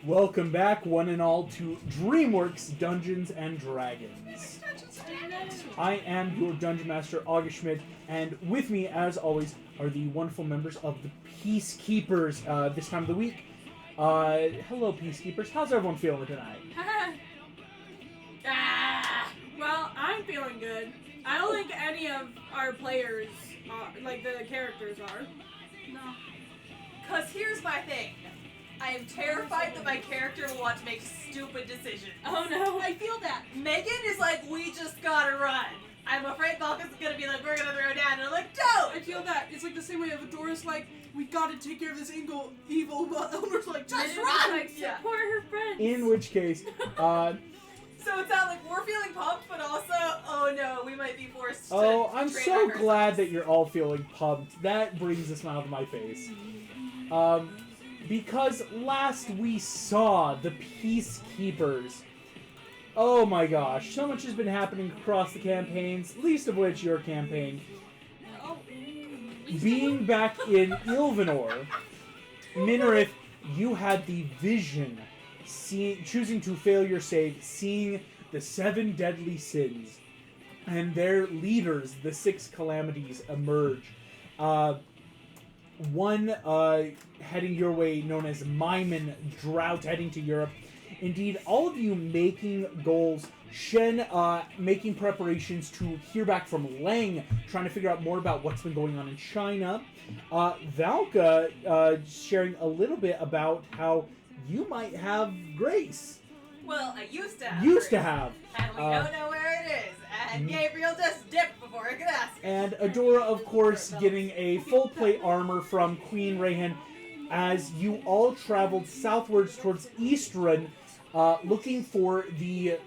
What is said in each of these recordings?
Welcome back, one and all, to Dreamworks Dungeons and Dragons. I am your Dungeon Master, August Schmidt, and with me, as always, are the wonderful members of the Peacekeepers this time of the week. Hello, Peacekeepers. How's everyone feeling tonight? Well, I'm feeling good. I don't think any of our players, like the characters are. No. Because here's my thing. I am terrified that my character will want to make stupid decisions. Oh no. I feel that. Megan is like, we just gotta run. I'm afraid Balka's gonna be like, we're gonna throw down. And I'm like, don't! I feel that. It's like the same way Adora's like, we gotta take care of this evil, but Elmer's like, just run! Like, support her friends. In which case, So it's not like we're feeling pumped, but also, oh no, we might be forced to I'm train so ourselves. glad that you're all feeling pumped. That brings a smile to my face. Because last we saw the Peacekeepers. Oh my gosh, so much has been happening across the campaigns, least of which your campaign. Being back in Ilvanor, Minarith, you had the vision, choosing to fail your save, seeing the 7 deadly sins, and their leaders, the 6 calamities, emerge. One heading your way, known as Myman Drought, heading to Europe. Indeed, all of you making goals. Shen making preparations to hear back from Lang, trying to figure out more about what's been going on in China. Valka sharing a little bit about how you might have Grace. Well, I used to have. And we don't know where it is. And Gabriel just dipped before I could ask. And Adora, of course, getting a full plate armor from Queen Rayhan as you all traveled southwards towards Eastern, looking for the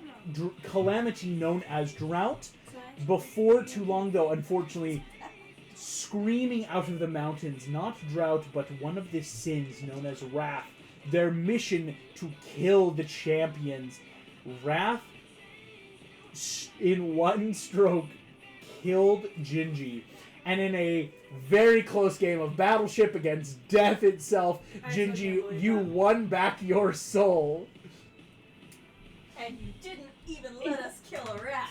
calamity known as Drought. Before too long, though, unfortunately, screaming out of the mountains, not Drought, but one of the sins known as Wrath. Their mission to kill the champions. Wrath, in one stroke, killed Gingy. And in a very close game of Battleship against death itself, Gingy, you won back your soul. And you didn't even let us kill a rat.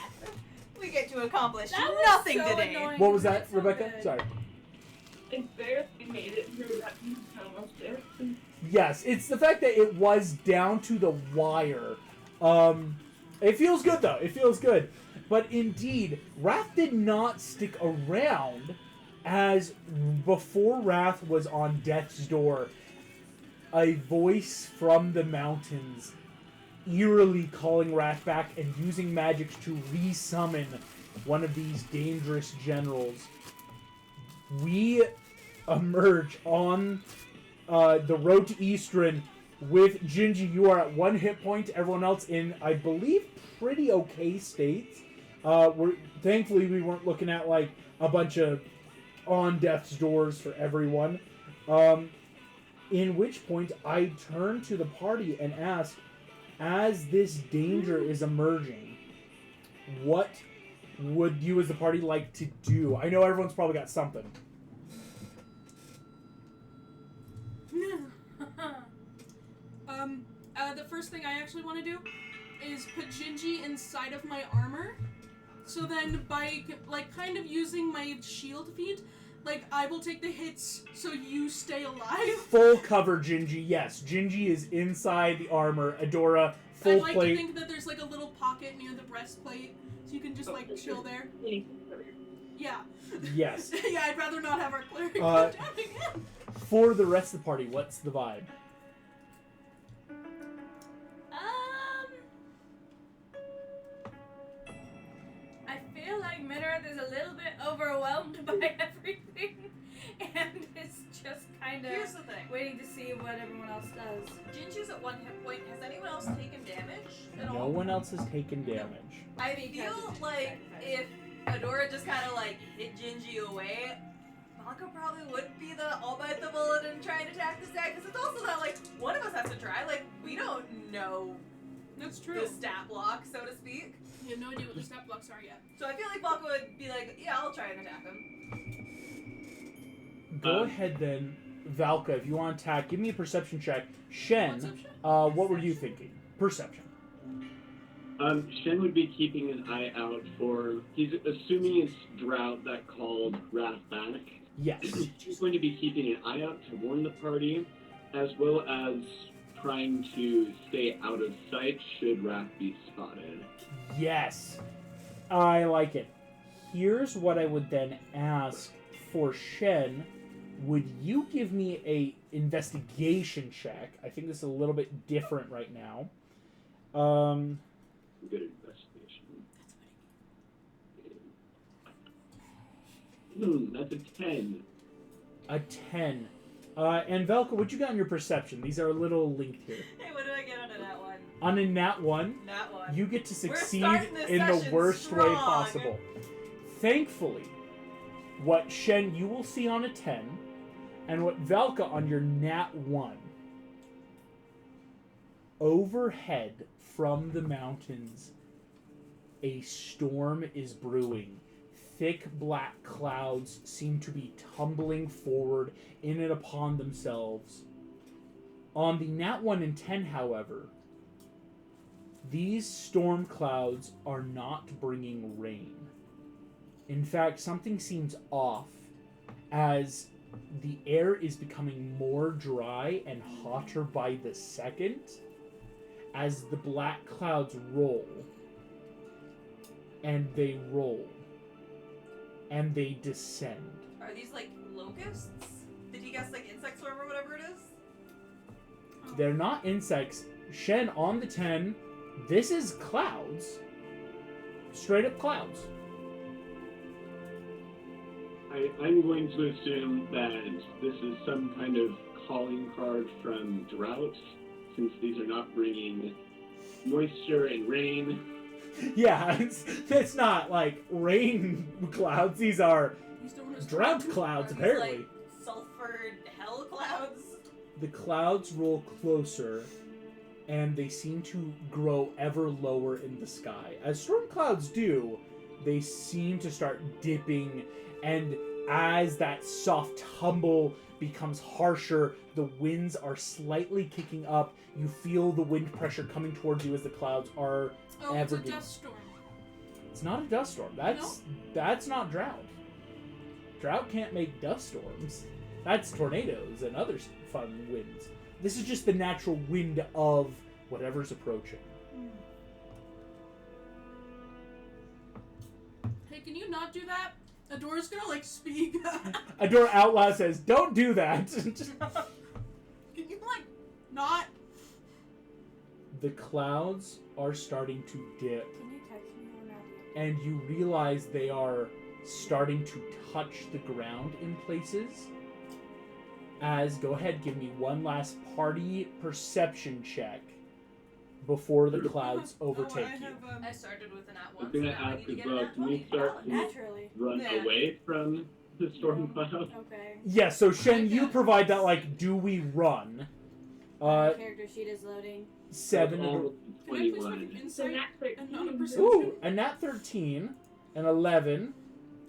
We get to accomplish That was nothing so today. annoying. What was that, That's so Rebecca? good. Sorry. It's barely made it through that almost there. Yes, it's the fact that it was down to the wire. It feels good, though. It feels good. But indeed, Wrath did not stick around, as before Wrath was on death's door, a voice from the mountains eerily calling Wrath back and using magic to resummon one of these dangerous generals. We emerge on the road to Eastern with Gingy. You are at 1 hit point. Everyone else in, I believe, pretty okay states. Thankfully, we weren't looking at like a bunch of on death's doors for everyone. In which point, I turn to the party and ask, as this danger is emerging, what would you as the party like to do? I know everyone's probably got something. The first thing I actually want to do is put Gingy inside of my armor. So then by, like, kind of using my shield feat, like, I will take the hits so you stay alive. Full cover, Gingy. Yes, Gingy is inside the armor. Adora, full I'd like plate. to think that there's, like, a little pocket near the breastplate, so you can just, like, chill there. Yeah. Yes. Yeah, I'd rather not have our cleric go down again. For the rest of the party, what's the vibe? I feel like Minarith is a little bit overwhelmed by everything, and is just kind of Here's the thing. waiting to see what everyone else does. Gingy's at 1 hit point. Has anyone else taken damage at No all? one else has taken damage. I feel like if Adora just kind of like hit Gingy away, Malika probably would be the all bite the bullet and try and attack this guy, because it's also not like one of us has to try. Like, we don't know That's true. the stat block, so to speak. You have no idea what the stat blocks are yet. So I feel like Balka would be like, yeah, I'll try and attack him. Go ahead then. Valka, if you want to attack, give me a perception check. Shen, Perception? what were you thinking? Perception. Shen would be keeping an eye out for. He's assuming it's Drought that called Wrath back. Yes. She's going to be keeping an eye out to warn the party, as well as trying to stay out of sight should Wrath be spotted. Yes. I like it. Here's what I would then ask for Shen. Would you give me a investigation check? I think this is a little bit different right now. Good investigation. That's a 10. A 10. And Velka, what you got on your perception? These are a little linked here. Hey, what do I get under that one? On a nat 1, That one. you get to succeed starting this in the session worst way strong. possible. Thankfully, what Shen you will see on a 10, and what Velka on your nat 1. Overhead from the mountains, a storm is brewing. Thick black clouds seem to be tumbling forward in and upon themselves. On the nat 1 and 10, however, these storm clouds are not bringing rain. In fact, something seems off as the air is becoming more dry and hotter by the second as the black clouds roll. And they roll. And they descend. Are these like locusts? Did he guess like insect swarm or whatever it is? They're not insects. Shen, on the 10, this is clouds. Straight up clouds. I'm going to assume that this is some kind of calling card from Drought, since these are not bringing moisture and rain. Yeah, it's not like rain clouds. These are He's doing his drought clouds, Are these, apparently. like sulfur hell clouds? The clouds roll closer, and they seem to grow ever lower in the sky. As storm clouds do, they seem to start dipping, and as that soft tumble becomes harsher, the winds are slightly kicking up. You feel the wind pressure coming towards you as the clouds are Oh, it's a ever dust storm. It's not a dust storm. That's not drought. Drought can't make dust storms. That's tornadoes and other fun winds. This is just the natural wind of whatever's approaching. Hey, can you not do that? Adora's gonna like speak. Adora out loud says, "Don't do that." Can you like not? The clouds are starting to dip, Can you text me on that? and you realize they are starting to touch the ground in places. Go ahead, give me one last party perception check before the clouds overtake I you. have, I started with an at I'm one, gonna so now I ask need to as get well, an at can we 20. start to Naturally. run Yeah. away from the storm cloud? Okay. Yeah, so Shen, you provide that, like, do we run? Character sheet is loading. 7. All can I please make an 21. So insight that's and not a 13. perception? Ooh, a nat 13, an 11,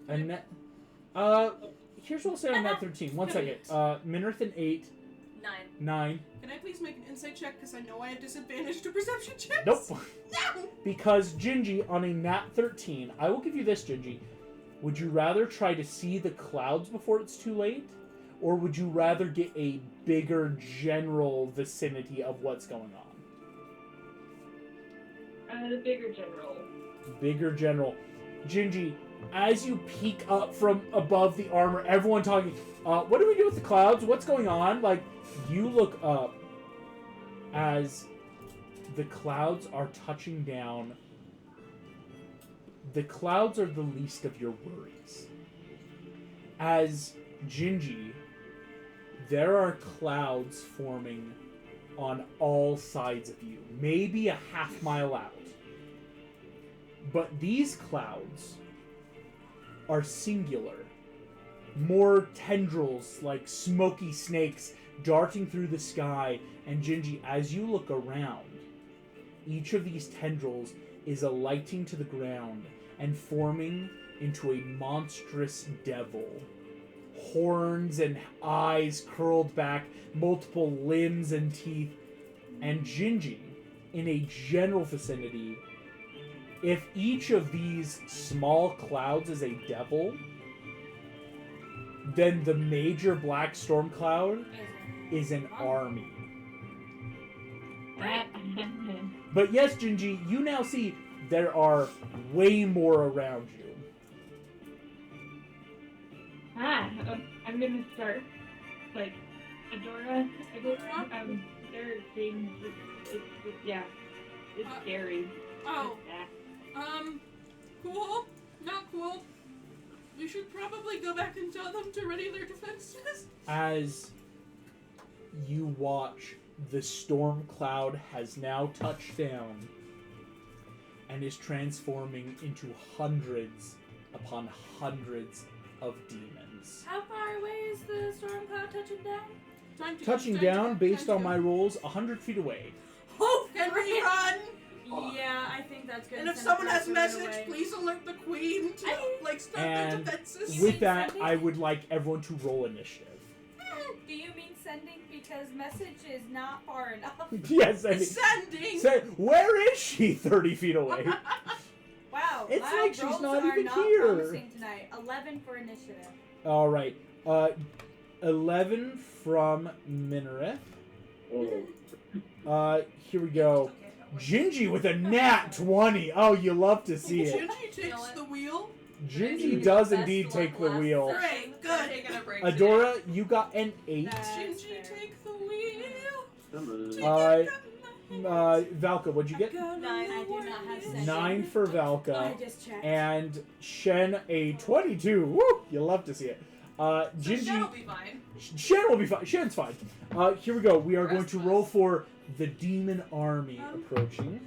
a nat... Here's what we'll say on nat 13. One second. Minirth an 8, 9. 9. Can I please make an insight check because I know I have disadvantage to perception checks? Nope. No. Because Gingy, on a nat 13, I will give you this, Gingy. Would you rather try to see the clouds before it's too late? Or would you rather get a bigger general vicinity of what's going on? The bigger general. Bigger general. Gingy, as you peek up from above the armor, everyone talking, what do we do with the clouds? What's going on? Like, you look up as the clouds are touching down. The clouds are the least of your worries. As Gingy, there are clouds forming on all sides of you, maybe a half mile out. But these clouds are singular. More tendrils like smoky snakes darting through the sky. And Gingy, as you look around, each of these tendrils is alighting to the ground and forming into a monstrous devil horns and eyes curled back, multiple limbs and teeth, and Gingy in a general vicinity. If each of these small clouds is a devil, then the major black storm cloud is an army. But yes, Gingy, you now see there are way more around you. I'm gonna start, like, Adora, I guess, they're being, it's scary. Oh. Cool. Not cool. We should probably go back and tell them to ready their defenses. As you watch, the storm cloud has now touched down and is transforming into hundreds upon hundreds of demons. How far away is the storm cloud touching down? Touching down, based on my rules, 100 feet away. Oh, Henry, run! Yeah, I think that's good. And if someone has a message, please alert the queen to, start their And defenses. with that, I would like everyone to roll initiative. Do you mean sending? Because message is not far enough. Yes, I mean, Sending! say, where is she 30 feet away? Wow, It's my like she's rolls not are even not here. promising tonight. 11 for initiative. All right. 11 from Minareth. Here we go. Gingy with a nat 20. Oh, you love to see it. Gingy takes the wheel. Gingy does indeed take the wheel. Great, good. Taking a break Adora, you got an 8. Gingy, take the wheel. Come on. Valka, what'd you get? 9. I do not have sending. 9 for I Valka. just checked. And Shen a 22. Woo! You love to see it. So Gingy. Shen will be fine. Shen will be fine. Shen's fine. Here we go. We are going Rest to of roll us. for the demon army approaching.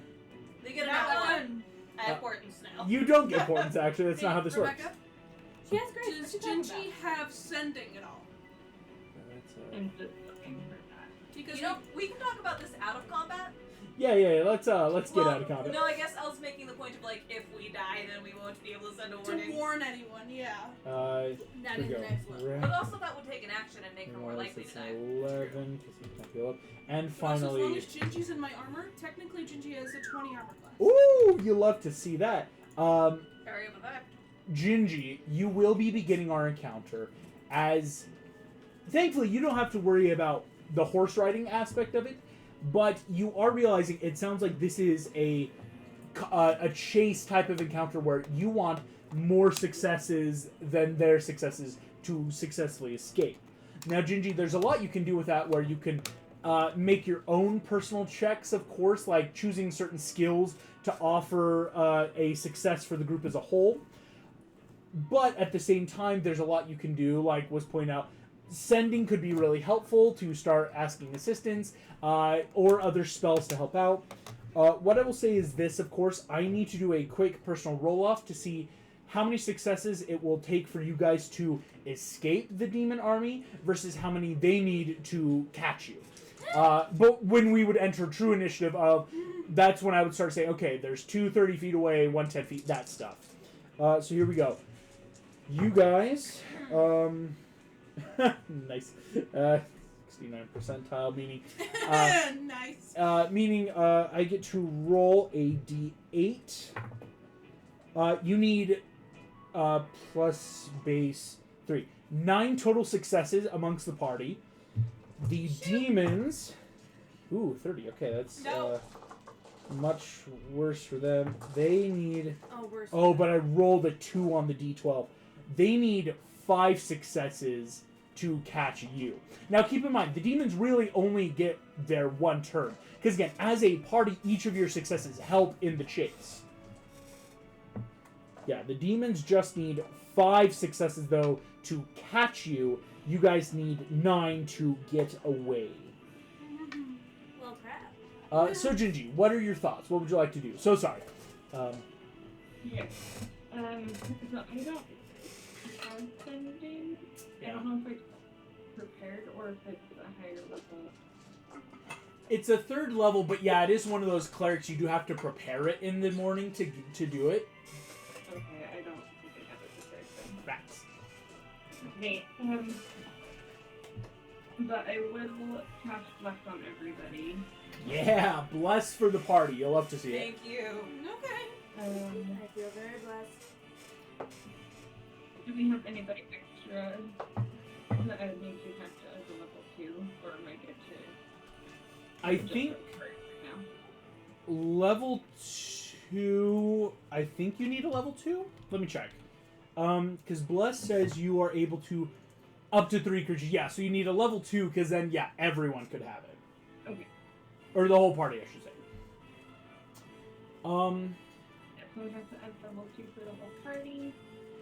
They get That another one. one. I have portents now. You don't get points, actually. That's not how this works. Rebecca, She has grace. does What you talking Gingy have sending at all? I'm just looking for that. Because You know, we can talk about this out of combat. Yeah. Let's get out of combat. No, I guess I was making the point of, like, if we die, then we won't be able to send a to warning. warn anyone, yeah. Not Here in we the go. next level. But also that would take an action and make her more likely to It's die. 11, because he can't heal up. And Also, as long finally, as Gingy's in my armor, technically Gingy has a 20 armor class. ooh, you love to see that. Area of effect. Gingy, you will be beginning our encounter as, thankfully, you don't have to worry about the horse riding aspect of it, but you are realizing it sounds like this is a chase type of encounter where you want more successes than their successes to successfully escape. Now, Gingy, there's a lot you can do with that where you can make your own personal checks, of course, like choosing certain skills to offer a success for the group as a whole. But at the same time, there's a lot you can do, like was pointed out. Sending could be really helpful to start asking assistance, or other spells to help out. What I will say is this, of course, I need to do a quick personal roll-off to see how many successes it will take for you guys to escape the demon army versus how many they need to catch you. But when we would enter true initiative of, that's when I would start saying, okay, there's 2 30 feet away, 1 10 feet, that stuff. So here we go. You guys, nice. 69 percentile, meaning, Nice. meaning I get to roll a d8. You need plus base 3. 9 total successes amongst the party. The demons. Ooh, 30. Okay, that's much worse for them. They need. Oh, worse. Oh, but I rolled a 2 on the d12. They need 5 successes to catch you. Now, keep in mind, the demons really only get their 1 turn. Because again, as a party, each of your successes help in the chase. Yeah, the demons just need 5 successes, though, to catch you. You guys need 9 to get away. Well, crap. So, Gingy, what are your thoughts? What would you like to do? So sorry. Yeah. So I don't have sending. I Yeah. don't know if it's prepared or if it's a higher level. It's a 3rd level, but yeah, it is one of those clerics you do have to prepare it in the morning to do it. Okay, I don't think I have it prepared then. Rats. Okay. But I will cast Bless on everybody. Yeah, bless for the party. You'll love to see it. Thank you. Okay. I feel very blessed. Do we have anybody extra that I would need to cast as a level 2, or am I good to? I just think go for it right now? level 2. I think you need a level 2. Let me check. Because bless says you are able to up to 3 creatures. Yeah, so you need a level 2 because then everyone could have it. Okay. Or the whole party, I should say. Yeah, so we have to add level 2 for the whole party.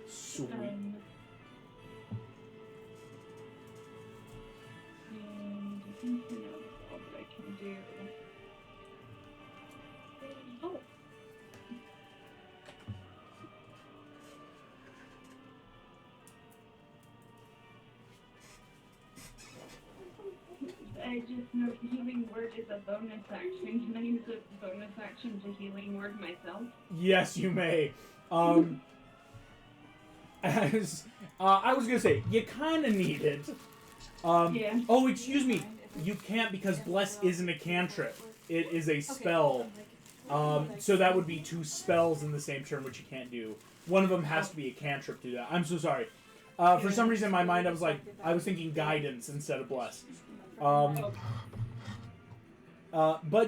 Sweet. And I think I know all that I can do. Oh. I just know healing word is a bonus action. Can I use a bonus action to healing word myself? Yes, you may. As I was gonna say, you kind of need it. Yeah. Oh, excuse me. You can't because bless isn't a cantrip. It is a spell. So that would be 2 spells in the same turn, which you can't do. One of them has to be a cantrip to do that. I'm so sorry. For some reason in my mind, I was thinking guidance instead of bless. But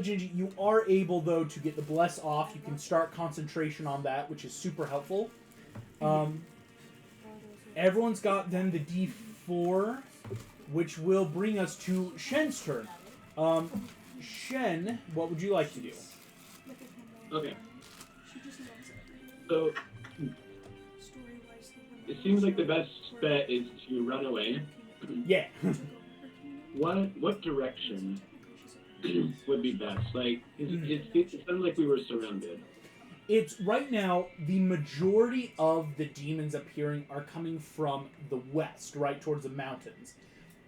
Gingy, you are able though to get the bless off. You can start concentration on that, which is super helpful. Everyone's got then the D4, which will bring us to Shen's turn. Shen, what would you like to do? Okay. So, it seems like the best bet is to run away. Yeah. What direction would be best? Like, it sounds like we were surrounded. It's right now, the majority of the demons appearing are coming from the west, right towards the mountains.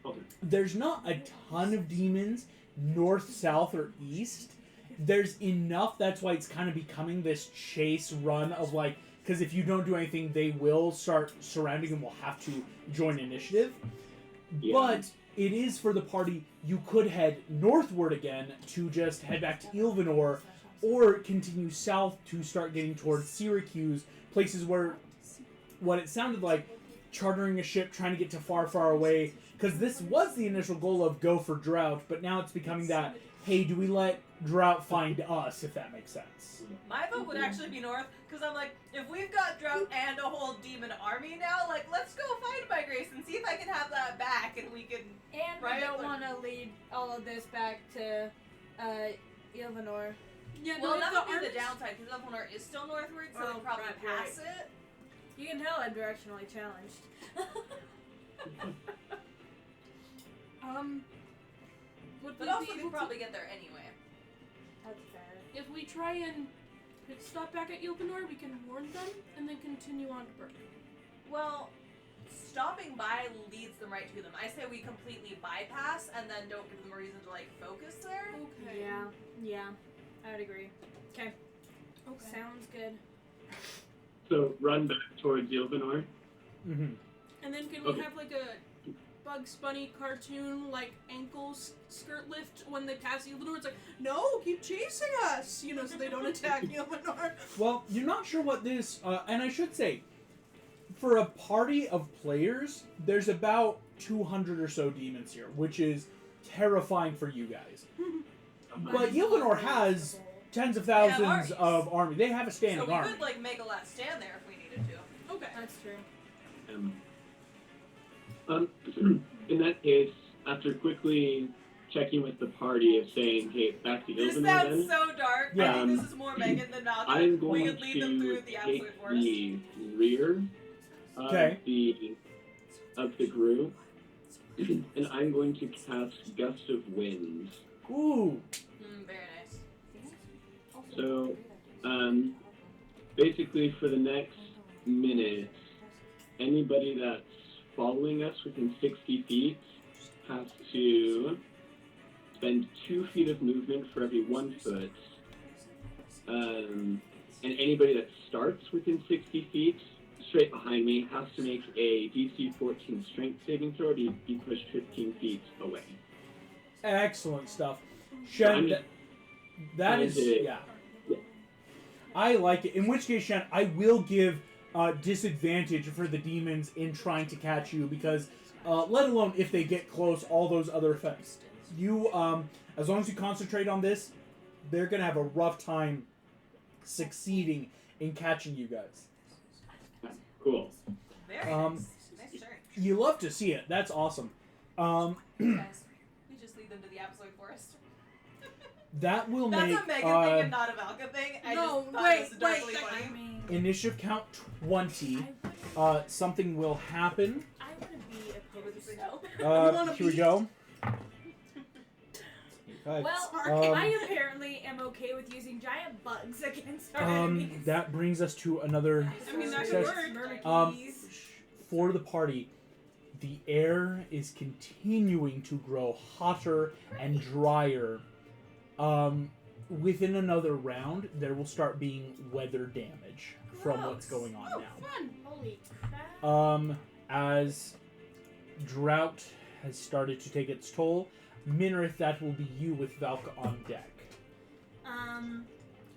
Okay. There's not a ton of demons north, south, or east. There's enough, that's why it's kind of becoming this chase run of like, because if you don't do anything, they will start surrounding and will have to join initiative. Yeah. But it is for the party, you could head northward again to just head back to Ilvanor, or continue south to start getting towards Syracuse, places where, what it sounded like, chartering a ship, trying to get to far, far away, because this was the initial goal of go for Drought, but now it's becoming that, hey, do we let Drought find us, if that makes sense? My vote would actually be north, because I'm like, if we've got Drought and a whole demon army now, like, let's go find my Grace and see if I can have that back, and we can... And Right, we don't like- want to lead all of this back to Ilvanor. Yeah, Well, no, that if would the be the arms- downside, because Elvenor is still northward, so Oh, they'll probably right, pass it. You can tell I'm directionally challenged. Would But we also, be they able probably to, get there anyway. That's fair. if we try and pit stop back at Ilkanor, we can warn them and then continue on to Burke. Well, stopping by leads them right to them. I say we completely bypass and then don't give them a reason to, like, focus there. Okay. Yeah, I would agree. Okay, Okay. sounds good. So, run back towards Ilvanor. Mm-hmm. And then can we have like a Bugs Bunny cartoon like ankle skirt lift when they pass Ilvanor? It's like, no, keep chasing us, you know, so they don't attack Ilvanor. Well, you're not sure what this, and I should say, for a party of players, there's about 200 or so demons here, which is terrifying for you guys. But Ilvanor has tens of thousands armies. of army. They have a standing So we army. could, like, make a last stand there if we needed to. Okay. That's true. In that case, after quickly checking with the party of saying, hey, back to This Ilvanor sounds then, so dark. Yeah. I think this is more Megan than not. I'm We going could lead them through to the absolute take forest. the rear Okay. of the group, and I'm going to cast Gust of Wind. Ooh. Very nice. So, basically for the next minute, anybody that's following us within 60 feet has to spend 2 feet of movement for every 1 foot. And anybody that starts within 60 feet straight behind me has to make a DC 14 strength saving throw to be pushed 15 feet away. Excellent stuff. So I'm Shen, just that is... Yeah. I like it. In which case, Shen, I will give disadvantage for the demons in trying to catch you because, let alone if they get close, all those other effects. You, as long as you concentrate on this, they're going to have a rough time succeeding in catching you guys. Cool. Very nice. Nice shirt. You love to see it. That's awesome. Guys, we just lead them to the absolute forest. That will That's make a Megan thing and not a Valka thing. I No, just thought wait, it was directly wait, funny. I mean, initiative count 20. Something will happen. I wouldn't be opposed. Here we go. Well, Um, I apparently am okay with using giant bugs against our enemies. That brings us to another I mean, that could success. work. Myrmidons. For the party. The air is continuing to grow hotter and drier. Within another round, there will start being weather damage from what's going on now. Fun. Holy crap. As drought has started to take its toll, Minrith, that will be you with Valka on deck.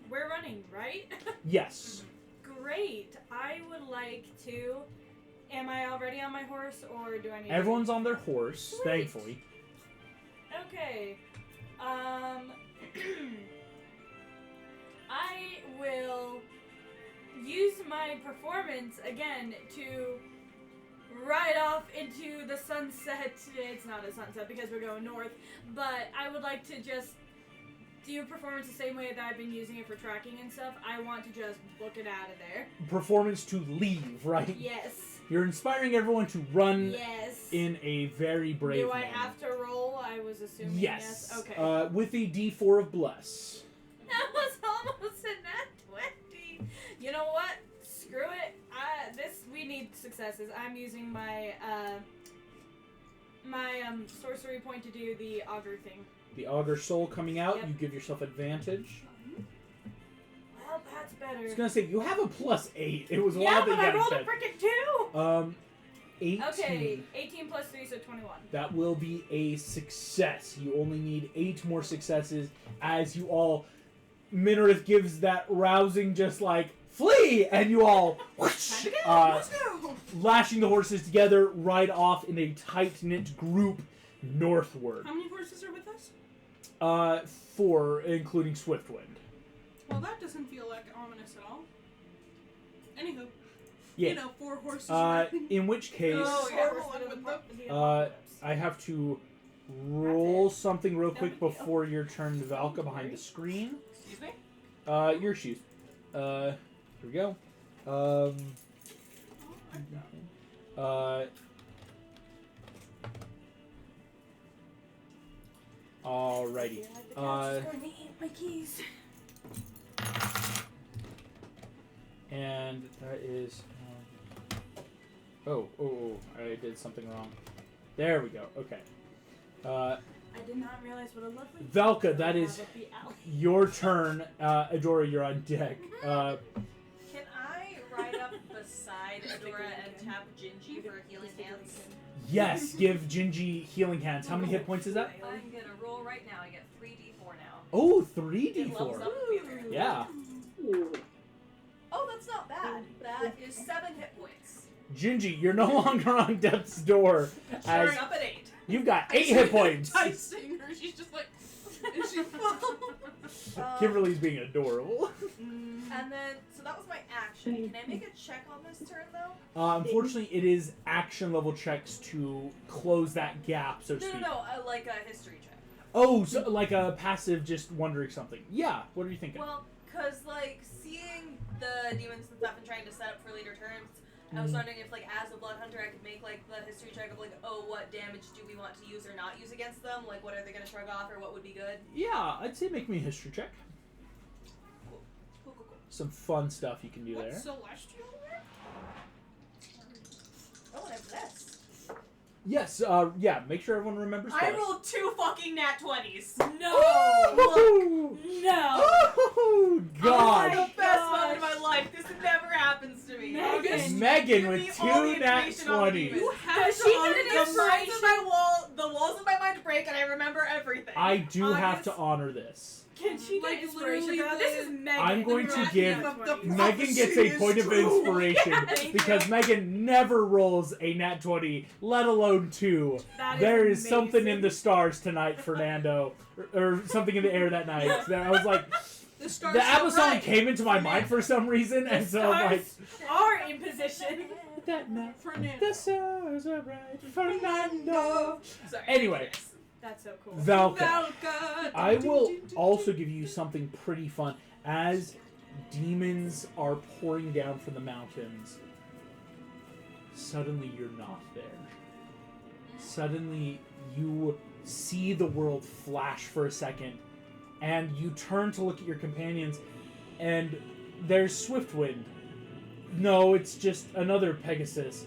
We're running, right? Yes. Great. I would like to... Am I already on my horse, or do I need Everyone's on their horse, Sweet. thankfully. Okay. I will use my performance again to ride off into the sunset. It's not a sunset because we're going north, but I would like to just do performance the same way that I've been using it for tracking and stuff. I want to just book it out of there. Performance to leave, right? Yes. You're inspiring everyone to run Yes. in a very brave Do I manner. have to roll? I was assuming Yes. Okay. With a D4 of bless. That was almost a nat 20. You know what? Screw it. We need successes. I'm using my sorcery point to do the augur thing. The Augur Soul coming out, Yep. you give yourself advantage. Well, that's better. I was gonna say, you have a +8. It was a Yeah, lot that but you I got rolled a instead. frickin' 2! 18. Okay, 18 plus 3, so 21. That will be a success. You only need 8 more successes as you all... Minrith gives that rousing just like, flee! And you all... whoosh, Let's go. lashing the horses together, ride off in a tight-knit group northward. How many horses are with us? 4, including Swiftwind. Well, that doesn't feel like ominous at all. Anywho, Yeah. you know, 4 horses. In which case, Oh, yeah, we're one with them. I have to roll something real quick before your turn, Valka, behind the screen. Excuse me? Your shoes. Here we go. Alrighty. My keys. And that is... Oh, I did something wrong. There we go. Okay. I did not realize what a lovely... Valka, that is up the alley. your turn. Adora, you're on deck. Can I ride up beside Adora and tap Gingy for healing hands? Yes, give Gingy healing hands. How many hit points is that? I'm gonna roll right now. I get 3d4 now. Oh, It levels 3d4. up with me apparently. Yeah. Oh, that's not bad. That is 7 hit points. Gingy, you're no longer on death's door. As Sure, up at 8. you've got 8 hit points. Dicing her. She's just like, and she falls. Kimberly's being adorable. And then, so that was my action. Can I make a check on this turn though? Unfortunately, it is action level checks to close that gap, so to speak. No, like a history check. Oh, so like a passive, just wondering something. Yeah. What are you thinking? Well, cause like seeing the demons and stuff and trying to set up for later turns, I was wondering if like as a blood hunter I could make like the history check of like, oh, what damage do we want to use or not use against them? Like what are they gonna shrug off or what would be good? Yeah, I'd say make me a history check. Cool. Some fun stuff you can do What's there. celestial? Oh, and I have this. Yes, yeah, make sure everyone remembers I those. rolled 2 fucking nat 20s. No! Ooh! No! Oh, God. This is the best moment of my life. This never happens to me. Megan. Megan Give with me all the 2 nat information on the 20s. demons. You have Does to she honor get an the The minds inspiration? of my wall, the walls of my mind break, and I remember everything. I do have August? to honor this. Can she Like, get inspiration literally for that? the- This is Megan. I'm going to the give Rocky the 20s. Megan gets prophecy a point is of true. inspiration Thank because you. Megan never rolls a nat 20, let alone 2. That There is amazing. something in the stars tonight, Fernando. or something in the air that night. I was like, The stars the are ABBA song right. came into my mind for some reason, and so I'm like, Stars are in position. that night, Fernando. the stars are bright, Fernando. Sorry. Anyway, That's so cool. Valka. Valka. I will also give you something pretty fun. As demons are pouring down from the mountains, suddenly you're not there. Suddenly you see the world flash for a second, and you turn to look at your companions, and there's Swiftwind. No, it's just another Pegasus.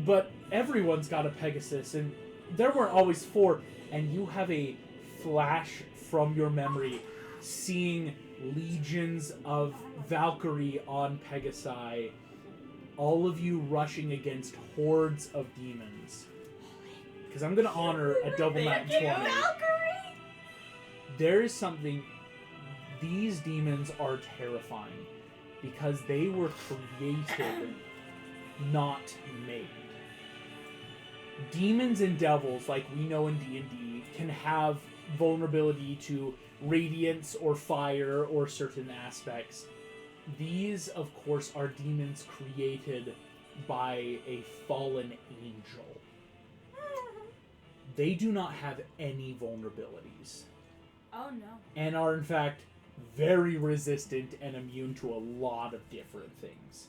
But everyone's got a Pegasus, and there weren't always 4. And you have a flash from your memory, seeing legions of Valkyrie on Pegasi, all of you rushing against hordes of demons. Because I'm going to honor a double nat 20. Valkyrie! There is something, these demons are terrifying, because they were created, not made. Demons and devils, like we know in D&D, can have vulnerability to radiance or fire or certain aspects. These, of course, are demons created by a fallen angel. They do not have any vulnerabilities, Oh no. and are in fact very resistant and immune to a lot of different things.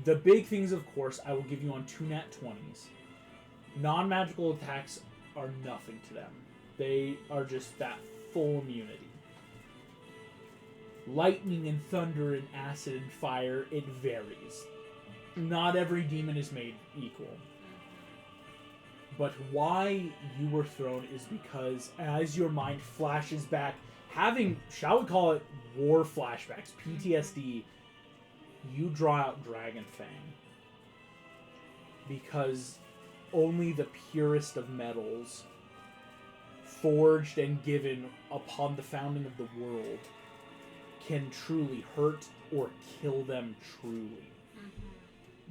The big things, of course, I will give you on 2 nat 20s. Non-magical attacks are nothing to them. They are just that full immunity. Lightning and thunder and acid and fire, it varies. Not every demon is made equal. But why you were thrown is because as your mind flashes back, having, shall we call it, war flashbacks, PTSD, you draw out Dragonfang. Because only the purest of metals, forged and given upon the founding of the world, can truly hurt or kill them truly.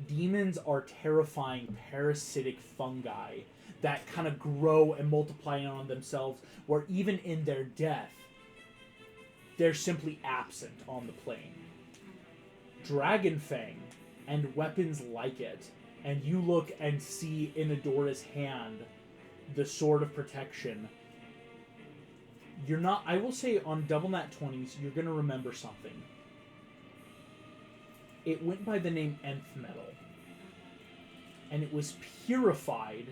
Demons are terrifying parasitic fungi that kind of grow and multiply on themselves, where even in their death, they're simply absent on the plane. Dragonfang and weapons like it, and you look and see in Adora's hand the Sword of Protection. You're not, I will say on double nat 20s, you're going to remember something. It went by the name Nth Metal. And it was purified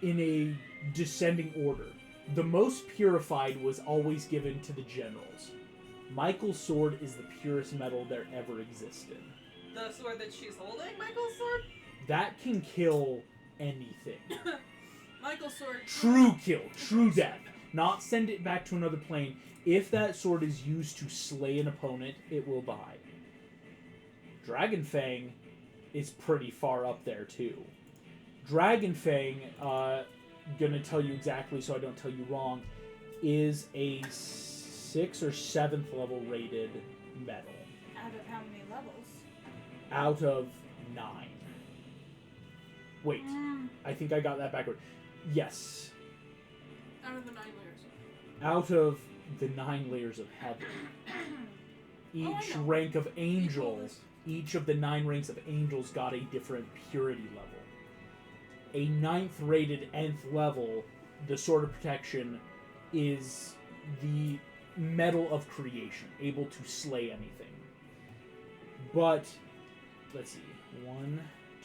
in a descending order. The most purified was always given to the generals. Michael's sword is the purest metal there ever existed. The sword that she's holding, Michael's sword? That can kill anything. Michael's sword. True kill, true death. Not send it back to another plane. If that sword is used to slay an opponent, it will die. Dragonfang is pretty far up there too. Dragonfang, gonna tell you exactly so I don't tell you wrong, is a 6th or 7th level rated metal. Out of how many levels? Out of 9. Wait, I think I got that backward. Yes. Out of the 9 layers. Out of the 9 layers of heaven. Each know. rank of angels, each of the 9 ranks of angels got a different purity level. A 9th rated nth level, the Sword of Protection, is the metal of creation, able to slay anything. But, let's see, 1,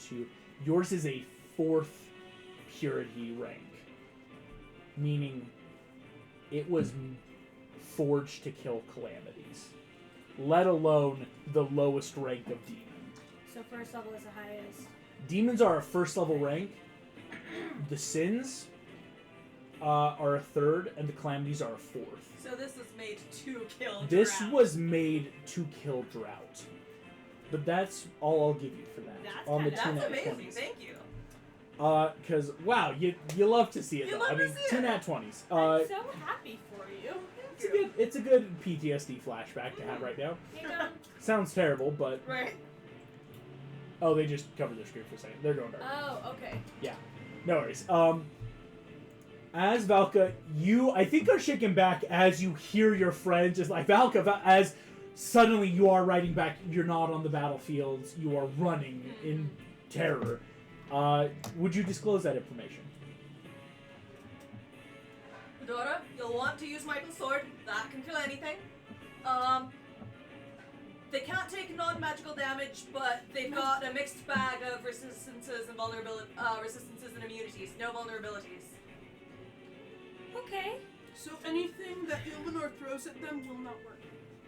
2, yours is a 4th purity rank, meaning it was forged to kill calamities, let alone the lowest rank of demon. So first level is the highest. Demons are a first level rank. The sins are a third, and the calamities are a fourth. So this was made to kill This Drought. was made to kill drought. But that's all I'll give you for that. That's on the kinda- two That's nat amazing, 20s. thank you. Because, wow, you love to see it, You though. love I to mean, see two it. nat 20s. I'm so happy for you. It's a good PTSD flashback to have right now. You know? Sounds terrible, but... Right. Oh, they just covered their screen for a second. They're going dark. Oh, okay. No worries. As Valka, you, I think, are shaken back as you hear your friend just like, Valka, as suddenly you are riding back. You're not on the battlefield. You are running in terror. Would you disclose that information? Fedora, you'll want to use Michael's sword. That can kill anything. They can't take non-magical damage, but they've got a mixed bag of resistances and resistances and immunities. No vulnerabilities. Okay. So anything that Ilvanor throws at them will not work.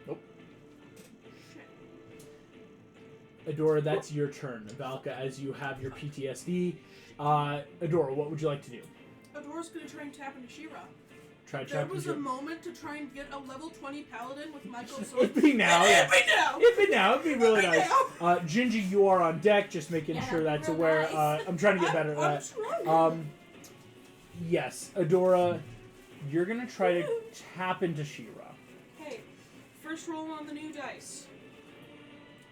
Nope. Shit. Adora, that's your turn. Valka, as you have your PTSD. Adora, what would you like to do? Adora's gonna try and tap into She-Ra. Try to There trap was your- a moment to try and get a level 20 paladin with Michael's sword. It'd be now, yeah. It'd be now! It'd be now. It'd be really It'd be nice. Gingy, you are on deck, just making Yeah, sure that's real aware. nice. I'm trying to get better I'm at trying. that. Yes, Adora, you're gonna try to tap into She-Ra. Okay, first roll on the new dice.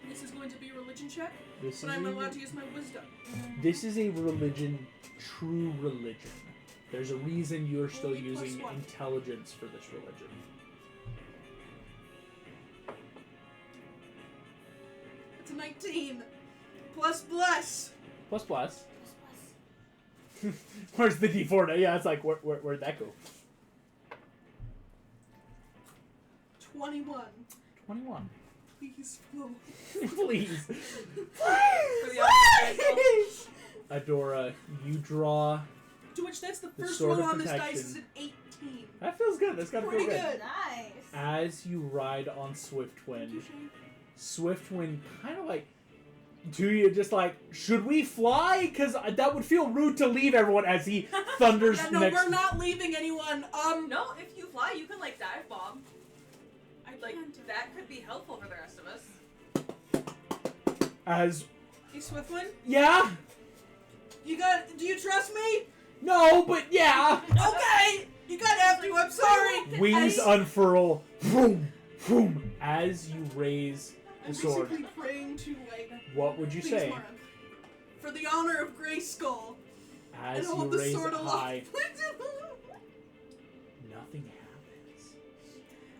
This is going to be a religion check, This but is I'm a- allowed to use my wisdom. This is a religion, true religion. There's a reason you're still Only plus using one. intelligence for this religion. It's a 19. Plus bless. Plus plus. Where's the D4 now? Yeah, it's like, where'd that go? 21. 21. Please flow. Please. For the honor Adora, you draw. To which that's the first sword roll of on this protection. dice is an 18. That feels good. That's gotta Pretty feel good. good. Nice. As you ride on Swiftwind, Thank you, Shane. Swiftwind kind of like, to you, just like, should we fly? Because that would feel rude to leave everyone as he thunders Yeah, no, next. we're not leaving anyone. No, if you fly, you can like dive bomb. I Like can't. that could be helpful for the rest of us. As, Hey, Swiftwind, yeah? do you trust me? No, but yeah. Okay! You gotta have to, I'm sorry! Wings I- unfurl. Boom, boom. As you raise I'm the sword, basically praying to, like, what would you please, say? Mara, for the honor of Grey Skull, As and you hold the raise sword it aloft. high, nothing happens.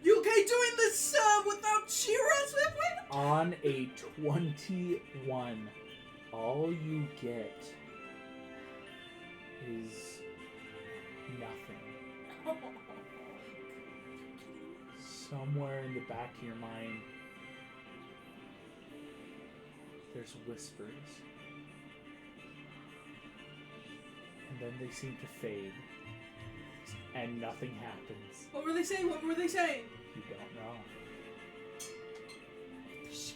You okay doing this without She-Ra, Swiftwind? On a 21, all you get is nothing. Somewhere in the back of your mind, there's whispers. And then they seem to fade. And nothing happens. What were they saying? What were they saying? You don't know. Shit.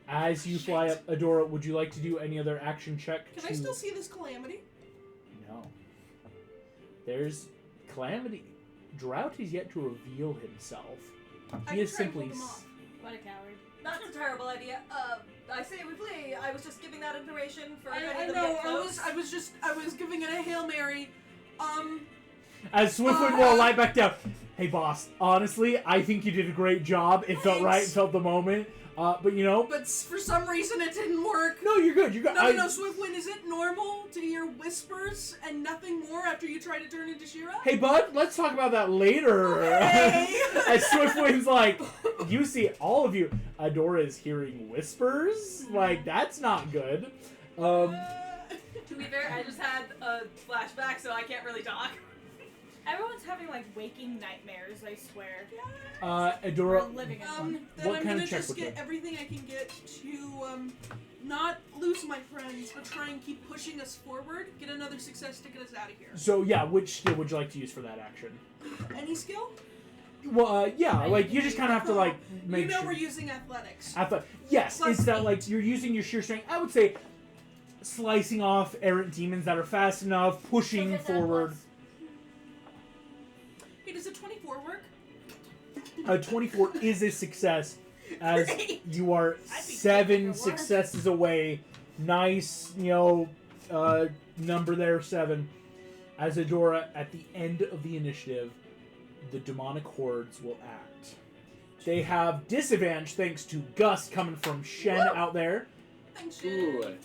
As you fly up, Adora, would you like to do any other action check? Can I still see this calamity? No. There's Calamity. Drought is yet to reveal himself. I He can is try and simply. hold him off. What a coward. That's a terrible idea. I say we flee. I was just giving that information for I anybody that know. get close. I was giving it a Hail Mary. As Swiftwind will lie back down. Hey, boss. Honestly, I think you did a great job. It felt right. It Thanks. felt the moment. But you know. But for some reason it didn't work. No, you're good. You're good. No, Swiftwind, is it normal to hear whispers and nothing more after you try to turn into She-Ra? Hey, bud. Let's talk about that later. Okay. As Swiftwind's like, you see, all of you. Adora is hearing whispers. Like that's not good. To be fair, I just had a flashback, so I can't really talk. Everyone's having like waking nightmares, I swear. Adora. We're living in Then What I'm kind gonna of check just would you? get everything I can get to not lose my friends, but try and keep pushing us forward. Get another success to get us out of here. So yeah, which skill would you like to use for that action? Any skill? Well, yeah, like you just kind of have to like make You know sure. we're using athletics. Yes, Plus it's that 8. like you're using your sheer strength. I would say slicing off errant demons that are fast enough, pushing Hit that forward. plus. Hey, does a 24 work? A 24 is a success, as Great. you are I'd be taking 7 the work. successes away. Nice, number there, 7. As Adora, at the end of the initiative, the demonic hordes will act. They have disadvantage thanks to Gus coming from Shen out there. Thanks, Ooh. Jen.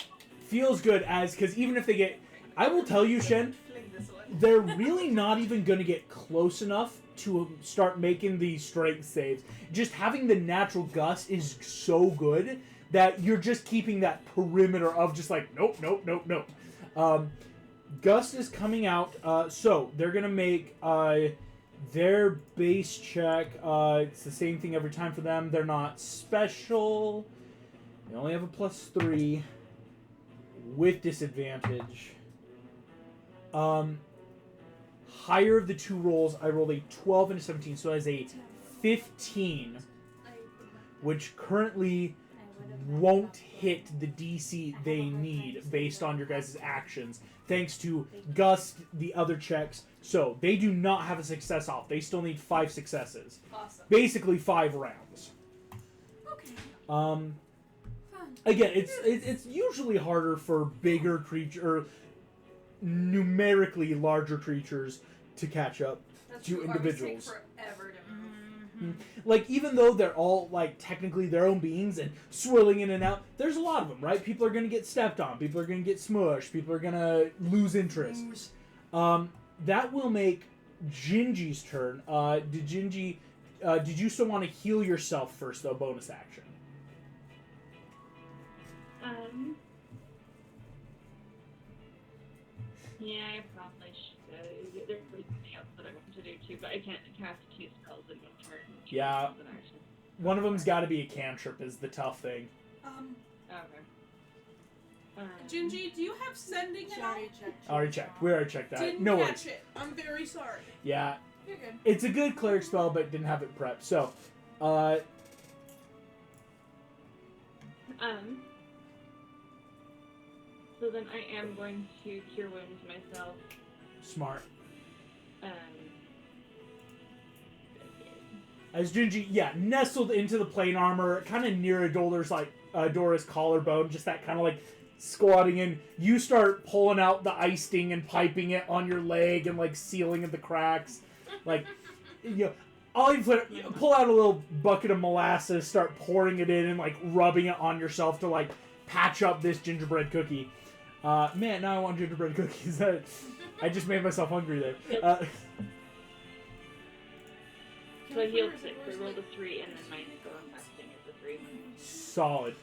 Feels good because even if they get... I will tell you, Shen, Fling this one. they're really not even going to get close enough to start making the strength saves. Just having the natural gust is so good that you're just keeping that perimeter of just like, nope, nope, nope, nope. Gust is coming out, so they're going to make their base check. It's the same thing every time for them. They're not special. They only have a +3 with disadvantage. Higher of the two rolls, I rolled a 12 and a 17, so as a 15, which currently won't hit the DC they need based on your guys' actions, thanks to Gus, the other checks. So they do not have a success off. They still need 5 successes. Awesome. Basically 5 rounds. Okay. Fun. Again, it's usually harder for bigger creature, numerically larger creatures to catch up That's to true. individuals. Armies take forever to move. Like, even though they're all, like, technically their own beings and swirling in and out, there's a lot of them, right? People are going to get stepped on. People are going to get smushed. People are going to lose interest. That will make Gingy's turn. Did you still want to heal yourself first, though, bonus action? Yeah, I probably should. There's something else that I want to do too, but I can't cast 2 spells in one turn. Yeah. As an action. One of them's got to be a cantrip is the tough thing. Okay. Gingy, do you have sending She at all? already checked. Already checked. We already checked that. Didn't No catch worries. it. I'm very sorry. Yeah. You're good. It's a good cleric spell, but didn't have it prepped. So, So then I am going to cure wounds myself. smart. Um. As Gingy, nestled into the plane armor, kind of near Adora's collarbone, just that kind of like squatting in. You start pulling out the ice sting and piping it on your leg and like sealing of the cracks. Like, I'll even pull out a little bucket of molasses, start pouring it in and like rubbing it on yourself to like patch up this gingerbread cookie. Man, now I want gingerbread cookies. I just made myself hungry there. So I healed 6. I rolled a 3, and then my spell casting is a 3. Solid.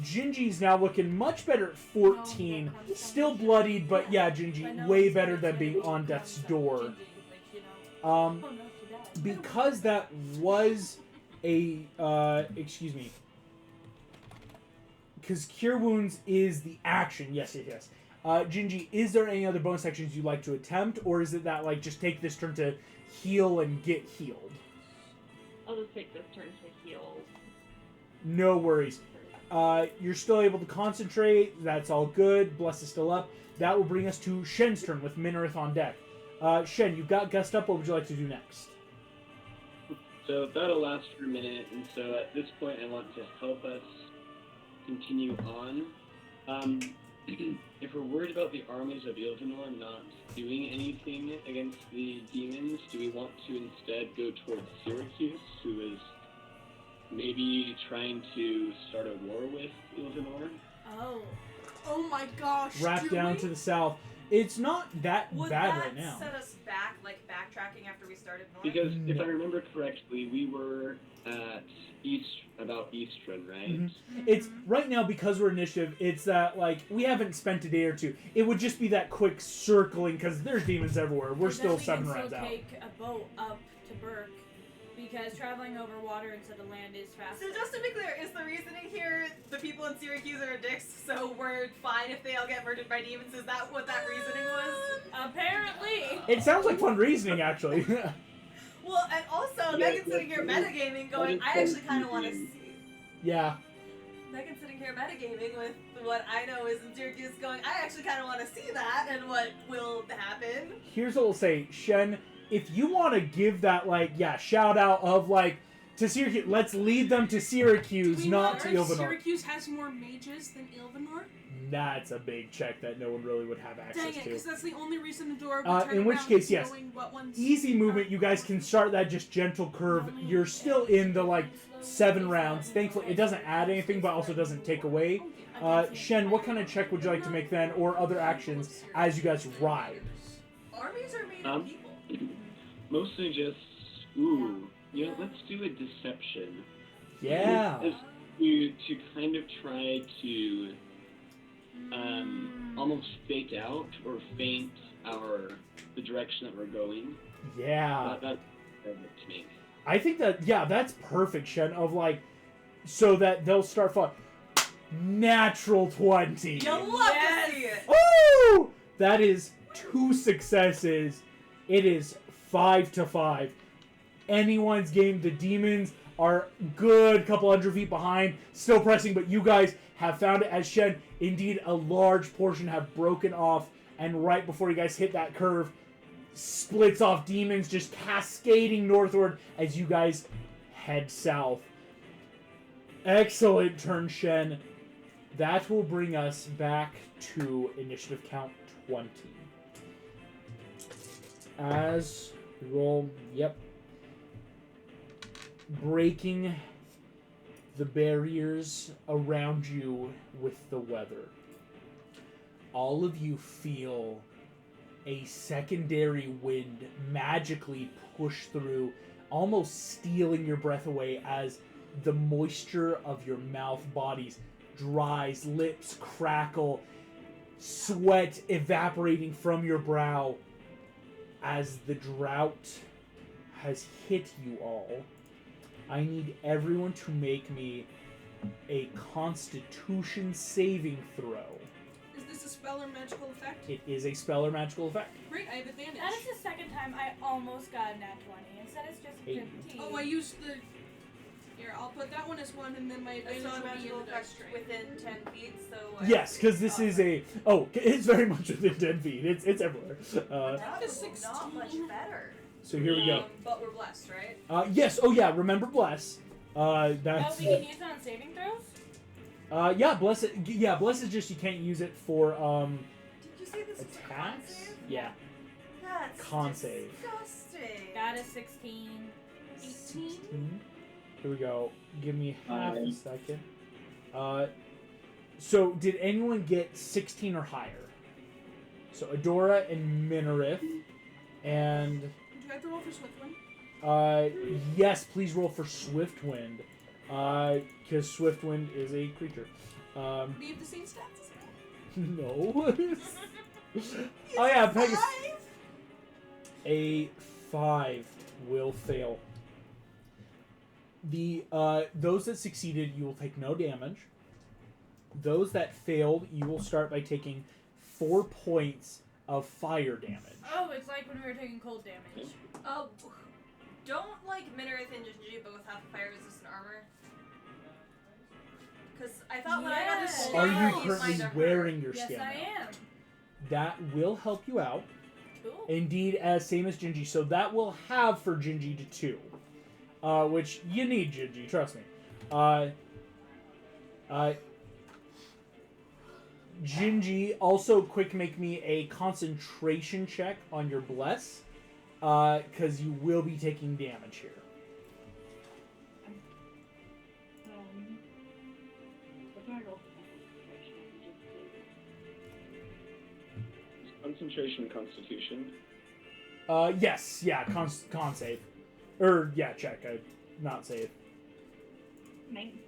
Gingy's now looking much better at 14. Still bloodied, but yeah, Gingy, way better than being on death's door. Because that was a, excuse me. Because Cure Wounds is the action. Yes. Gingy, is there any other bonus actions you'd like to attempt? Or is it that, like, just take this turn to heal and get healed? I'll just take this turn to heal. No worries. You're still able to concentrate. That's all good. Bless is still up. That will bring us to Shen's turn with Minarith on deck. Shen, you've got Gust up. What would you like to do next? So that'll last for a minute, and so at this point I want to help us continue on. If we're worried about the armies of Ilvanor not doing anything against the demons, do we want to instead go towards Syracuse, who is maybe trying to start a war with Ilvanor? Oh my gosh. Wrap down to the south. It's not that Would bad that right now. set us back, like backtracking after we started north? Because if No. I remember correctly, we were at Eastron, right? Mhm. It's right now because we're initiative. It's that like we haven't spent a day or two. It would just be that quick circling because there's demons everywhere. We're still 7 rounds out. Take a boat up to Burke because traveling over water instead of land is faster. So just to be clear, is the reasoning here the people in Syracuse are dicks, so we're fine if they all get murdered by demons? Is that what that reasoning was? Apparently. It sounds like fun reasoning, actually. Well, and also, Yeah, Megan's sitting here that's- metagaming going, that I is actually kind of want to confusing. see. Yeah. Megan sitting here metagaming with what I know is in Syracuse going, I actually kind of want to see that and what will happen. Here's what we'll say, Shen. If you want to give that, like, shout out of, like, to Syracuse, let's lead them to Syracuse, Do we not know to if Ilvanor. Syracuse has more mages than Ilvanor? That's a big check that no one really would have access Dang it, to. because that's the only reason Adora would turn In which around case, is yes. knowing what ones Easy movement, are- you guys can start that just gentle curve. You're still in the, like, 7 rounds. Thankfully, it doesn't add anything, but also doesn't take away. Shen, what kind of check would you like to make then, or other actions, as you guys ride? Armies are made of people. Mostly just, let's do a deception. Yeah. As to kind of try to almost fake out or feint the direction that we're going. Yeah. That's perfect to me. I think that, that's perfect, Shen, of, like, so that they'll start fun. Natural 20. You'll love to see it. Woo! That is 2 successes. It is 5-5. Anyone's game. The demons are good couple 100 feet behind, still pressing, but you guys have found it as Shen. Indeed, a large portion have broken off, and right before you guys hit that curve, splits off demons just cascading northward as you guys head south. Excellent turn, Shen. That will bring us back to initiative count 20. As we roll, breaking the barriers around you with the weather. All of you feel a secondary wind magically push through, almost stealing your breath away as the moisture of your mouth bodies dries, lips crackle, sweat evaporating from your brow as the drought has hit you all. I need everyone to make me a Constitution saving throw. Is this a spell or magical effect? It is a spell or magical effect. Great, I have advantage. That is the second time I almost got a nat 20. Instead it's just 15. Oh, I used the... Here, I'll put that one as 1, and then my advantage So a will be in magical the dice effect tray. within 10 feet, so... Yes, because this is a... Oh, it's very much within 10 feet. It's everywhere. That is is not much 16. better. So here we go. But we're blessed, right? Yes. Oh, yeah. Remember Bless. Oh, That's... we can use it on saving throws? Yeah, Bless it. Yeah, Bless is just you can't use it for, Did you say this was a con attacks? save? Yeah. That's Con save. disgusting. Got a 16. 18? Here we go. Give me half a second. So did anyone get 16 or higher? So Adora and Minarith, and Do I have to roll for Swiftwind? yes, please roll for Swiftwind, because Swiftwind is a creature. Do you have the same stats as well? No. Oh yeah, Pegasus. A 5 will fail. The those that succeeded, you will take no damage. Those that failed, you will start by taking 4 points of fire damage. Oh, it's like when we were taking cold damage. Oh, don't like Minarith and Jinji both have fire resistant armor? Because I thought when I got this Yes. Are you mine currently might have wearing your Yes, skin? I am. That will help you out. Cool. Indeed, as same as Gingy. So that will have for Gingy to 2. Which you need Gingy, trust me. Gingy, also quick make me a concentration check on your bless. Because you will be taking damage here. What do I roll for concentration? Concentration and Constitution. Yes, yeah, con save. Or, yeah, check, not save. 19.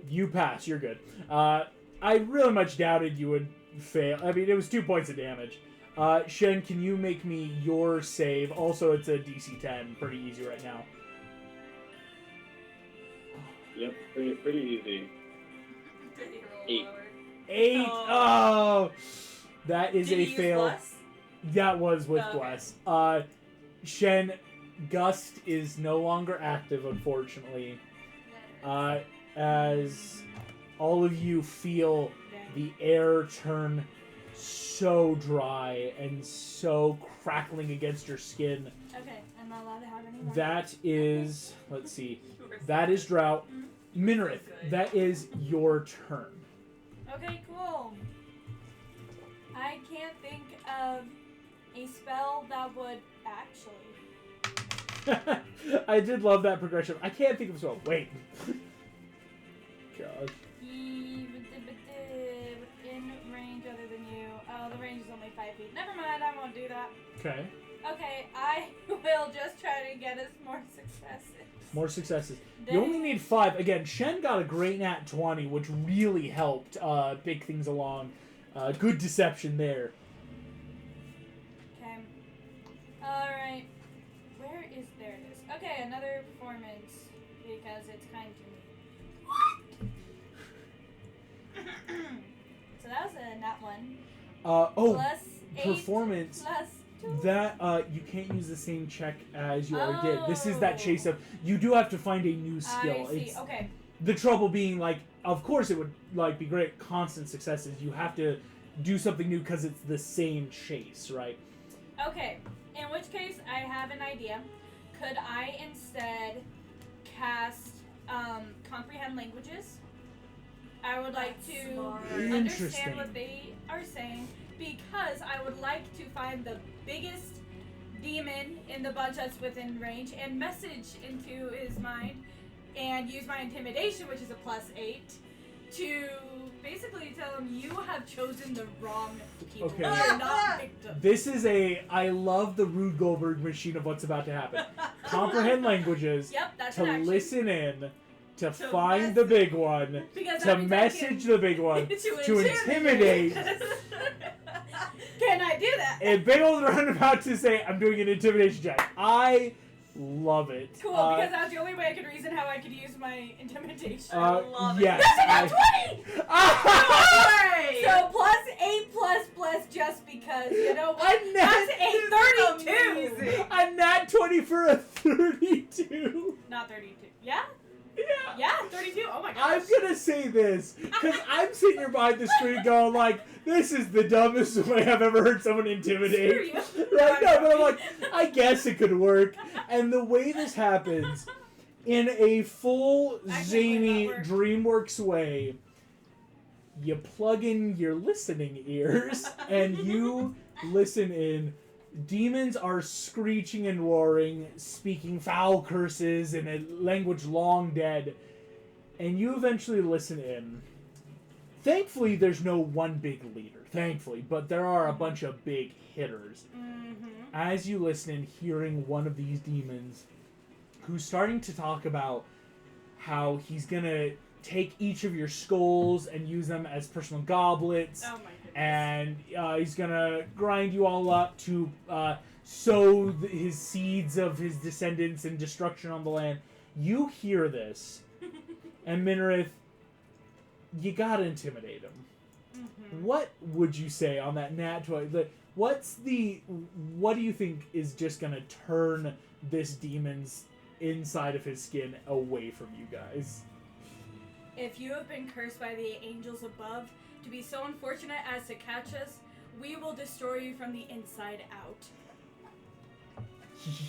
You pass, you're good. I really much doubted you would fail. I mean, it was 2 points of damage. Shen, can you make me your save? Also, it's a DC 10. Pretty easy right now. Yep, pretty easy. Did he roll 8. lower? 8! Oh! That is Did a he use fail. bless? That was with Okay. Bless. Shen, Gust is no longer active, unfortunately. As all of you feel the air turn so dry and so crackling against your skin. Okay, I'm not allowed to have any more. That is, let's see, that is Drought. Minarith, that is your turn. Okay, cool. I can't think of a spell that would actually. I did love that progression. I can't think of a spell. Wait. Gosh. Within range other than you. Oh, the range is only 5 feet. Never mind, I won't do that. Okay. Okay, I will just try to get us more successes. More successes. You only need 5. Again, Shen got a great nat 20, which really helped pick things along. Good deception there. Okay. Alright. Where is there it is? Okay, another performance. Because it's kind to me. So that was a nat 1. Plus 8. Performance. Plus 2. That, you can't use the same check as you already did. This is that chase up. You do have to find a new skill. I see. Okay. The trouble being, like, of course it would, like, be great constant successes. You have to do something new because it's the same chase, right? Okay. In which case, I have an idea. Could I instead cast comprehend languages? I would like to understand what they are saying because I would like to find the biggest demon in the bunch that's within range and message into his mind and use my intimidation, which is a +8, to basically tell him you have chosen the wrong people. Okay. You're not victims. This is I love the Rube Goldberg machine of what's about to happen. Comprehend languages. Yep, that's to an action. listen in, to find the big one, Because to that means I message the big one, to intimidate. Can I do that? And Big Old Roundabout to say, I'm doing an intimidation check. I love it. Cool, because that's the only way I could reason how I could use my intimidation. love it. yes, That's a nat 20! Hooray! So +8 just because, you know what? A nat, That's a 32! Amazing. a nat 20 for a 32. Not 32. Yeah? Yeah. Yeah, 32. Oh my gosh. I'm gonna say this because I'm sitting here behind the screen going like, this is the dumbest way I've ever heard someone intimidate. Screw you. Right? No, but I'm like, I guess it could work. And the way this happens, in a full zany that work. DreamWorks way, you plug in your listening ears and you listen in. Demons are screeching and roaring, speaking foul curses in a language long dead, and you eventually listen in. Thankfully, there's no one big leader, thankfully, but there are a bunch of big hitters. Mm-hmm. As you listen in, hearing one of these demons, who's starting to talk about how he's gonna take each of your skulls and use them as personal goblets. Oh my goodness. And he's gonna grind you all up to sow his seeds of his descendants and destruction on the land. You hear this, and Minarith, you gotta intimidate him. Mm-hmm. What would you say on that nat 20? What do you think is just gonna turn this demon's inside of his skin away from you guys? If you have been cursed by the angels above to be so unfortunate as to catch us, we will destroy you from the inside out.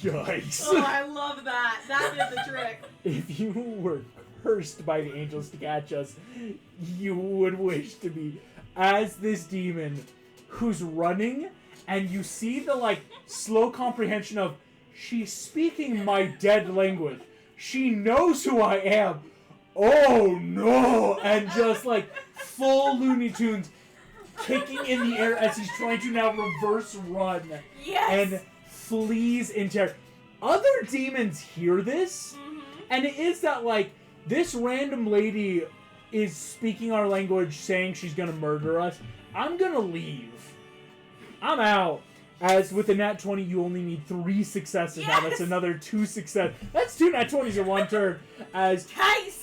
Yikes. Oh, I love that. That did the trick. If you were cursed by the angels to catch us, you would wish to be as this demon who's running, and you see the slow comprehension of, she's speaking my dead language. She knows who I am. Oh no! And just full Looney Tunes kicking in the air as he's trying to now reverse run. Yes! And flees in terror. Other demons hear this, and it is that this random lady is speaking our language, saying she's gonna murder us. I'm gonna leave. I'm out. As with the nat 20, you only need 3 successes now. That's another 2 success. That's 2 nat 20s in one turn. As Tice!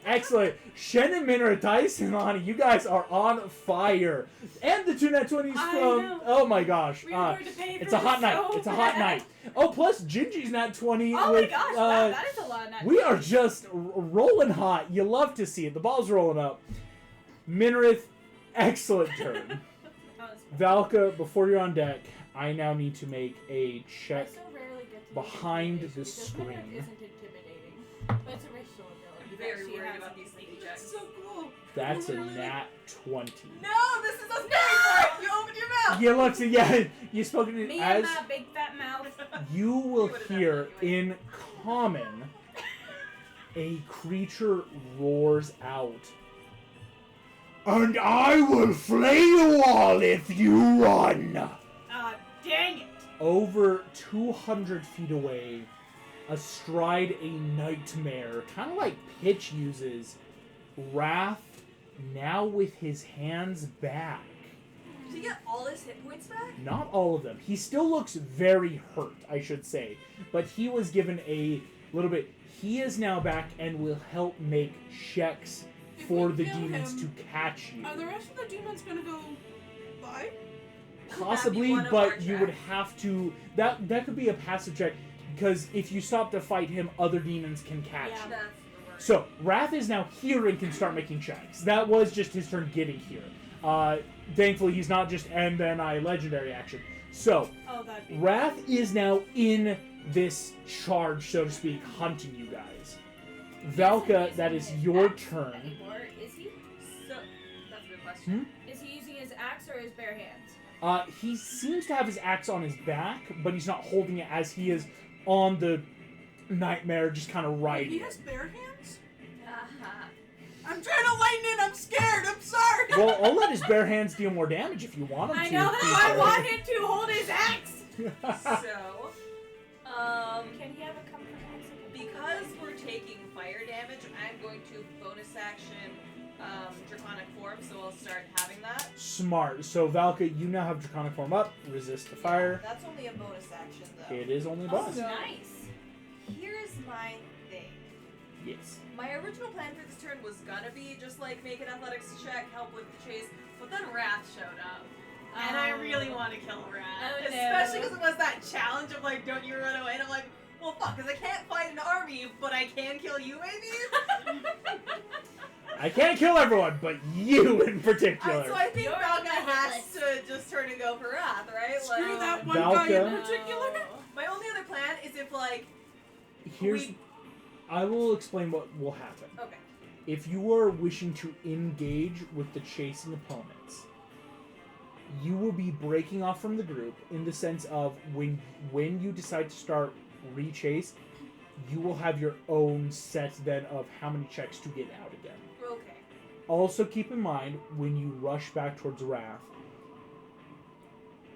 excellent. Shen and Min are Tice and Lonnie. You guys are on fire. And the 2 nat 20s I from... know. Oh my gosh. We are going to pay It's for a hot this night. so It's a hot bad. night. Oh, plus Gingy's nat 20. Oh with, my gosh, that is a lot of nat we are just rolling hot. You love to see it. The ball's rolling up. Minrith, excellent turn. Valka, before you're on deck, I now need to make a check. I so rarely get to behind use the because screen. Minrith isn't intimidating, but it's a racial ability. I'm that very she worried has about in these sneaky Canadian. checks. So cool. That's a Literally, nat 20. No, this is us paying for it! You opened your mouth! Yeah, look, so yeah, you spoken it Me and as my big fat mouth. you will would've done hear that anyway. in common a creature roars out. And I will flay you all if you run! Dang it! Over 200 feet away, astride a nightmare, kind of like Pitch uses, Wrath, now with his hands back. Did he get all his hit points back? Not all of them. He still looks very hurt, I should say. But he was given a little bit. He is now back and will help make checks If for we the kill demons him, to catch you. Are the rest of the demons gonna go by? Possibly, one of our but you would tracks? have to. That could be a passive check, because if you stop to fight him, other demons can catch Yeah. you. That's the word. So, Wrath is now here and can start making checks. That was just his turn getting here. Thankfully, he's not just and then I legendary action. So, Oh, that'd be Wrath is now in this charge, so to speak, hunting you guys. Valka, that is your turn. Anymore, is he? So, that's a good question. Is he using his axe or his bare hands? He seems to have his axe on his back, but he's not holding it as he is on the nightmare, just kind of Wait, riding he it. has bare hands? Uh-huh. I'm trying to lighten it. I'm scared. I'm sorry. Well, I'll let his bare hands deal more damage if you want him I to. know that I want him to hold his axe! So, Can he have a comfort axe? because we're taking fire damage, I'm going to bonus action Draconic Form, so I'll start having that. Smart. So, Valka, you now have Draconic Form up, resist the fire. That's only a bonus action, though. It is only a Oh, bonus. no. Nice. Here's my thing. Yes. My original plan for this turn was gonna be just like make an athletics check, help with the chase, but then Wrath showed up. And I really want to kill Wrath. Oh, no. Especially because it was that challenge of like, don't you run away? And I'm like, well, fuck, because I can't fight an army, but I can kill you, maybe? I can't kill everyone, but you in particular. So I think You're Valka on my has hit to just turn and go for Wrath, right? Screw that one Valka. guy in particular. My only other plan is if like, Here's. I will explain what will happen. okay. If you are wishing to engage with the chasing opponents, you will be breaking off from the group in the sense of when you decide to start re-chase, you will have your own set then of how many checks to get out again. Okay. Also keep in mind, when you rush back towards Wrath,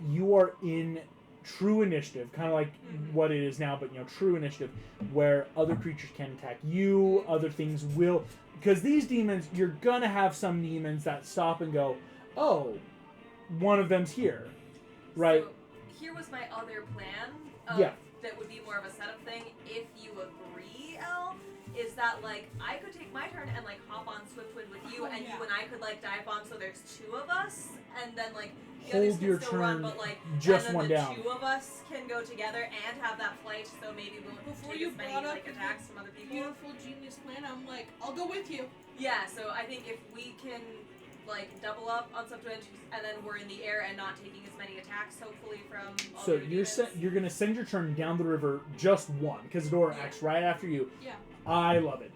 you are in true initiative, kind of like what it is now, but true initiative, where other creatures can attack you, other things will, because these demons, you're gonna have some demons that stop and go, oh, one of them's here, right? So, here was my other plan. Yeah. That would be more of a setup thing, if you agree, Elle, is that, like, I could take my turn and, like, hop on Swiftwood with you, Oh, and yeah. you and I could, like, dive bomb, so there's two of us, and then, like, the Hold others can your still run, turn, but, like, just and then one the down. two of us can go together and have that flight, so maybe we'll Before take you as many, brought up like, the attacks from other people. Beautiful genius plan. I'm like, I'll go with you. Yeah, so I think if we can, like, double up on Swiftwood, and then we're in the air and not taking as many attacks, hopefully, from So other demons. you're gonna send your turn down the river just one, because Adora Yeah. acts right after you. Yeah. I love it.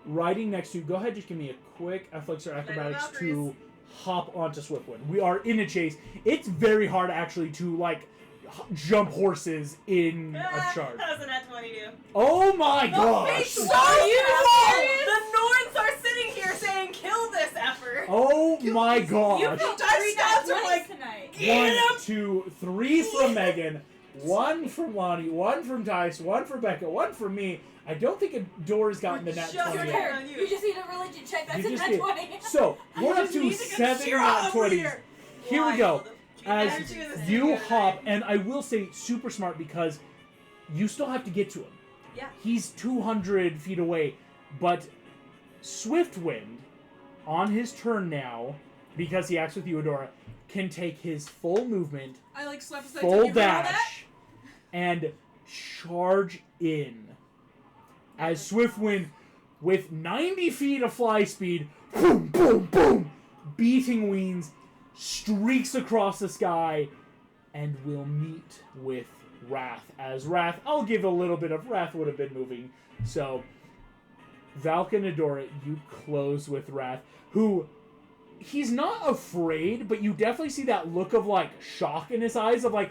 Riding next to you, go ahead, just give me a quick athletics or acrobatics to hop onto Swiftwood. We are in a chase. It's very hard actually to like jump horses in a charge. That was a nat 22. Oh my gosh! Are you The Norns are sitting here saying, kill this effort! Oh my You gosh! put three stats nat are 20s like- tonight. 1, 2, 3 from Megan, 1 from Lonnie, 1 from Dice, 1 from Becca, 1 from me. I don't think Adora's gotten the nat Just 20 here. yet. on you. You just need a religion check. That's You a just nat did. 20. So, we're up just to need to get 7 Shira nat over 20s. here. Here we go. Wild. As Energy of the you studio hop, tonight. and I will say super smart because you still have to get to him. Yeah. He's 200 feet away, but Swiftwind, on his turn now, because he acts with you, Adora, can take his full movement, I like slept aside. full You heard all that? dash, and charge in. As Swiftwind, with 90 feet of fly speed, boom, boom, boom, beating wings, streaks across the sky, and will meet with Wrath. As Wrath, I'll give a little bit of Wrath would have been moving. So, Valka and Adora, you close with Wrath, who... He's not afraid, but you definitely see that look of, like, shock in his eyes of, like,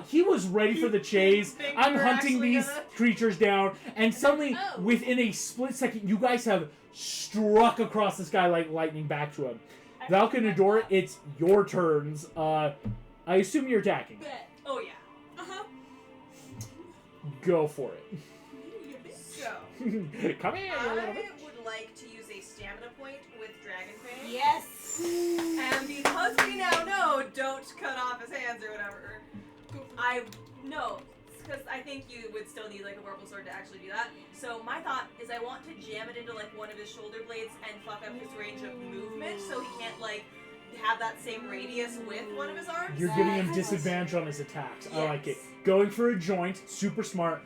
he was ready for the chase. I'm hunting these creatures down. And suddenly, within a split second, you guys have struck across the sky like lightning back to him. Valka and Adora, it's your turns. I assume you're attacking. Oh, yeah. Uh-huh. Go for it. So, Come here, you little I bitch. would like to use a stamina point with Dragon Fang. Yes. And because we now know, don't cut off his hands or whatever, because I think you would still need like a purple sword to actually do that. So my thought is I want to jam it into like one of his shoulder blades and fuck up his range of movement so he can't like have that same radius with one of his arms. You're giving him disadvantage on his attacks. I like it. Yes. Going for a joint, super smart.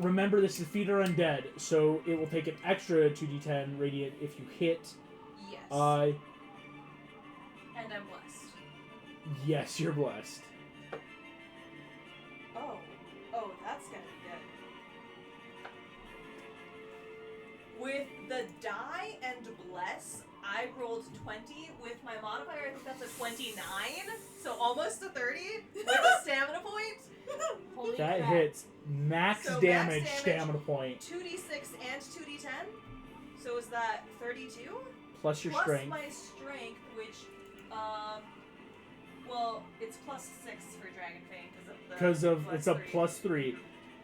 Remember, this is feet are undead, so it will take an extra 2d10 radiant if you hit. Yes. And I'm blessed. Yes, you're blessed. Oh, that's gonna be good. With the die and bless, I rolled 20. With my modifier, I think that's a 29. So almost a 30 with a stamina point. Holy That crap. hits max So damage, max damage. stamina point, 2d6 and 2d10. So is that 32? plus your Plus strength. my strength, which, well, it's plus 6 for Dragon Fang Because of it's a plus 3.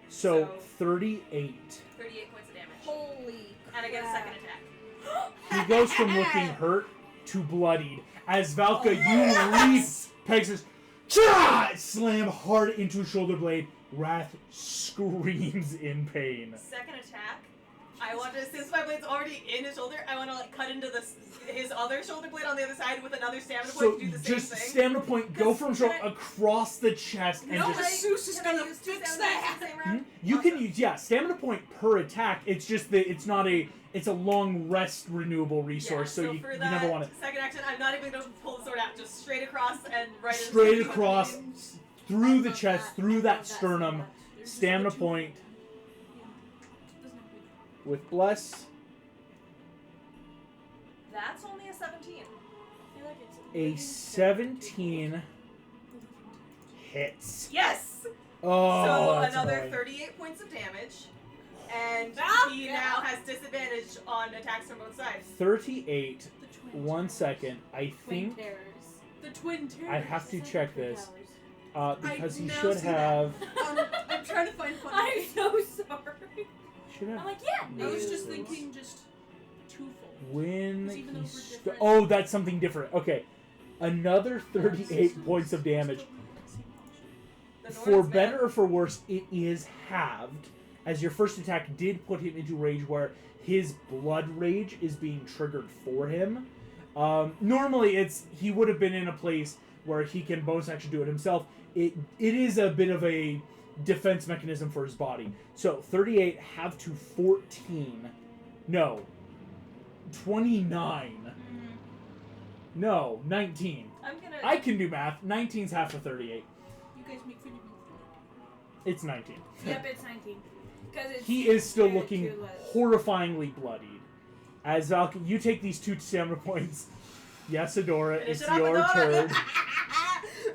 So 38. 38 points of damage. Holy And I get a crap. second attack. He goes from looking hurt to bloodied. As Valka, you leap Pegasus, slam hard into his shoulder blade. Wrath screams in pain. Second attack. I want to, since my blade's already in his shoulder, I want to like cut into his other shoulder blade on the other side with another stamina So point to do the same just thing. stamina point, go from shoulder Can I- across the chest and No, just. but Seuss is Can I gonna use two fix stamina that. points in the same round? You can Awesome. use stamina point per attack. It's just that it's not a long rest renewable resource, so you for never want to second action, I'm not even going to pull the sword out, just straight across and right in the straight center. across through the chest, through that sternum. Stamina point with bless. That's only a 17. I feel like it's A 17 hits. Yes! Oh, So that's another annoying. 38 points of damage. And Ah, he yeah. now has disadvantage on attacks from both sides. 38. The twin 1 second. I twin think terrors. The twin terrors. I have to check this because he now should see have. I'm trying to find fun. I'm so sorry. Should I'm have. like, yeah. I was just Yes. thinking just twofold. When Because even though he we're st- different- oh, that's something different. Okay, another 38 points of damage. The For Norns, better man. or for worse, it is halved, as your first attack did put him into rage where his blood rage is being triggered for him. Normally, he would have been in a place where he can bonus action do it himself. It is a bit of a defense mechanism for his body. So 38 halved to 14. No. 29. No, 19. I'm gonna. I can do math. 19's half of 38. You guys make fun of me. It's 19. Yep, it's 19. Because it's He is still two- looking two less. horrifyingly bloodied. As Valky, you take these 2 stamina points. Yes, Adora, Finish it's it up, your Adora. turn.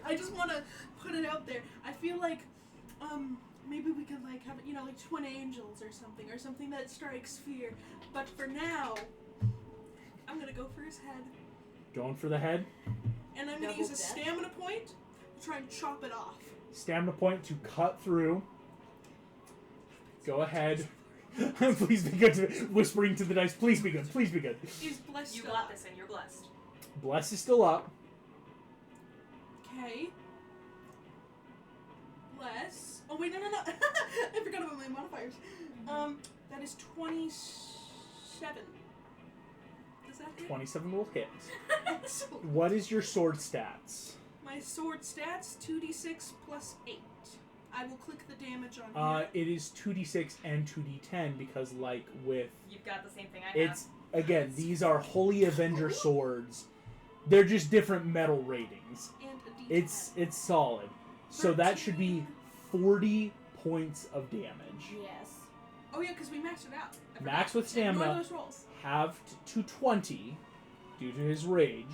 I just want to put it out there. I feel like, maybe we could like have, like twin angels or something that strikes fear. But for now, I'm gonna go for his head, Going for the head. and I'm gonna Double use a death? stamina point to try and chop it off. Stamina point to cut through. Go ahead. Please be good. Whispering to the dice. Please be good. Please be good. Is blessed. You still got up? this, and you're blessed. Bless is still up. Okay. Bless. Oh wait, no. I forgot about my modifiers. That is 27. Does that hit? 27 will hit. Excellent. What is your sword stats? My sword stats 2d6 plus 8. I will click the damage on here. It is 2d6 and 2d10 because, like with You've got the same thing I have. it's again these are Holy Avenger swords. They're just different metal ratings. And a D10. It's solid. So that should be 40 points of damage. Yes. Oh yeah, because we maxed it out. I forgot. Max with Ignore stamina, those rolls. halved to 20 due to his rage.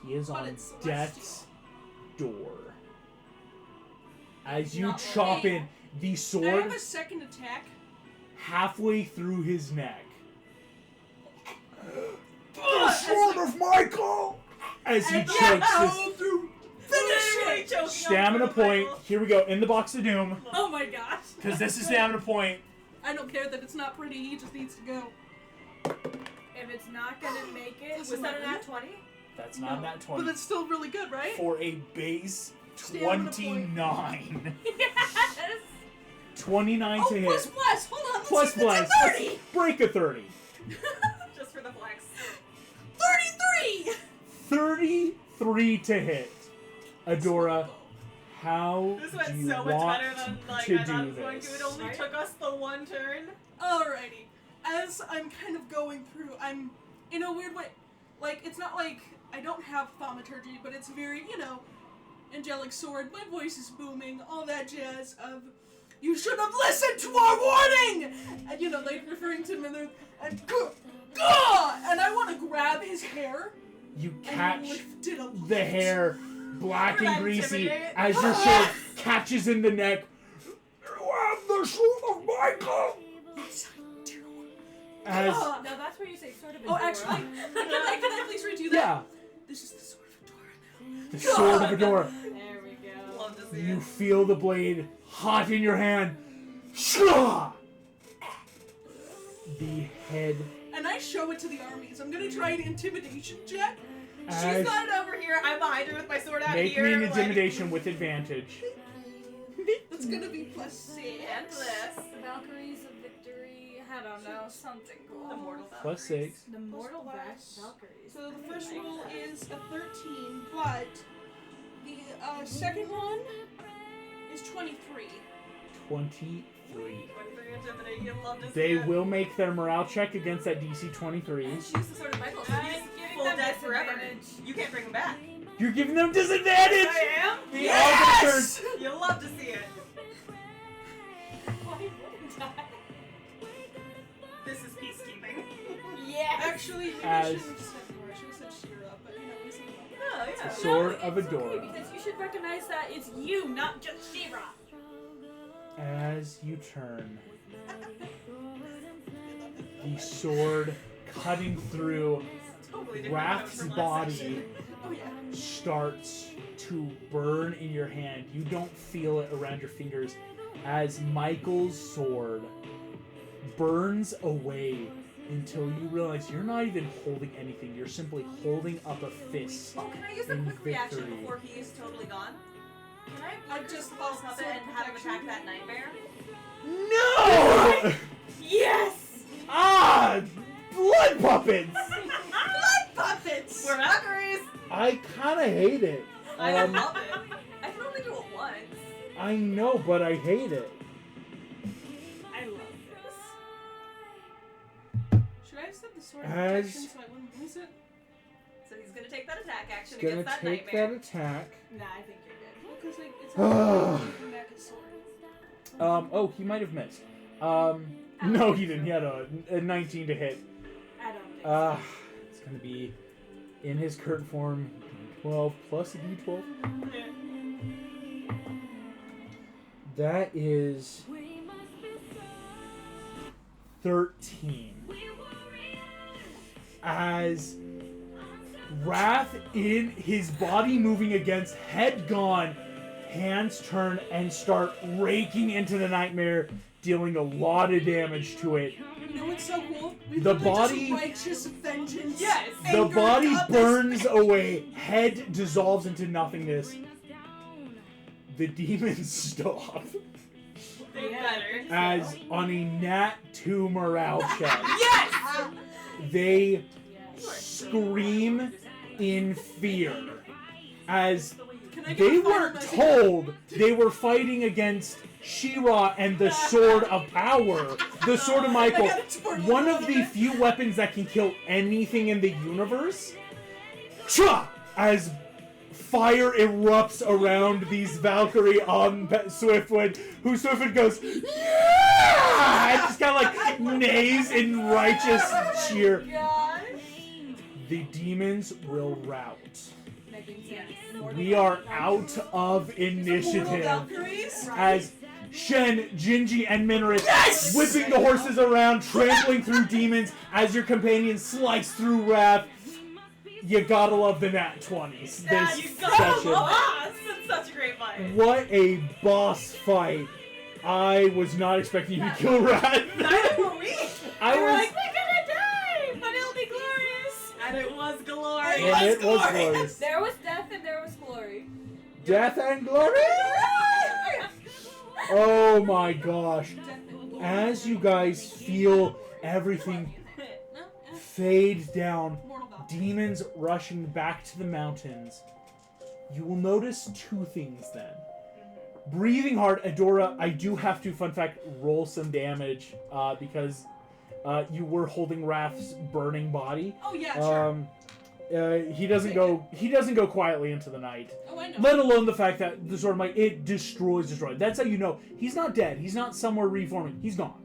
He is But on it's death's door. As you Not chop really. in the I sword have a second attack. halfway through his neck. The Sword of Michael! As he chokes his through. Literally Finish it! choking stamina on point. Michael. Here we go, in the box of doom. Oh my gosh. Because this is stamina point. I don't care that it's not pretty. He just needs to go. If it's not gonna make it, Was that a nat 20? That's not that But 20. it's still really good, right? For a base Stamina point. 29. yes. 29 Oh, to plus hit. plus. Hold on. Let's Plus see if it's plus. a 30. Break a 30. Just for the flex. 33. 33 to hit. Adora, how This do went you so much want better than like to I thought it do was going to. this? It only took us the one turn. Alrighty. As I'm kind of going through, I'm in a weird way. Like, it's not like I don't have thaumaturgy, but it's very, angelic sword. My voice is booming, all that jazz of, you should have listened to our warning! And, like, referring to him and I want to grab his hair You and catch lift it a the bit. hair, black and That greasy, intimidate? as your sword catches in the neck. You have the sword of Michael! Yes, I do. As, No, that's where you say sort of. Oh, actually, can I please redo that? yeah, This is the sword of Adora now. the sword of Adora. There we go. Love to see You it. feel the blade hot in your hand. Shah! The head And I show it to the armies. I'm gonna try an intimidation check. She's as got it over here. I'm behind her with my sword out make here. me an like- intimidation with advantage. That's gonna be plus 6. And this. The Valkyries of Victory. I don't know, something cool. The mortal Plus Valkyries. 6. The Mortal Plus- Valkyries. So the first roll is a 13, but the second one is 23. 23. 23 intimidating. You'd love to see They it. will make their morale check against that DC 23. And she's the sword of Michael, so I'm he's giving full them dead forever. disadvantage. You can't bring him back. You're giving them disadvantage! I am? The Yes! arbiters! You'll love to see it. Why wouldn't I? This is peacekeeping. Yes. Actually, maybe As- I shouldn't have said more. I should have said Shira, but we said Oh, The yeah. sword No, of it's Adora. Okay, because you should recognize that it's you, not just She-Ra. As you turn, the sword cutting through Totally different Wrath's from last body session. Oh yeah. starts to burn in your hand. You don't feel it around your fingers as Michael's sword burns away until you realize you're not even holding anything. You're simply holding up a fist. Oh, can I use a In quick reaction victory. before he is totally gone? Can I I just false lost puppet sword and have him protection. attack that nightmare? No! Yes. Ah! Blood puppets! Blood puppets! We're Valkyries! I kind of hate it. I love it. I can only do it once. I know, but I hate it. I love Should I have said the sword As- protection so I wouldn't lose it? So he's gonna take that attack action It's gonna against that take nightmare. that attack. this. Nah, I think you're good. Well, because it's Ah. taking back his sword. Oh, he might have missed. No, he didn't. He had a 19 to hit. I don't think so. It's gonna be in his current form, 12 plus a d12. That is 13. As Wrath in his body moving against, head gone, hands turn and start raking into the nightmare, dealing a lot of damage to it. You know what's so cool? We The literally body- just righteous vengeance. Yes. The Anger body got this burns man. away, head dissolves into nothingness. The demons stop They Yeah. better. as on a nat 2 morale check. Yes! They Yes. scream in fear as Can I get they a final were message? told they were fighting against She-Ra and the Sword of Power, the Sword of Michael, I got a torn one out of the it. few weapons that can kill anything in the universe. Cha! As fire erupts around these Valkyrie on Swiftwood, who Swiftwood goes, yeah! And just kind of like neighs in righteous cheer. Gosh. The demons will rout. Making sense. We are out of initiative as Shen, Jinji, and Minrit whipping the horses around, trampling through demons as your companions slice through Wrath. You gotta love the nat 20s this You session. gotta It's such a great fight. What a boss fight. I was not expecting you to kill Wrath. Neither were we. I We were was... like, we're gonna die, but it'll be glorious. And it was glorious. And it was glorious. There was death and there was glory. Death and glory! Oh my gosh. As you guys feel everything fade down, demons rushing back to the mountains, you will notice two things then. Breathing hard, Adora, I do have to, fun fact, roll some damage because you were holding Wrath's burning body. Oh yeah, sure. He doesn't go quietly into the night. Oh, I know. Let alone the fact that the sword of might, it destroys. That's how you know he's not dead. He's not somewhere reforming. He's gone.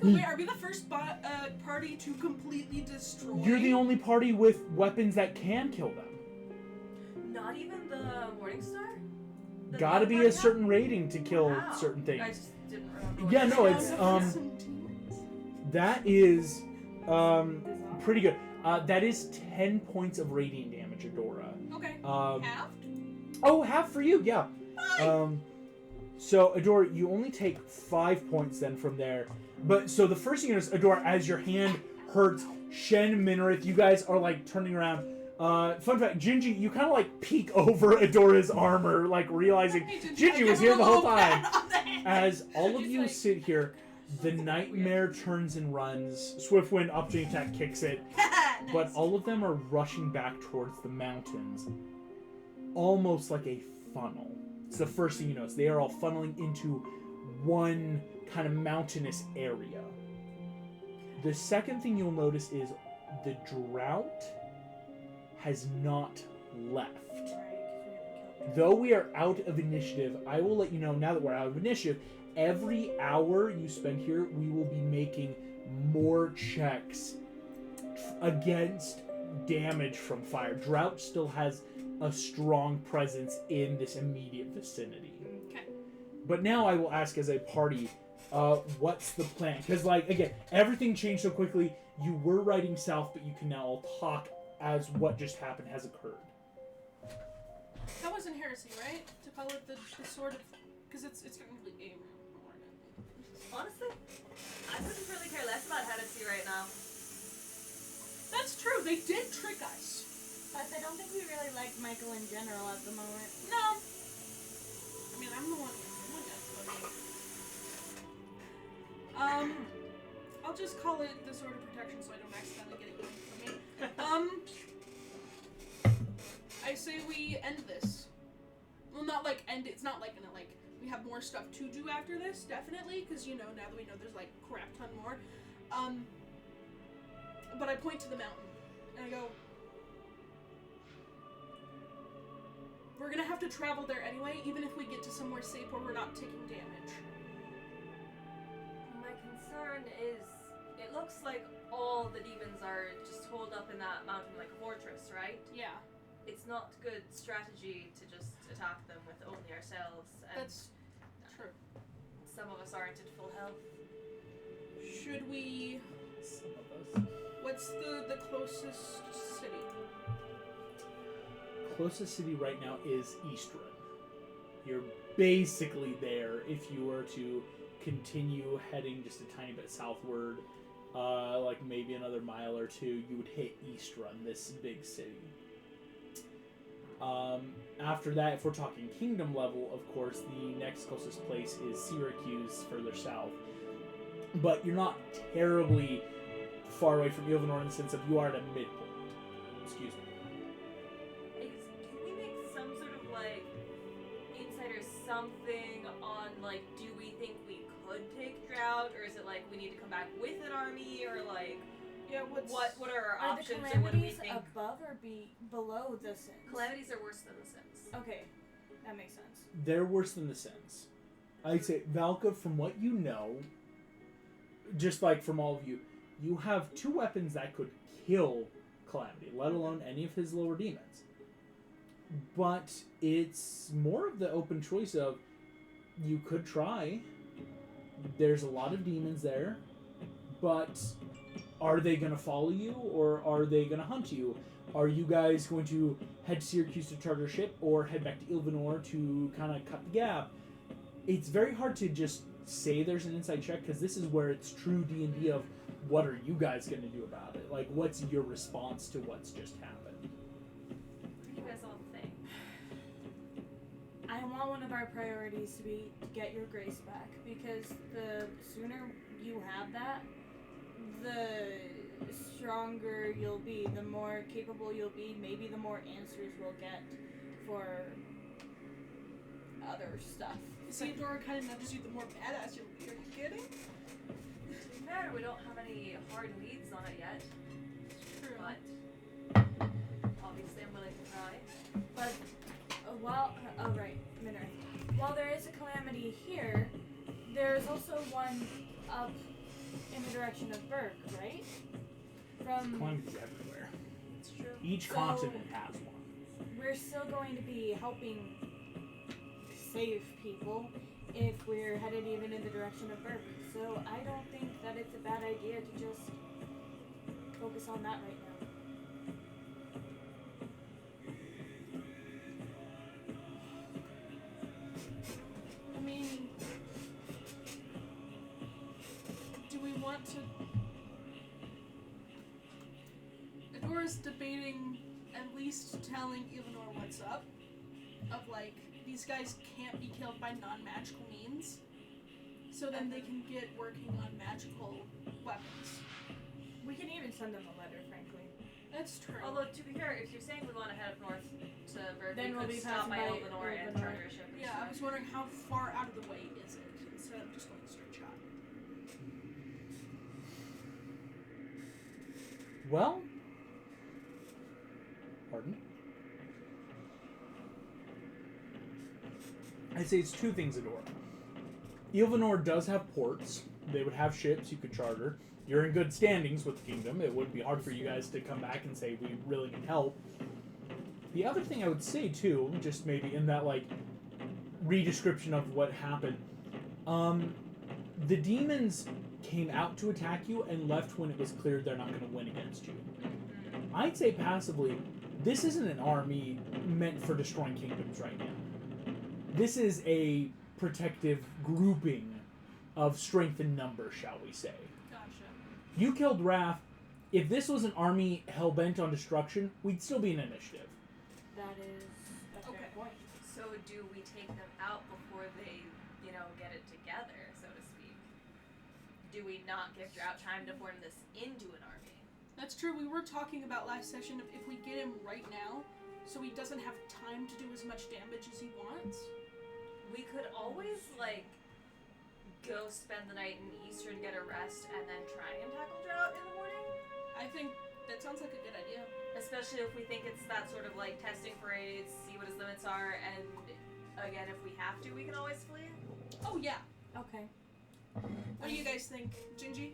Wait, are we the first party to completely destroy? You're the only party with weapons that can kill them. Not even the Morningstar? The Gotta be a party certain rating to kill Wow. certain I things. just didn't remember. Yeah, no, it's that is pretty good. That is 10 points of radiant damage, Adora. Okay. Halved? Oh, half for you, yeah. So, Adora, you only take 5 points then from there. But, so the first thing you notice, Adora, as your hand hurts, Shen, Minrith, you guys are, like, turning around. Fun fact, Jinji, you kind of, like, peek over Adora's armor, like, realizing Hey, Jinji was here the whole time. time. As all of She's you like- sit here, the nightmare turns and runs. Swiftwind opportunity attack kicks it. Nice. But all of them are rushing back towards the mountains, almost like a funnel. It's the first thing you notice. They are all funneling into one kind of mountainous area. The second thing you'll notice is the drought has not left. Though we are out of initiative, I will let you know now that we're out of initiative, every hour you spend here, we will be making more checks against damage from fire. Drought still has a strong presence in this immediate vicinity. Okay. But now I will ask as a party, what's the plan? Because, like, again, everything changed so quickly. You were riding south, but you can now all talk as what just happened has occurred. That wasn't heresy, right? To call it the sword of... Because it's technically a room. Honestly, I couldn't really care less about Hennessy right now. That's true. They did trick us. But I don't think we really like Michael in general at the moment. No. I mean, I'm the one. I'll just call it the sword of protection so I don't accidentally get it from me. I say we end this. Well, not like end. It's not like gonna like we have more stuff to do after this, definitely, because you know now that we know there's like crap ton more. But I point to the mountain and I go, we're gonna have to travel there anyway, even if we get to somewhere safe where we're not taking damage. My concern is, it looks like all the demons are just holed up in that mountain like a fortress, right? Yeah, It's not good strategy to just attack them with only ourselves, and that's true. some of us aren't at full health. Should we? Some of us. What's the closest city? Closest city right now is Eastern. You're basically there if you were to continue heading just a tiny bit southward, like maybe another mile or two, you would hit Eastern, this big city. After that, if we're talking kingdom level, of course, the next closest place is Syracuse, further south. But you're not terribly far away from Ilvanor in the sense of you are at a midpoint. Excuse me. Can we make some sort of like insight or something on like, do we think we could take Drought, or is it like we need to come back with an army, or like Yeah, what's... What are our Are the options, or what do we calamities think? above or below the sins? Calamities are worse than the sins. Okay, that makes sense. They're worse than the sins. I'd say, Valka, from what you know, just like from all of you, you have 2 weapons that could kill Calamity, let alone any of his lower demons. But it's more of the open choice of, you could try. There's a lot of demons there, but are they going to follow you, or are they going to hunt you? Are you guys going to head to Syracuse to charter a ship, or head back to Ilvanor to kind of cut the gap? It's very hard to just say there's an inside check, because this is where it's true D&D of, what are you guys going to do about it? Like, what's your response to what's just happened? What do you guys all think? I want one of our priorities to be to get your grace back, because the sooner you have that, the stronger you'll be, the more capable you'll be, maybe the more answers we'll get for other stuff. Theodora kind of nudges you, the more badass you'll be. Are you kidding? To be fair, we don't have any hard leads on it yet, True. but obviously I'm willing to try. But while there is a calamity here, there's also one up in the direction of Burke, right? Calamity's everywhere. It's true. Each So- continent has one. We're still going to be helping save people if we're headed even in the direction of Burke. So I don't think that it's a bad idea to just focus on that right now. I mean, do we want to... Adora's debating at least telling Ilvanor what's up. Of like, these guys can't be killed by non-magical means. So then they can get working on magical weapons. We can even send them a letter, frankly. That's true. Although, to be fair, if you're saying we want to head up north to Burke, Then we we'll could be stop passing by by Ilvanor and Ilvanor. charter a ship. Yeah, I was wondering how far out of the way is it instead of just going straight shot. Well, pardon? I'd say it's 2 things, Adora. Ilvanor does have ports. They would have ships you could charter. You're in good standings with the kingdom. It wouldn't be hard for you guys to come back and say, we really need help. The other thing I would say, too, just maybe in that, like, re-description of what happened, the demons came out to attack you and left when it was clear they're not going to win against you. I'd say passively, this isn't an army meant for destroying kingdoms right now. This is a protective grouping of strength in numbers, shall we say. Gotcha. You killed Wrath. If this was an army hell-bent on destruction, we'd still be in initiative. That is a fair Okay. point. So do we take them out before they, get it together, so to speak? Do we not give Drought time to form this into an army? That's true. We were talking about last session if we get him right now, so he doesn't have time to do as much damage as he wants. We could always, go spend the night in Eastern, get a rest, and then try and tackle Drought in the morning? I think that sounds like a good idea. Especially if we think it's that sort of, testing for raids, see what his limits are, and, again, if we have to, we can always flee. Oh yeah. Okay. What do you guys think, Gingy?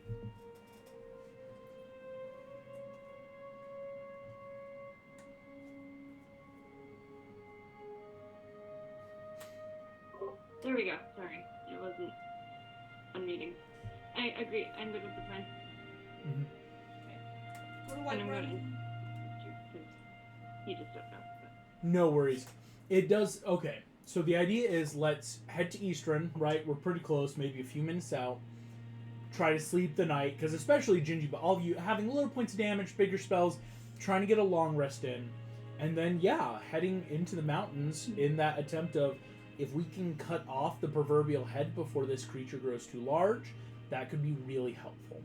There we go. Sorry, it wasn't unmuting. I agree. I'm good with the plan. Go to And White I'm Run. going to he just stepped up. But. No worries. It does... Okay, so the idea is let's head to Eastern, right? We're pretty close, maybe a few minutes out. Try to sleep the night, because especially Gingy, but all of you having little points of damage, bigger spells, trying to get a long rest in. And then, yeah, heading into the mountains in that attempt of, if we can cut off the proverbial head before this creature grows too large, that could be really helpful.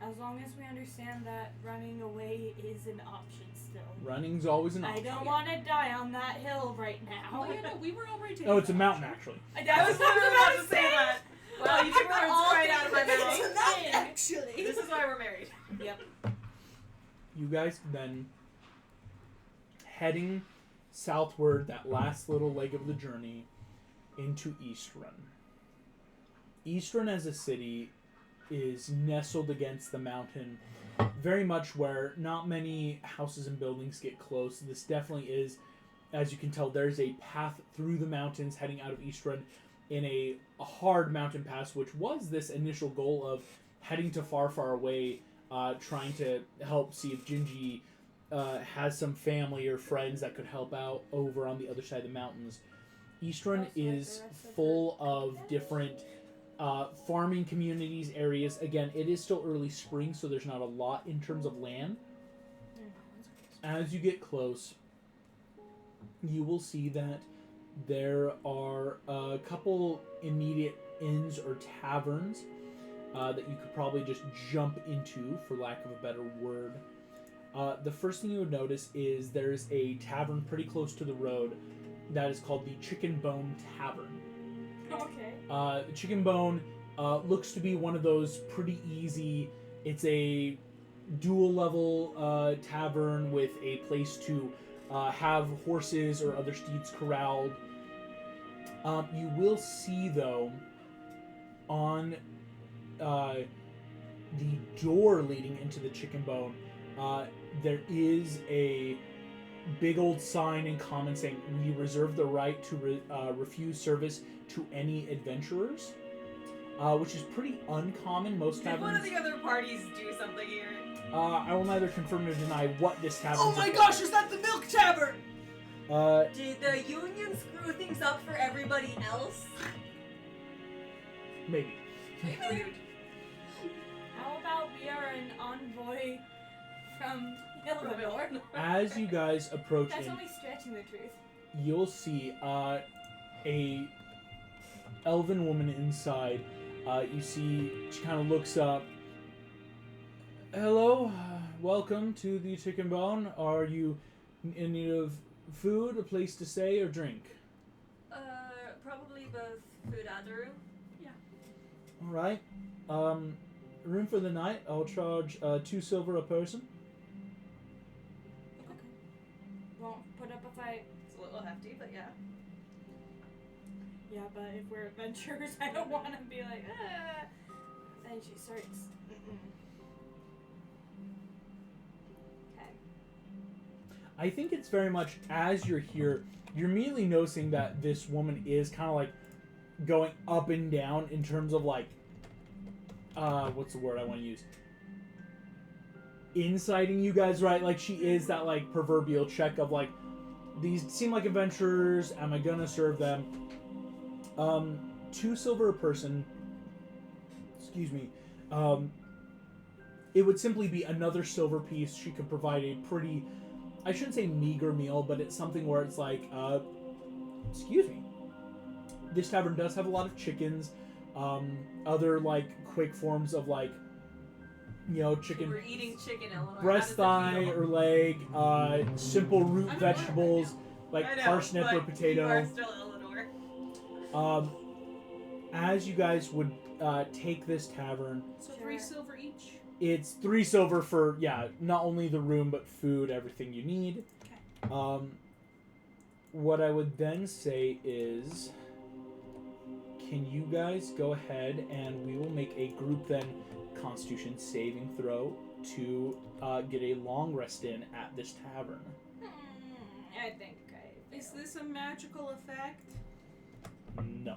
As long as we understand that running away is an option still. Running's always an I option. don't want to die on that hill right now. Oh yeah, no, we were already taking Oh, it's a that mountain, option. actually. I was about to say that. Well, you took words right out of my mouth. It's not actually. This is why we're married. you guys then heading southward, that last little leg of the journey, into Eastrun. Eastrun as a city is nestled against the mountain, very much where not many houses and buildings get close. This definitely is, as you can tell, there's a path through the mountains heading out of Eastrun in a hard mountain pass, which was this initial goal of heading to far, far away, trying to help see if Gingy has some family or friends that could help out over on the other side of the mountains. Eastrun is full of different farming communities, areas. Again, it is still early spring, so there's not a lot in terms of land. As you get close, you will see that there are a couple immediate inns or taverns that you could probably just jump into, for lack of a better word. The first thing you would notice is there's a tavern pretty close to the road that is called the Chicken Bone Tavern. Okay. Chicken Bone looks to be one of those pretty easy. It's a dual level tavern with a place to have horses or other steeds corralled. You will see, though, on the door leading into the Chicken Bone, there is a big old sign in common saying, "We reserve the right to refuse service to any adventurers," which is pretty uncommon. Most Did one of taverns... the other parties do something here? I will neither confirm nor deny what this tavern Oh is. my gosh, is that the Milk Tavern? Did the union screw things up for everybody else? Maybe. Rude. How about we are an envoy from Ilvador? As you guys approach That's in, only stretching the truth. you'll see a elven woman inside. You see, she kind of looks up. "Hello, welcome to the Chicken Bone. Are you in need of food, a place to stay, or drink?" Probably both food and a room. All right. Room for the night. I'll charge 2 silver a person. Okay. Won't put up a fight. It's a little hefty, but yeah. Yeah, but if we're adventurers, I don't want to be like, ah. Then she starts. Okay. I think it's very much, as you're here, you're immediately noticing that this woman is kind of like going up and down in terms of like, what's the word I want to use? Inciting you guys, right? Like, she is that like proverbial check of like, these seem like adventurers, am I gonna serve them? 2 silver a person. Excuse me. It would simply be another silver piece. She could provide a pretty, I shouldn't say meager meal, but it's something where it's like, excuse me. This tavern does have a lot of chickens, other like quick forms of like, you know, chicken, We're eating chicken, Eleanor. breast How does thigh it feel? or leg, simple root I'm vegetables like I know, parsnip but or potato. You are still Eleanor. As you guys would take this tavern, So Sure. 3 silver each. it's 3 silver for, yeah, not only the room, but food, everything you need. Okay. What I would then say is, can you guys go ahead and we will make a group then Constitution saving throw to get a long rest in at this tavern. I think I. Is this a magical effect? No.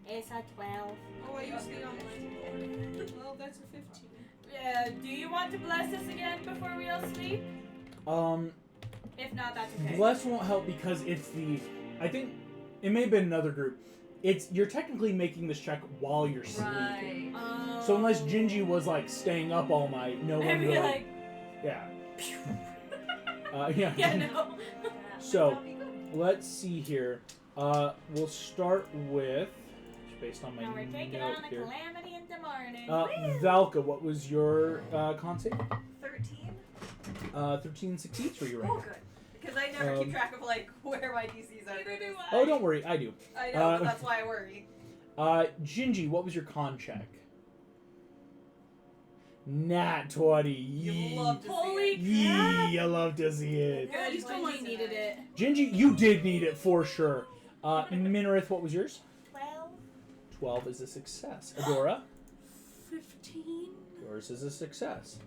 It's a 12. Oh, I used the online. Well, that's a 15. Do you want to bless us again before we all sleep? If not, that's okay. Bless won't help because it's I think it may have been another group. You're technically making this check while you're sleeping. Right. So unless Gingy was like staying up all night, no one I'd be really. like, Yeah. Yeah. yeah, no. So, let's see here. We'll start with, based on my Now we're taking note on a here. calamity in the morning. Valka, what was your con save? 13? 13 succeeds for you right Oh, now. good. Because I never keep track of like where my DCs are. Neither do I. Oh, don't worry, I do. I know, but that's why I worry. Gingy, what was your con check? Nat 20. You love to see Holy it. Yee, I love to see it. Yeah, he's got Gingy needed it. Gingy, you did need it for sure. Minarith, what was yours? 12. 12 is a success. Adora, 15. yours is a success.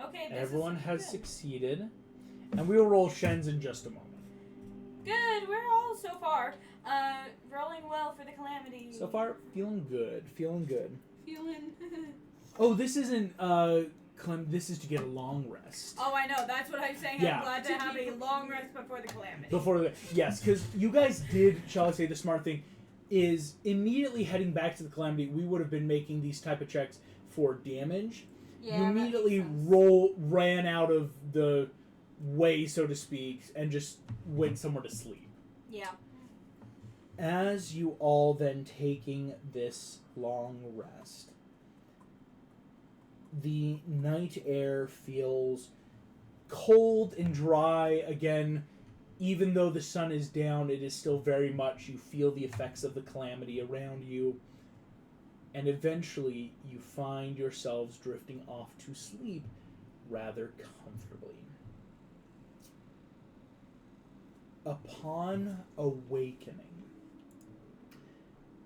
Okay, this Everyone is has good. succeeded. And we will roll Shen's in just a moment. Good, we're all so far rolling well for the calamity. So far, feeling good. Feeling good. Feeling. Oh, this isn't, Clem, this is to get a long rest. Oh, I know. That's what I'm saying. Yeah. I'm glad to have a long rest before the calamity. Before the yes, because you guys did, shall I say, the smart thing is immediately heading back to the calamity. We would have been making these type of checks for damage. Yeah, You that immediately makes sense. ran out of the way, so to speak, and just went somewhere to sleep. Yeah. As you all then taking this long rest, the night air feels cold and dry again. Even though the sun is down, it is still very much, you feel the effects of the calamity around you. And eventually, you find yourselves drifting off to sleep rather comfortably. Upon awakening,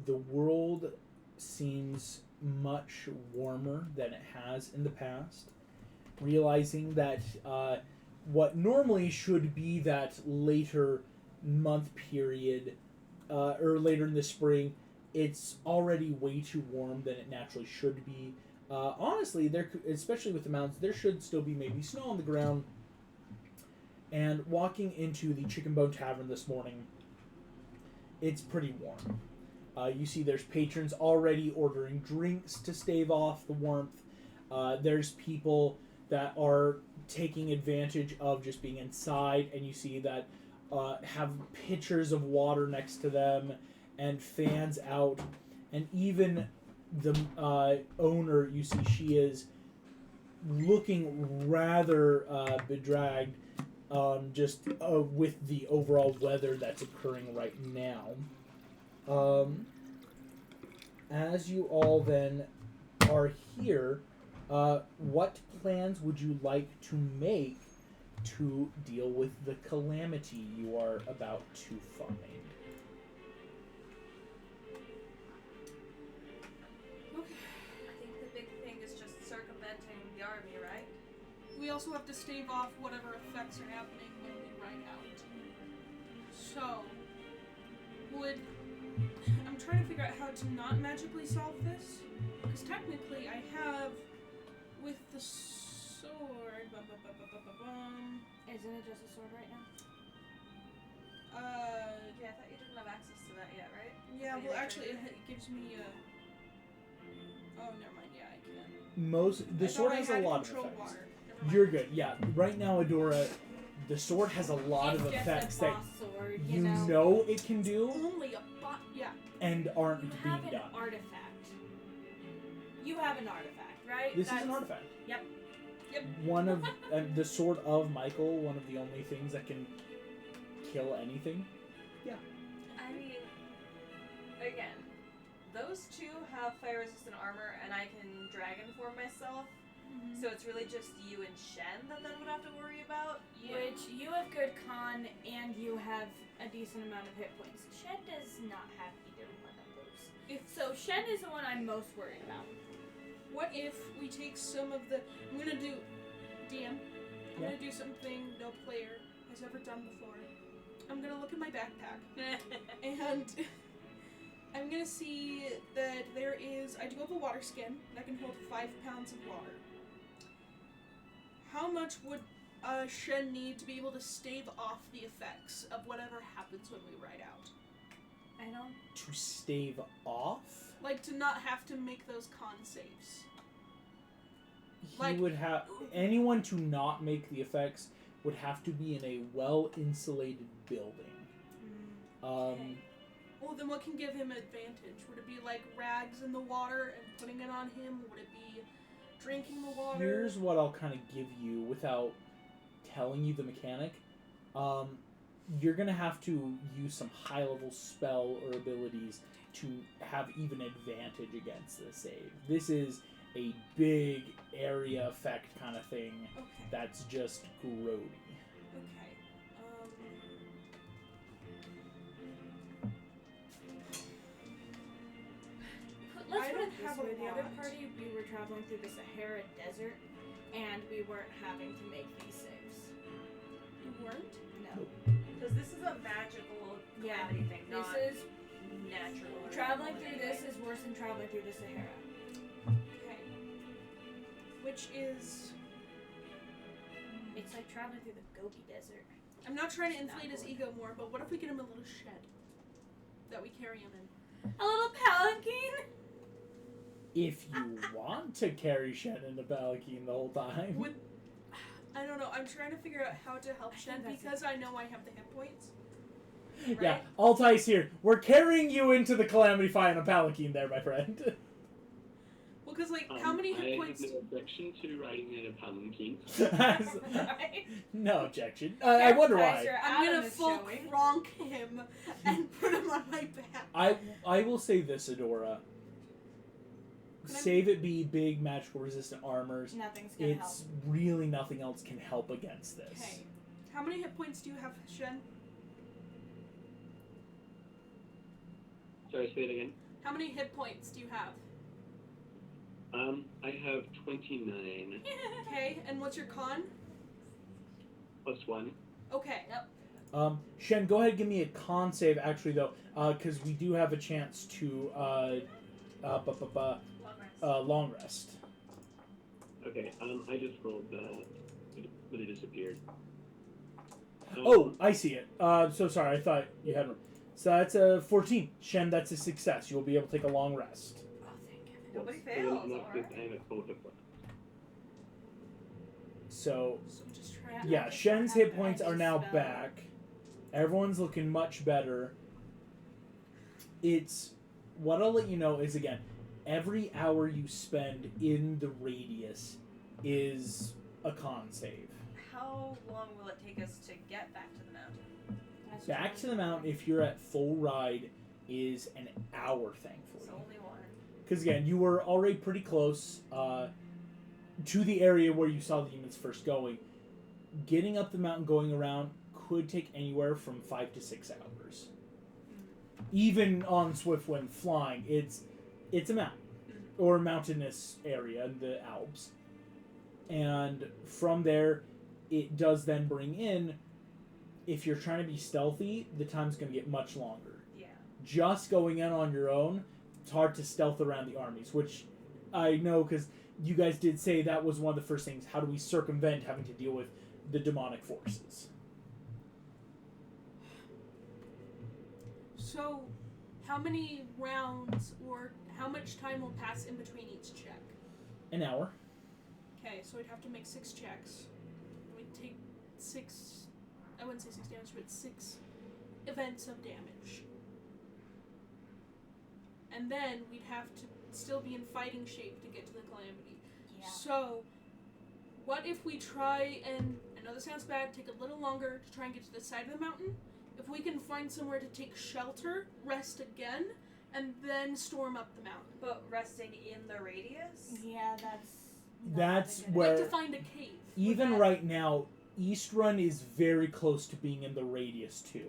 the world seems much warmer than it has in the past. Realizing that what normally should be that later month period, or later in the spring, it's already way too warm than it naturally should be. Honestly, especially with the mountains, there should still be maybe snow on the ground. And walking into the Chicken Bone Tavern this morning, it's pretty warm. You see there's patrons already ordering drinks to stave off the warmth. There's people that are taking advantage of just being inside, and you see that have pitchers of water next to them and fans out. And even the owner, you see she is looking rather bedraggled, just with the overall weather that's occurring right now. As you all then are here, what plans would you like to make to deal with the calamity you are about to find? I think the big thing is just circumventing the army, right? We also have to stave off whatever effects are happening when we ride out. So, I'm trying to figure out how to not magically solve this, because technically I have with the sword. Isn't it just a sword right now? Yeah, I thought you didn't have access to that yet, right? Yeah. Are you Well, like actually, trying to- it gives me a. Oh, never mind. Yeah, I can. The I sword thought I has a had lot of control effects. water. Never mind. You're good, yeah. Right now, Adora, the sword has a lot It's of just effects a that boss sword, you know. know it can do Only a bot. Yeah. and aren't You have being an done. artifact. You have an artifact, right? This is an artifact. Yep. One of the sword of Michael, one of the only things that can kill anything. I mean, again, those two have fire-resistant armor, and I can dragon form myself. So it's really just you and Shen that then would have to worry about. Which you have good con and you have a decent amount of hit points. Shen does not have either one of those. So Shen is the one I'm most worried about. What if we take some of the? I'm gonna do, DM. I'm gonna do something no player has ever done before. I'm gonna look at my backpack and I'm gonna see that there is. I do have a water skin that can hold 5 pounds of water. How much would Shen need to be able to stave off the effects of whatever happens when we ride out? I don't. To stave off, Like to not have to make those con saves. he Like- would have anyone to not make the effects would have to be in a well-insulated building. Okay. Well, then what can give him advantage? Would it be like rags in the water and putting it on him? Would it be drinking the water? Here's what I'll kind of give you without telling you the mechanic. You're going to have to use some high-level spell or abilities to have even advantage against the save. This is a big area effect kind of thing Okay. that's just grody. Okay. Let's I put don't it this have a way. The other lot. party, we were traveling through the Sahara Desert, and we weren't having to make these saves. You weren't? No. Because this is a magical calamity thing, This not is natural. or traveling normal through anyway. this is worse than traveling through the Sahara. Okay. Which is... It's like traveling through the Gobi Desert. I'm not trying to It's not inflate his good. ego more, but what if we get him a little shed that we carry him in? A little palanquin. If you want to carry Shen in the Balakine the whole time. Would I don't know. I'm trying to figure out how to help I Shen think that's because I know I have the hit points. Yeah, Right? Altai's here. We're carrying you into the Calamity Fight on a Palanquin there, my friend. Well, because like, how many hit points? I have no objection to riding in a palanquin. Right? No objection. I wonder why. Appetizer, I'm gonna Adam is full showing. cronk him and put him on my back. I will say this, Adora. Can I- Save it be big magical resistant armors. Nothing's gonna help. It's really nothing else can help against this. Okay. How many hit points do you have, Shen? Sorry, say it again. How many hit points do you have? I have 29 Okay, and what's your con? plus 1. Okay. Shen, go ahead and give me a con save, actually, though, because we do have a chance to long rest. Okay, I just rolled that, but it disappeared. Oh, I see it. So sorry, I thought you had one. So that's a 14. Shen, that's a success. You'll be able to take a long rest. Oh, thank heaven. Nobody Well, fails, enough alright. that I'm at full hit points. So, So I'm just trying to... yeah, Shen's hit points are now back. Everyone's looking much better. It's... What I'll let you know is, again, every hour you spend in the radius is a con save. How long will it take us to get back to the mountain? Back to the mountain, if you're at full ride, is an hour, thankfully. So only one. Because, again, you were already pretty close to the area where you saw the demons first going. Getting up the mountain, going around, could take anywhere from 5 to 6 hours. Even on Swiftwind flying, it's a mountain. Or mountainous area in the Alps. And from there, it does then bring in, if you're trying to be stealthy, the time's going to get much longer. Yeah. Just going in on your own, it's hard to stealth around the armies, which I know because you guys did say that was one of the first things. How do we circumvent having to deal with the demonic forces? So, how many rounds or how much time will pass in between each check? An hour. Okay, so we'd have to make 6 checks. We'd take 6... I wouldn't say 6 damage, but 6 events of damage. And then we'd have to still be in fighting shape to get to the calamity. Yeah. So, what if we try and, I know this sounds bad, take a little longer to try and get to the side of the mountain? If we can find somewhere to take shelter, rest again, and then storm up the mountain. But resting in the radius? Yeah, that's. That's not a good where- Like to find a cave. Even that- right now, East Run is very close to being in the radius too.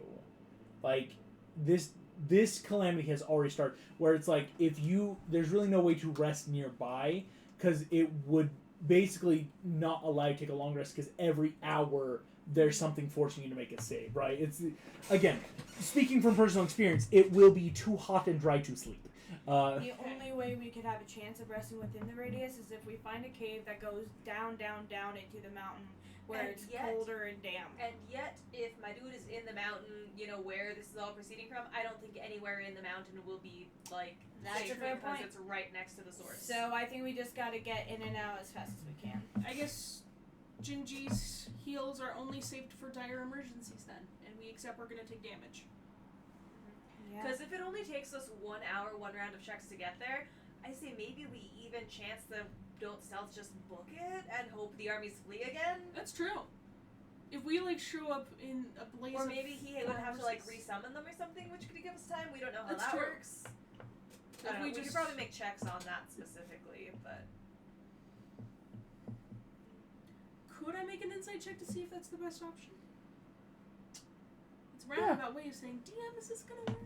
Like this calamity has already started, where it's like there's really no way to rest nearby because it would basically not allow you to take a long rest because every hour there's something forcing you to make a save. Right? It's again speaking from personal experience, it will be too hot and dry to sleep. The only way we could have a chance of resting within the radius is if we find a cave that goes down, down, down into the mountain where And it's yet- colder and damp. And yet, if my dude is in the mountain, where this is all proceeding from, I don't think anywhere in the mountain will be, That's safe a fair because point. it's right next to the source. So I think we just gotta get in and out as fast as we can. I guess Jinji's heals are only saved for dire emergencies then, and we accept we're gonna take damage. Yeah. Because if it only takes us 1 hour, 1 round of checks to get there, I say maybe we even chance the don't stealth, just book it and hope the armies flee again. That's true. If we show up in a blaze Or of maybe he would have to horses. resummon them or something, which could give us time. We don't know how That's that true. works. I If don't know. we We could just- probably make checks on that specifically, but Could I make an insight check to see if that's the best option? It's a roundabout way of saying, DM, is this gonna work?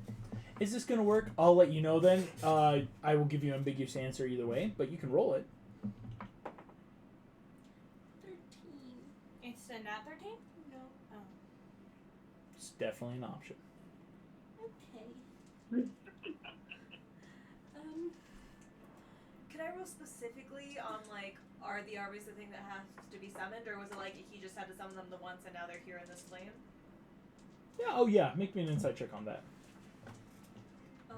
Is this going to work? I'll let you know then. I will give you an ambiguous answer either way, but you can roll it. 13. It's a nat 13? No. Oh. It's definitely an option. Okay. Could I roll specifically on, like, are the armies the thing that has to be summoned, or was it like he just had to summon them the once and now they're here in this plane? Yeah. Oh yeah. Make me an insight check on that. Oh.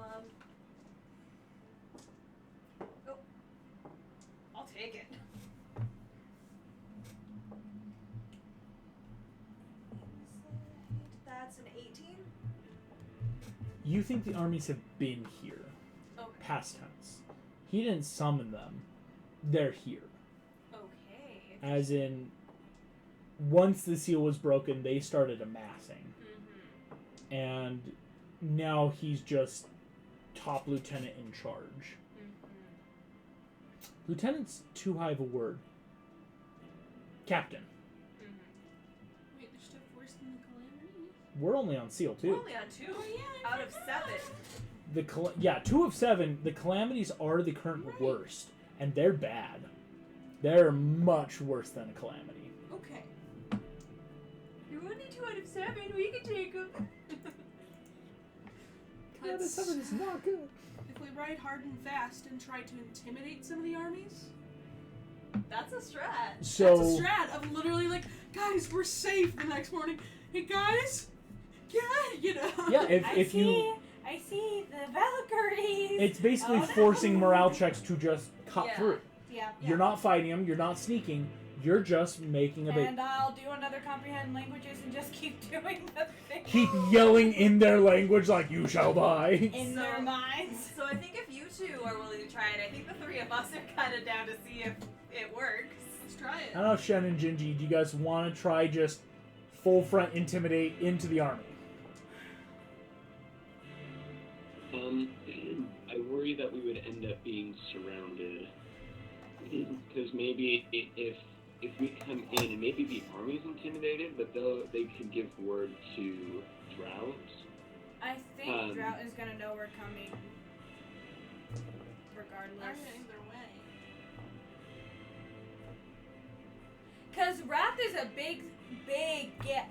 I'll take it. That's an 18? You think the armies have been here. Okay. Past tense. He didn't summon them. They're here. Okay. As in, once the seal was broken, they started amassing. Mm-hmm. And now he's just top lieutenant in charge. Mm-hmm. Lieutenant's too high of a word. Captain. Mm-hmm. Wait, there's stuff worse than the calamity? We're only on seal We're 2. only on 2 Oh, yeah, out of 7. 2 of 7. The calamities are the current Right. worst, and they're bad. They're much worse than a calamity. Okay. You're only 2 out of 7. We can take them. Yeah, the 7 is not good. If we ride hard and fast and try to intimidate some of the armies, That's a strat. So that's a strat of literally like, guys, we're safe the next morning. Hey guys, yeah, you know. yeah, if you, I see the Valkyries. it's basically Oh, no. forcing morale checks to just cut Yeah. through. Yeah. You're not fighting them. You're not sneaking. You're just making a big. And I'll do another comprehend languages and just keep doing the thing. Keep yelling in their language like you shall die. in So- their minds. So I think if you two are willing to try it, I think the 3 of us are kind of down to see if it works. Let's try it. I don't know, Shen and Gingy, do you guys want to try just full front intimidate into the army? I worry that we would end up being surrounded. Because maybe if we come in and maybe the army's intimidated, but they could give word to Drought. I think Drought is gonna know we're coming. I'm Regardless. getting their way. Because Wrath is a big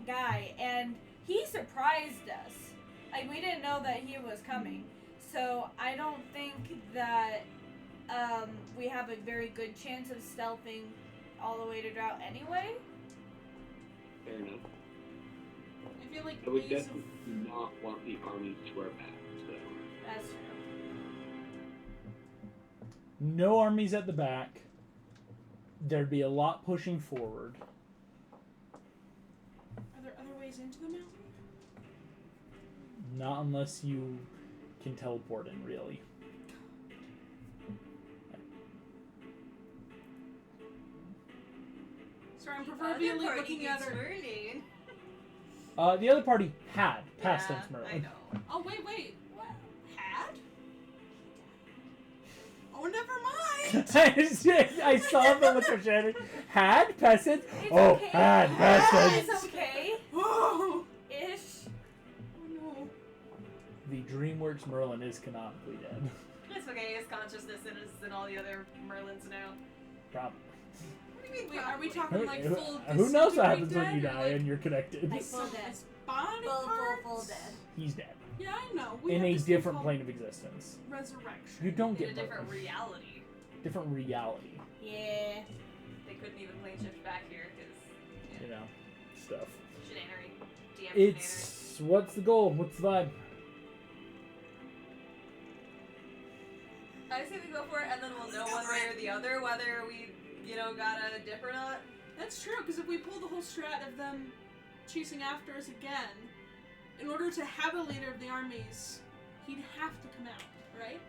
guy, and he surprised us. Like, we didn't know that he was coming. So, I don't think that we have a very good chance of stealthing all the way to Drought anyway. Fair enough. I feel like I would ways of definitely not want the army to our backs, though. That's true. No armies at the back. There'd be a lot pushing forward. Are there other ways into the mountain? Not unless you can teleport in, really. Sorry, I'm proverbially looking at her. Swirling. The other party had past Yeah, tense Merlin. I know. Oh, wait. What? Had? Oh, never mind. I saw the look of Shannon. Had past tense? It's Oh, okay. had past tense. It's okay. Oh, Ish. no. The Dreamworks Merlin is canonically dead. It's okay. His consciousness is in all the other Merlins now. Probably. What do you mean? Wait, are we probably? talking like full Who knows what disintegrate happens when you dead, or, die like, and you're connected? Like some full dead. his body Full parts? dead. He's dead. Yeah, I know. We In have a this thing different called plane of existence. resurrection. You don't In a get different burned. reality. Different reality. Yeah. They couldn't even plane shift back here because You know, stuff. shenanery. DM It's what's the goal? What's the vibe? I say we go for it, and then we'll know one way or the other whether we, got a dip or not. That's true, because if we pull the whole strat of them chasing after us again, in order to have a leader of the armies, he'd have to come out, right?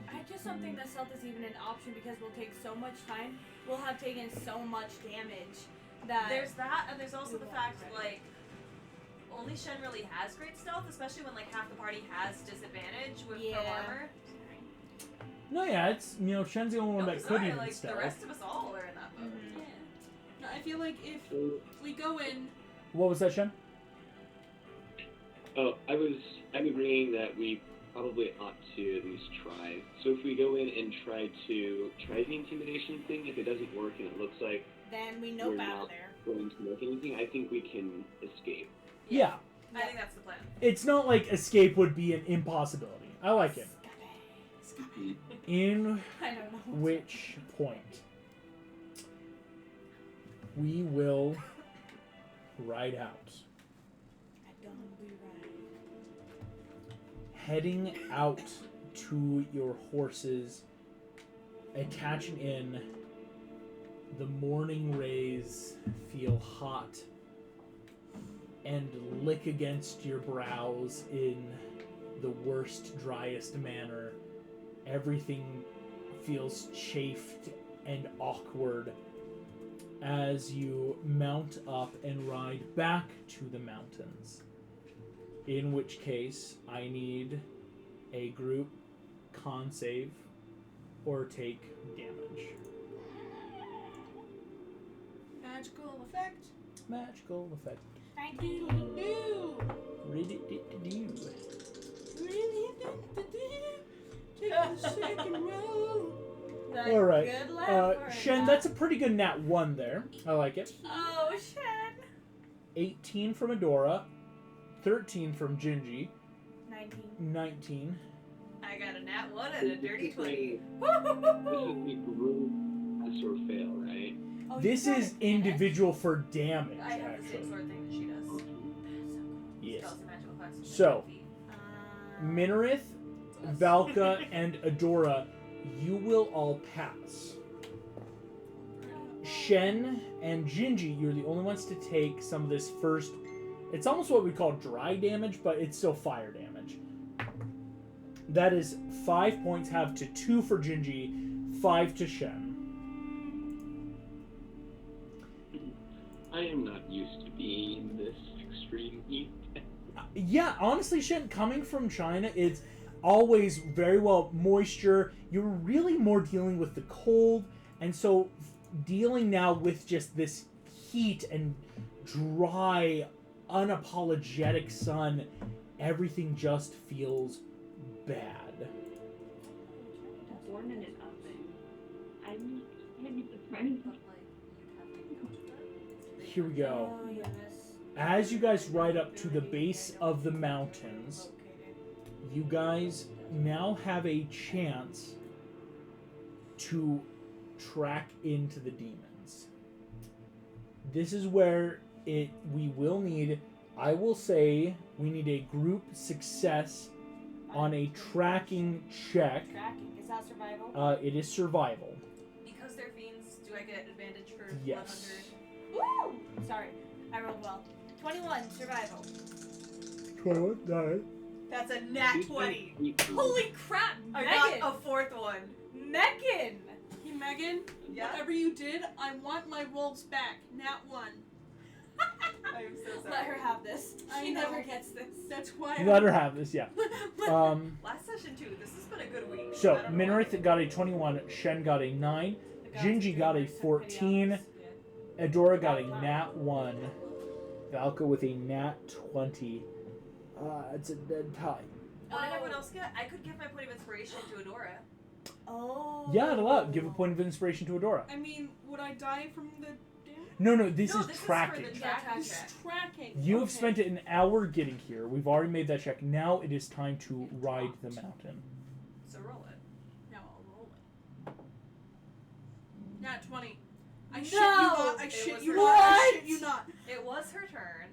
I just don't think that stealth is even an option because we'll take so much time. We'll have taken so much damage that There's that, and there's also We the won't, fact, right? only Shen really has great stealth, especially when, half the party has disadvantage from Yeah. armor. No, yeah, it's Shen's the only one No, that sorry, could even the stealth. rest of us all are in that boat. Mhm. Yeah. No, I feel like if we go in, What was that, Shen? Oh, I'm agreeing that we probably ought to at least try. So if we go in and try the intimidation thing, if it doesn't work and it looks like Then we we're nope out not of there. going to make anything, I think we can escape. Yeah. I think that's the plan. It's not like escape would be an impossibility. I like it. In I don't know. which point we will ride out. At dawn we ride. Heading out to your horses, attaching in, the morning rays feel hot and lick against your brows in the worst, driest manner. Everything feels chafed and awkward as you mount up and ride back to the mountains. In which case, I need a group con save or take damage. magical effect. Magical effect. Do-do-do. Rid-it-it-do. Take a second row. Like, All right. Good laugh for Shen, it. that's a pretty good nat 1 there. I like it. Oh, Shen. 18 from Adora. 13 from Gingy. 19. 19. I got a nat 1 and a dirty 20. This is the group pass or fail, right? Oh, you This got is it. individual for damage, I have the same actually. sort of thing that she does. Yes. Spells and magical classes. So, Um, Minarith, Valka, and Adora, you will all pass. Shen and Gingy, you're the only ones to take some of this first. It's almost what we call dry damage, but it's still fire damage. That is 5 points, have to 2 for Gingy, 5 to Shen. I am not used to being in this extreme heat. Yeah, honestly, Shen, coming from China, it's always very well moisture. You're really more dealing with the cold, and so dealing now with just this heat and dry, unapologetic sun, everything just feels bad. Born in an oven. I'm surprised. But, like, you'd have to go with that. Here we go. Oh, yes. As you guys ride up to the base of the mountains, you guys now have a chance to track into the demons. This is where we will need, I will say, we need a group success on a tracking check. Tracking. Is that survival? It is survival. Because they're fiends, do I get advantage for Yes. 100? Woo! Sorry. I rolled well. 21. Survival. 21, die. That's a nat 20. Holy crap! I Megan! got a 4th one. Megan! Hey, Megan, Yeah? whatever you did, I want my rolls back. Nat 1. I am so sorry. Let her have this. I She know. never gets this. That's why Let her have this, yeah. Last session too. This has been a good week. So, I don't know Minarith why. got a 21, Shen got a 9, The gods Gingy of got a Dreamworks have pity 14, on us. Adora got a nat 1, Valka with a nat 20. It's a dead tie. What did everyone else get? I could give my point of inspiration to Adora. Oh. Yeah, it'll allow. Give a point of inspiration to Adora. I mean, would I die from the damage? No, this No, is this is for tracking. the Yeah, track track check. Tracking. You have Okay. spent an hour getting here. We've already made that check. Now it is time to ride the mountain. So roll it. Now I'll roll it. Nat 20. I No! shit you not. I It shit was you her not. I What? shit you not. It was her turn.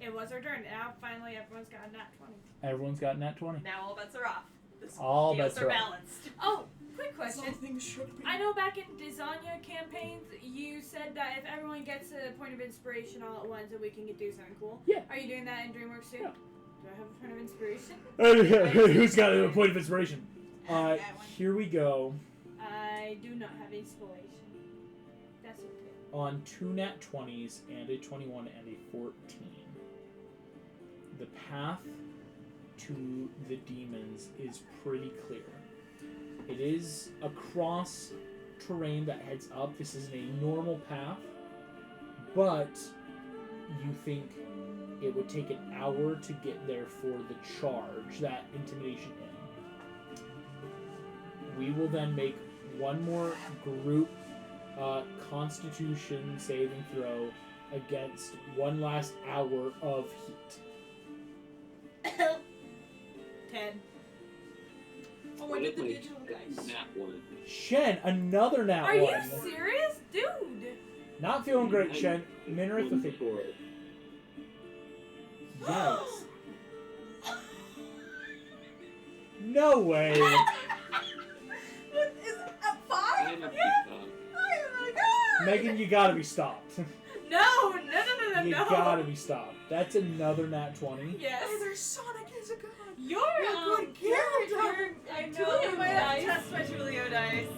It was her turn. Now finally everyone's got a nat 20. Everyone's got nat 20. Now all bets are off. The All scales bets are are off. balanced. Oh, quick question. Something should be. I know back in Desanya campaigns, you said that if everyone gets a point of inspiration all at once, that we can do something cool. Yeah. Are you doing that in Dreamworks too? Yeah. Do I have a point of inspiration? Who's got a point of inspiration? That one. Here we go. I do not have inspiration. That's okay. On 2 nat 20s and a 21 and a 14. The path to the demons is pretty clear. It is across terrain that heads up. This isn't a normal path, but you think it would take an hour to get there for the charge, that intimidation in. We will then make one more group Constitution saving throw against one last hour of heat. 10. Oh, I What did if the like digital dice. nat one? Shen, another nat Are one. you serious? Dude! Not feeling great, Shen. Minareth with it. For Yes. No way. What is it? At 5? I have to stop. Oh my god! Megan, you gotta be stopped. No! You No! gotta be stopped. That's another nat 20. Yes. Hey, there's Sonic is a god. You're, good character. I know, Tulio you might have to dice. test my Tulio dice.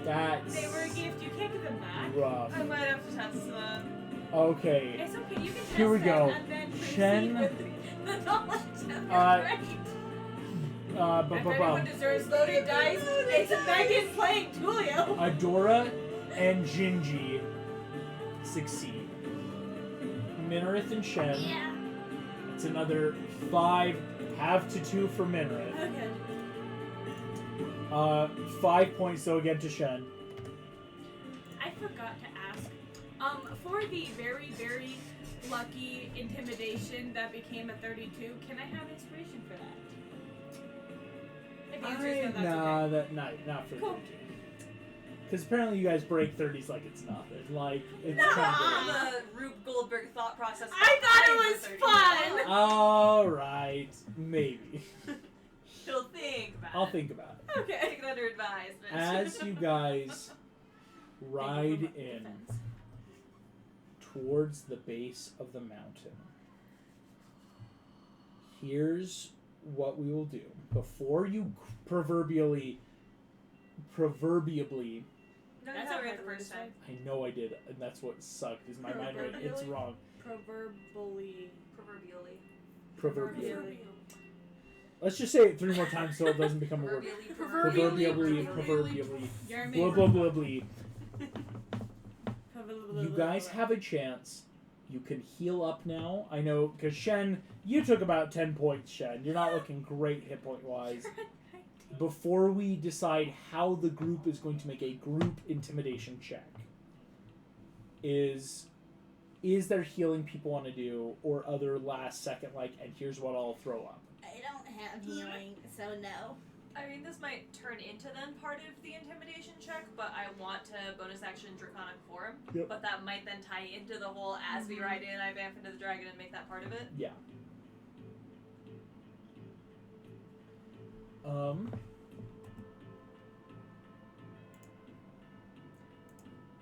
That's They were a gift. You can't give them back. rough. I might have to test them. Okay. It's okay. You can test Here we them go. and then proceed Shen. with the knowledge of your Uh, brain. If anyone deserves loaded dice, it's Megan playing Tulio. Adora and Gingy succeed. Minareth and Shen. Yeah. It's another 5, half to 2 for Minareth. Okay. 5 points though again to Shen. I forgot to ask. For the very, very lucky intimidation that became a 32, can I have inspiration for that? If the answer is no, that's Nah, okay. that not for Cool. 32. Because apparently you guys break 30s like it's nothing. Like it's Nah. kind of. The Rube Goldberg thought process. I thought it behind was the 30. fun. All right, maybe. She'll think about I'll it. think about it. Take Okay. it under advisement. As you guys ride in towards the base of the mountain, here's what we will do. Before you proverbially, No, you That's said not right hard the word first to time. I know I did, and that's what sucked, is my mind went, it's Proverbially? wrong. Proverbially. Proverbially. Proverbially. Let's just say it 3 more times so it doesn't become a word. Proverbially, proverbially, You're blah blah blah blah. Proverbially. You guys have a chance. You can heal up now. I know, because Shen, you took about 10 points, Shen. You're not looking great hit point wise. Before we decide how the group is going to make a group intimidation check, is there healing people want to do, or other last second, like, and here's what I'll throw up? I don't have healing, so no. I mean, this might turn into then part of the intimidation check, but I want to bonus action Draconic Form. Yep. But that might then tie into the whole as we ride in, I vamp into the dragon and make that part of it. Yeah.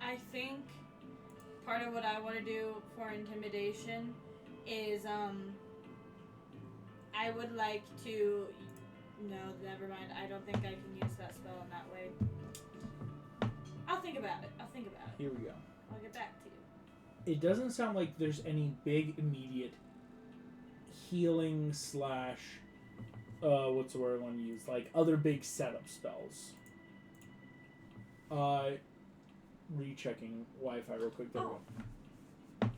I think part of what I want to do for intimidation is I would like to. No, never mind. I don't think I can use that spell in that way. I'll think about it. Here we go. I'll get back to you. It doesn't sound like there's any big immediate healing slash what's the word I want to use? Like other big setup spells. Rechecking Wi-Fi real quick. There we go.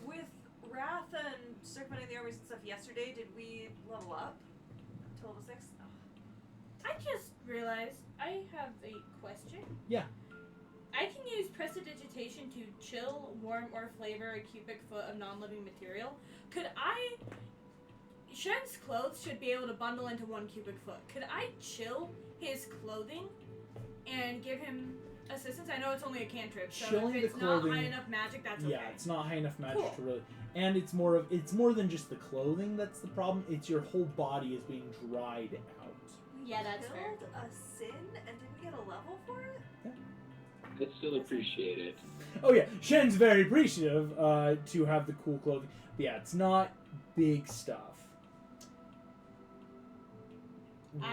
With Wrath and circumventing the armies and stuff yesterday, did we level up to level 6? I just realized I have a question. Yeah. I can use prestidigitation to chill, warm, or flavor a cubic foot of non-living material. Could I... Shen's clothes should be able to bundle into 1 cubic foot. Could I chill his clothing and give him assistance? I know it's only a cantrip, so Chilling if the it's not clothing- high enough magic, that's okay. Yeah, it's not high enough magic Cool. to really, and it's more than just the clothing that's the problem. It's your whole body is being dried out. Yeah, that's fair. Killed a sin and didn't get a level for it? I still appreciate it. Oh yeah, Shen's very appreciative to have the cool clothing. But yeah, it's not big stuff.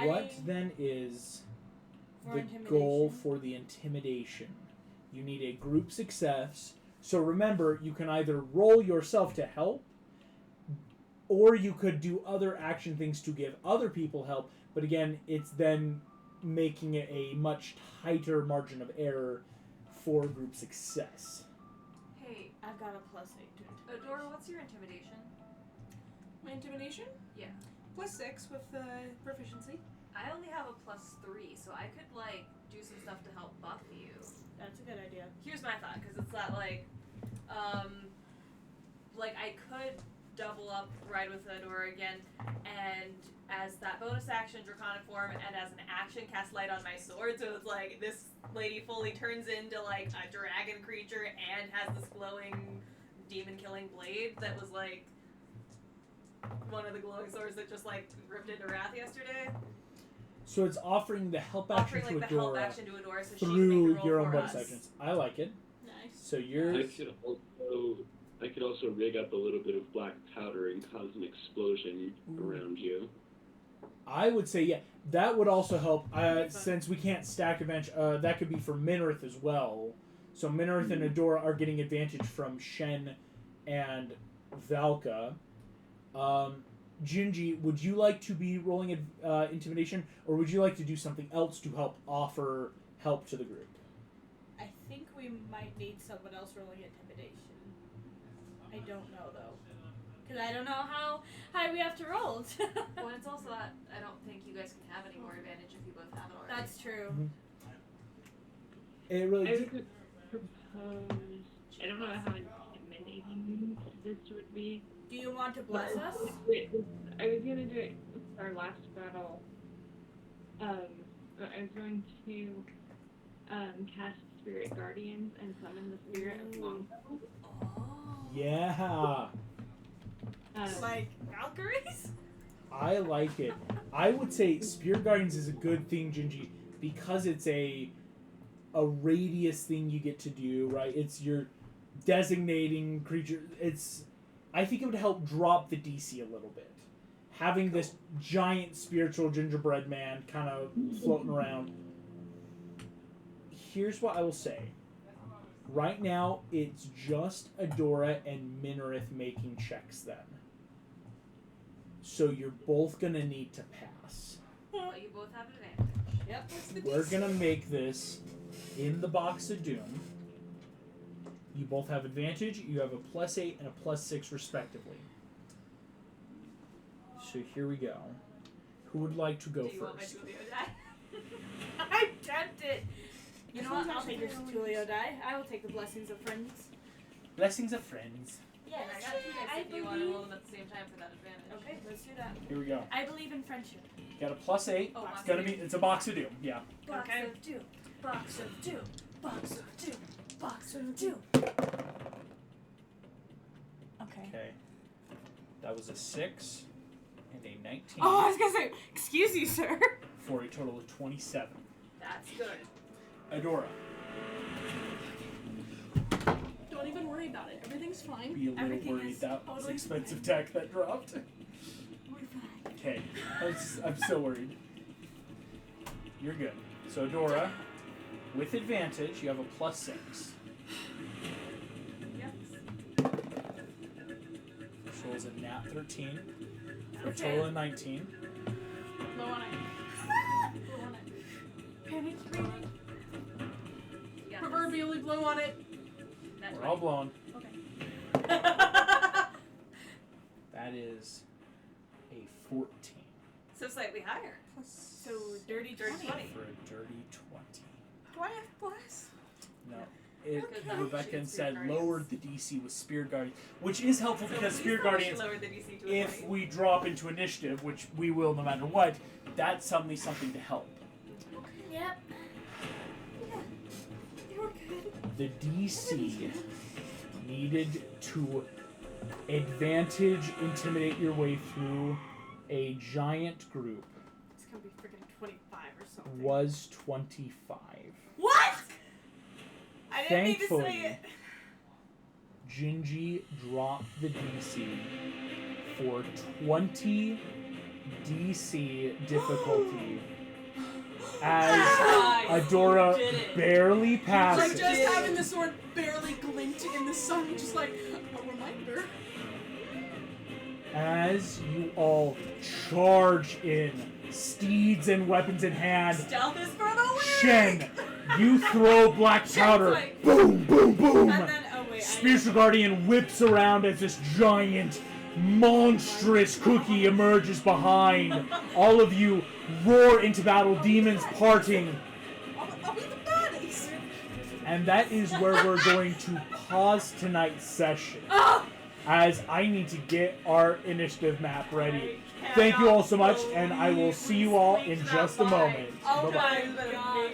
What then is For the goal for the intimidation? You need a group success. So remember, you can either roll yourself to help, or you could do other action things to give other people help. But again, it's then making it a much tighter margin of error for group success. Hey, I've got a +8 to it. Adora, what's your intimidation? My intimidation? Yeah. +6 with proficiency. I only have a +3, so I could, like, do some stuff to help buff you. That's a good idea. Here's my thought, because it's that, like, I could double up, ride with Adora again, and as that bonus action, Draconic form, and as an action, cast light on my sword, so it's like, this lady fully turns into, like, a dragon creature and has this glowing, demon-killing blade that was, like, one of the glowing swords that just, like, ripped into Wrath yesterday. So it's offering the help action Offering, like, to the help Adora action to Adora so she can through make the your roll own for bonus us. actions. I like it. Nice. So you're... I could also rig up a little bit of black powder and cause an explosion around you. I would say, yeah, that would also help, since we can't stack advantage. That could be for Minareth as well. So Minareth and Adora are getting advantage from Shen and Valka. Gingy, would you like to be rolling intimidation, or would you like to do something else to help offer help to the group? I think we might need someone else rolling intimidation. I don't know though, because I don't know how high we have to roll. Well, it's also that I don't think you guys can have any more advantage if you both have it already. That's true. It really. I would propose. I don't know how intimidating this would be. Do you want to bless us? I was gonna do it with our last battle. But I was going to cast Spirit Guardians and summon the spirit of Longbow. Yeah. Like Valkyries? I like it. I would say Spirit Guardians is a good thing, Gingy, because it's a radius thing you get to do, right? It's your designating creature. I think it would help drop the DC a little bit. Having this giant spiritual gingerbread man kind of floating around. Here's what I will say. Right now, it's just Adora and Minareth making checks then. So you're both going to need to pass. Well, you both have advantage. Yep. We're going to make this in the box of doom. You both have advantage. You have a +8 and a +6 respectively. So here we go. Who would like to go Do you want my first? Julio die? I'm tempted. You know what? This I'll one's take this actually Julio die. I will take the blessings of friends. Blessings of friends. Yes, And I got two dice if you want to roll them at the same time for that advantage. Okay, let's do that. Here we go. I believe in friendship. Got a +8. Oh, It's gonna be. It's a box of doom. Yeah. Box Okay. of doom. Box of doom. Box of doom. Box of doom. Okay. Okay. That was a 6 and a 19 Oh, I was gonna say, excuse you, sir. for a total of 27. That's good. Adora, Don't even worry about it. Everything's fine. be a little Everything worried is that was totally expensive tech that dropped. We're fine. Okay, I'm so worried. You're good. So Adora, with advantage, you have a +6. Yes. This rolls a nat 13 for a Okay. total of 19. Low on it. Low on it. Panic, panic. You got Proverbially blow on it. this. That's We're all blown. Okay. That is a 14 So slightly higher. So dirty 20. for a dirty 20. Do I have plus? No. Okay. Rebecca Shoot, said Spirit lowered the DC with Spirit Guardians, which is helpful because So Spirit please tell me Guardians, you lowered the DC to a if 20. we drop into initiative, which we will no matter what, that's suddenly something to help. Yep. Yeah. You're good. The DC needed to advantage intimidate your way through a giant group It's gonna be freaking 25 or something. was 25. What? I didn't mean to Thankfully, say it. Gingy dropped the DC for 20 DC difficulty as Adora You did it. barely Like passes. just having the sword barely glint in the sun, just like a reminder. As you all charge in steeds and weapons in hand. Stealth is for the weak! Shen, you throw black powder. like- Boom, boom, boom. And then, oh wait, Spiritual Guardian whips around as this giant, monstrous cookie emerges behind. All of you roar into battle, demons parting. Are we the baddies? And that is where we're going to pause tonight's session, Oh! as I need to get our initiative map ready. Thank you all so much, and I will see you all in just a moment. Oh Bye-bye. my gosh.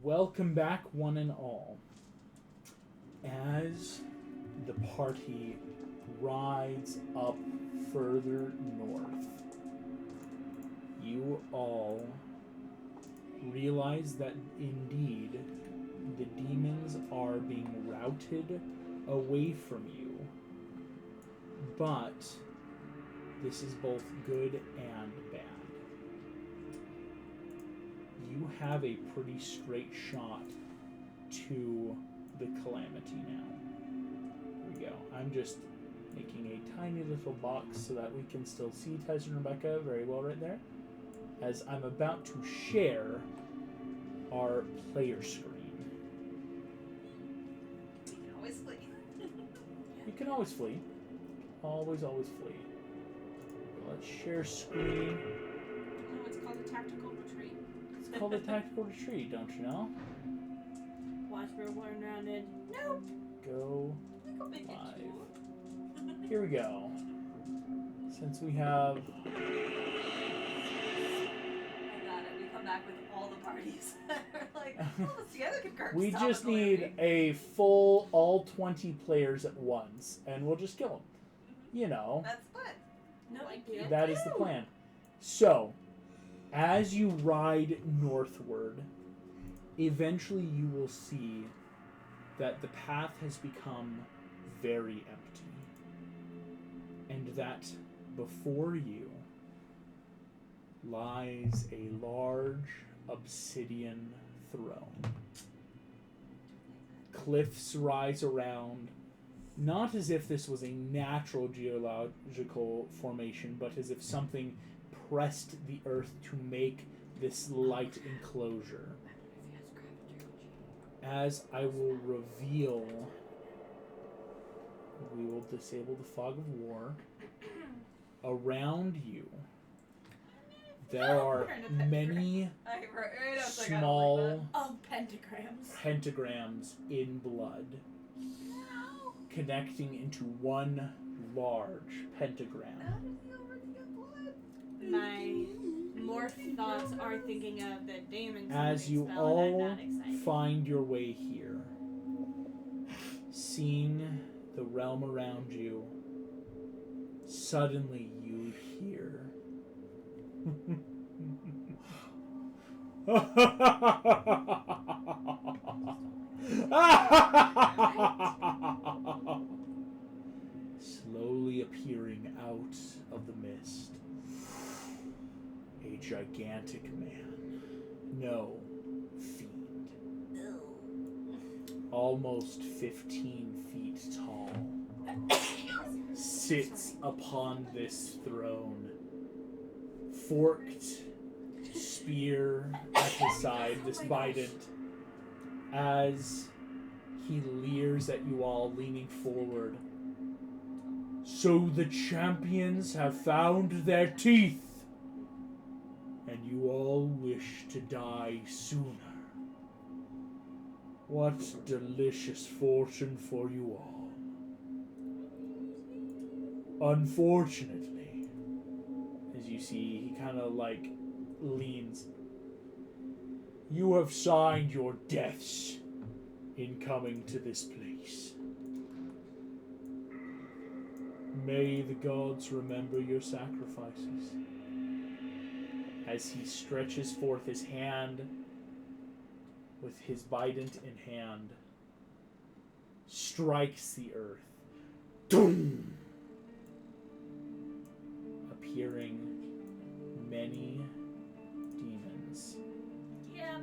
Welcome back, one and all. As the party rides up further north, you all realize that indeed the demons are being routed away from you. But this is both good and bad. You have a pretty straight shot to the calamity now. Here we go. I'm just making a tiny little box so that we can still see Tess and Rebecca very well right there, as I'm about to share our player screen. You can always flee. You can always flee. Always flee. Let's share screen. No, it's called a tactical retreat. It's called a tactical retreat, don't you know? Watch for one rounded. Nope. Go Go make it live. cool. Here we go. Since we have... I got it. We come back with all the parties. We're like, all of us together could curb we stop just the calamity. need a full all 20 players at once, and we'll just kill them. You know, That's fun. No Like big deal. that is the plan. So, as you ride northward, eventually you will see that the path has become very empty, and that before you lies a large obsidian throne. Cliffs rise around, not as if this was a natural geological formation, but as if something pressed the earth to make this light enclosure. As I will reveal, we will disable the fog of war. Around you, there are many small Oh, pentagrams. pentagrams in blood, connecting into one large pentagram. My morph thoughts are thinking of the demon As summoning you spell, and I'm all not excited. find your way here, seeing the realm around you, suddenly you hear slowly appearing out of the mist, a gigantic man. No, fiend. Almost 15 feet tall, sits upon this throne, forked spear at his side, this bident, as he leers at you all, leaning forward. So the champions have found their teeth, and you all wish to die sooner. What delicious fortune for you all. Unfortunately, as you see, he kind of like leans. You have signed your deaths in coming to this place. May the gods remember your sacrifices. As he stretches forth his hand, with his bident in hand, strikes the earth. Doom! Appearing many demons. Yeah.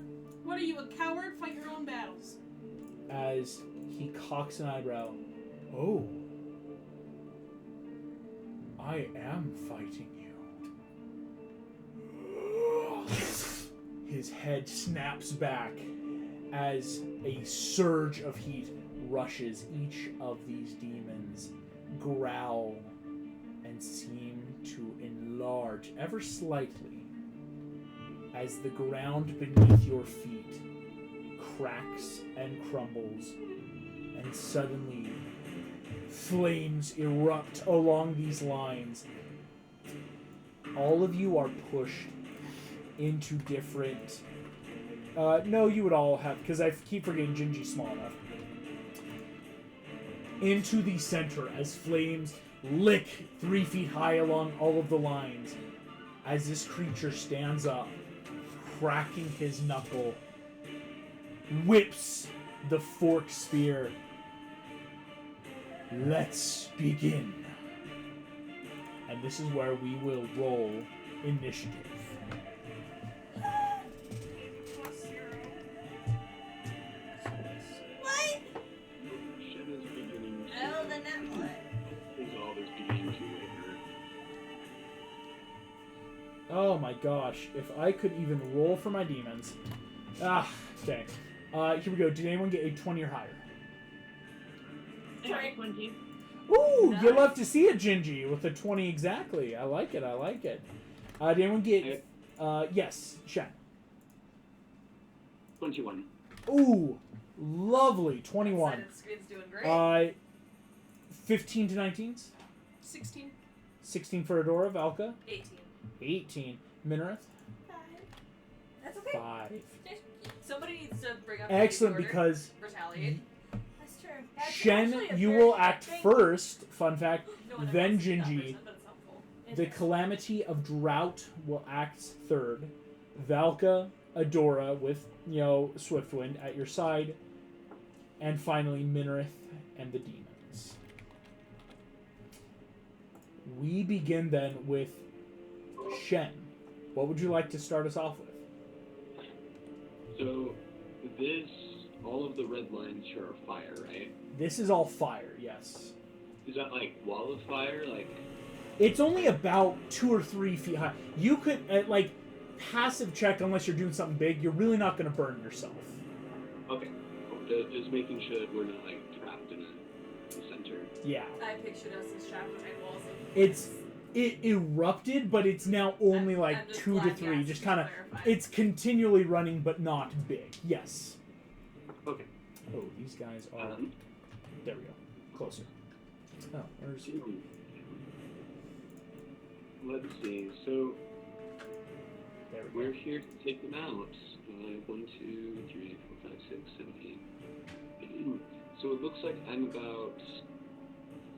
What are you, a coward? Fight your own battles. As he cocks an eyebrow. Oh. I am fighting you. His head snaps back as a surge of heat rushes. Each of these demons growl and seem to enlarge ever slightly as the ground beneath your feet cracks and crumbles, and suddenly flames erupt along these lines. All of you are pushed into different No, you would all have, because I keep forgetting Gingy's small enough. Into the center as flames lick 3 feet high along all of the lines. As this creature stands up, cracking his knuckle, whips the forked spear. Let's begin. And this is where we will roll initiative. What? Shen is beginning to... Oh, the net one. Resolve is beginning to waver. Oh my gosh, if I could even roll for my demons. Okay. Here we go. Did anyone get a 20 or higher? I got 20. Ooh, Nice. you love to see it, Gingy, with a 20 exactly. I like it, I like it. Did anyone get... yes, Shen. 21. Ooh, lovely. 21. Side of the screen's doing great. 15 to 19s. 16. 16 for Adora, Valka. 18. 18. Minareth. That's okay. 5. Somebody needs to bring up Excellent, the order. because Retaliate. That's true. That's Shen, actually a you very will good act thing. first, fun fact, No one ever then wants to be that Gingy. person, but it's helpful. The Calamity of Drought will act third. Valka, Adora with, Swiftwind at your side. And finally, Minareth and the demons. We begin then with Shen. What would you like to start us off with? So, all of the red lines here are fire, right? This is all fire, yes. Is that like wall of fire? Like, It's only about 2 or 3 feet high. You could, passive check, unless you're doing something big, you're really not going to burn yourself. okay. Just making sure that we're not, like, trapped in the center. Yeah. I pictured us as trapped behind walls. It erupted, but it's now only I'm just 2 to glad 3. you asked Just to kind of, clarify. it's continually running, but not big. Yes. Okay. Oh, these guys are. There we go. Closer. Oh, where's he? Let's see. So, There we we're go. here to take them out. 1, 2, 3, 4, 5, 6, 7, 8. So it looks like I'm about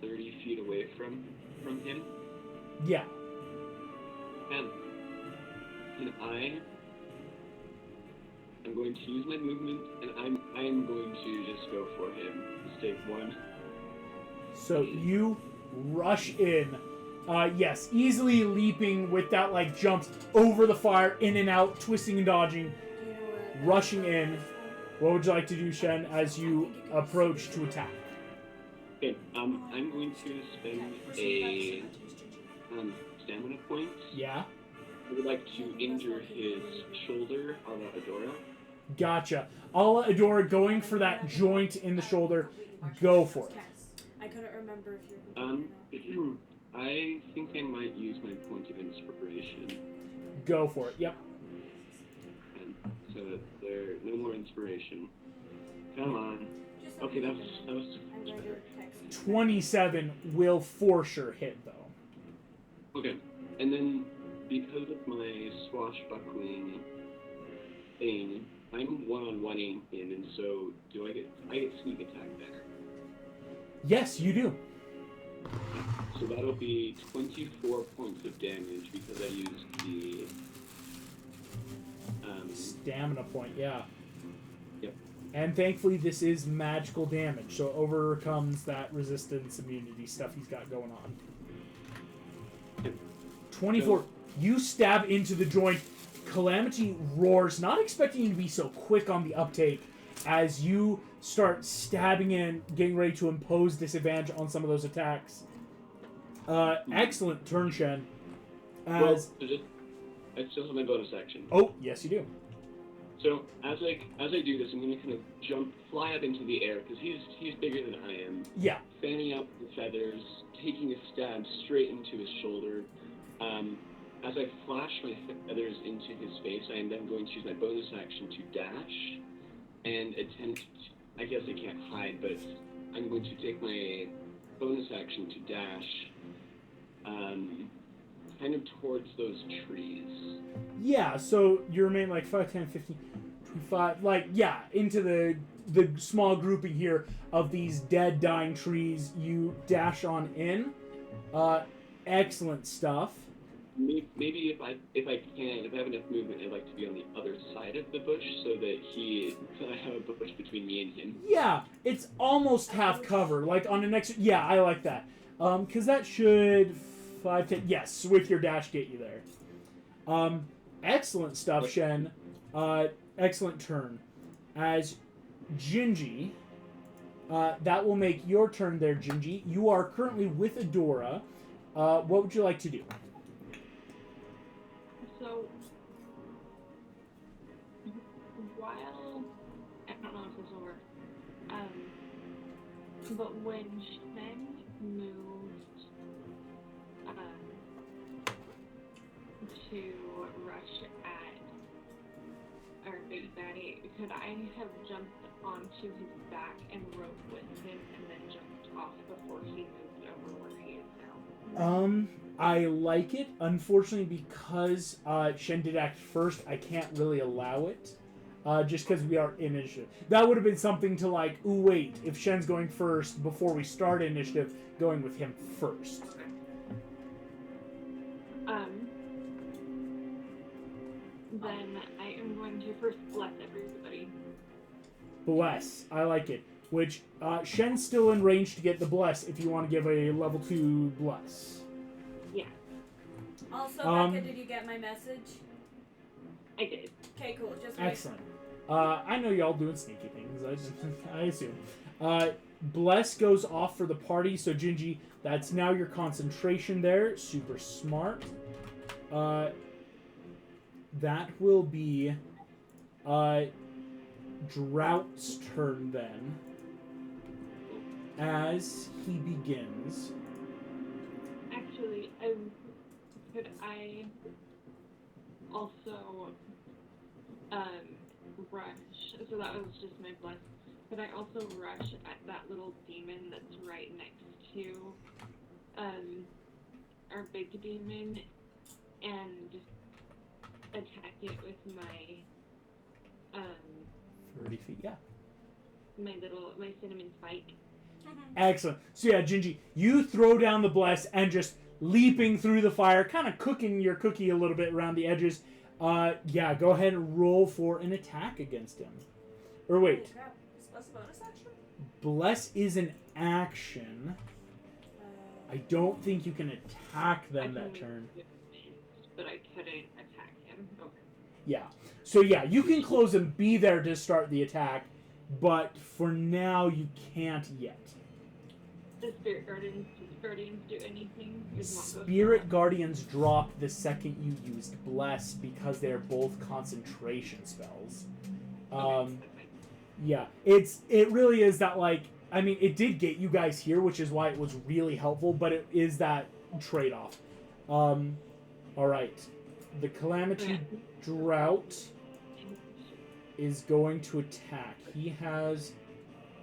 30 feet away from him. Yeah. And I am going to use my movement, and I'm going to just go for him. Mistake 1. So you rush in. Yes, easily leaping with that jumps over the fire, in and out, twisting and dodging, rushing in. What would you like to do, Shen, as you approach to attack? Okay, I'm going to spend a stamina point. Yeah. I would like to injure his shoulder a la Adora. Gotcha. Ala Adora going for that joint in the shoulder. Go for it. I couldn't remember if you were I think I might use my point of inspiration. Go for it. Yep. And so that there's no more inspiration. Come on. Okay, that was I'm going to text 27 will for sure hit, though. okay. And then because of my swashbuckling thing, I'm one-on-one-ing him, and so I get sneak attack there. Yes, you do. So that'll be 24 points of damage because I used the Stamina point, yeah. Yep. And thankfully this is magical damage, so it overcomes that resistance immunity stuff he's got going on. Yep. 24. You stab into the joint. Calamity roars, not expecting you to be so quick on the uptake as you start stabbing in, getting ready to impose disadvantage on some of those attacks. Excellent turn, Shen. Well, I still have my bonus action. Oh, yes you do. So as I do this, I'm going to kind of fly up into the air because he's bigger than I am. Yeah. Fanning out the feathers, taking a stab straight into his shoulder. As I flash my feathers into his face, I am then going to use my bonus action to dash and attempt. I guess I can't hide, but I'm going to take my bonus action to dash, kind of towards those trees. Yeah, so you remain 5, 10, 15, 5, like, yeah, into the small grouping here of these dead, dying trees. You dash on in. Excellent stuff. Maybe if I have enough movement, I'd like to be on the other side of the bush so that I have a bush between me and him. Yeah, it's almost half cover. Like on the next, yeah, I like that. Because that should 5, 10. Yes, with your dash get you there. Excellent stuff, Shen. Excellent turn. As Gingy, that will make your turn there, Gingy. You are currently with Adora. What would you like to do? So, while I don't know if this will work, but when Shen moved to rush at our big baddie, could I have jumped onto his back and rode with him and then jumped off before he moved over where he is now? I like it. Unfortunately, because Shen did act first, I can't really allow it. Just because we are in initiative. That would have been something to like, ooh, wait, if Shen's going first before we start initiative, going with him first. Then I am going to first bless everybody. Bless. I like it. Which, Shen's still in range to get the bless if you want to give a level 2 bless. Yeah. Also, Becca, did you get my message? I did. Okay, cool. Just wait. Excellent. I know y'all doing sneaky things. I assume. Bless goes off for the party, so Gingy, that's now your concentration there. Super smart. That will be Drought's turn then. As he begins. Actually, could I also rush? So that was just my bless. Could I also rush at that little demon that's right next to our big demon and attack it with my 30 feet, yeah. my cinnamon spike? Excellent. So yeah, Gingy, you throw down the bless and just leaping through the fire, kind of cooking your cookie a little bit around the edges. Yeah, go ahead and roll for an attack against him. Or wait. Holy crap. Is Bless a bonus action? Bless is an action. I don't think you can attack them that turn. But I couldn't attack him. Okay. Yeah. So yeah, you can close and be there to start the attack, but for now you can't yet. Does Spirit Guardians do anything? Spirit Guardians drop the second you used Bless because they're both concentration spells. Yeah, it really is that, like, I mean, it did get you guys here, which is why it was really helpful, but it is that trade-off. Alright. The Calamity Drought is going to attack. He has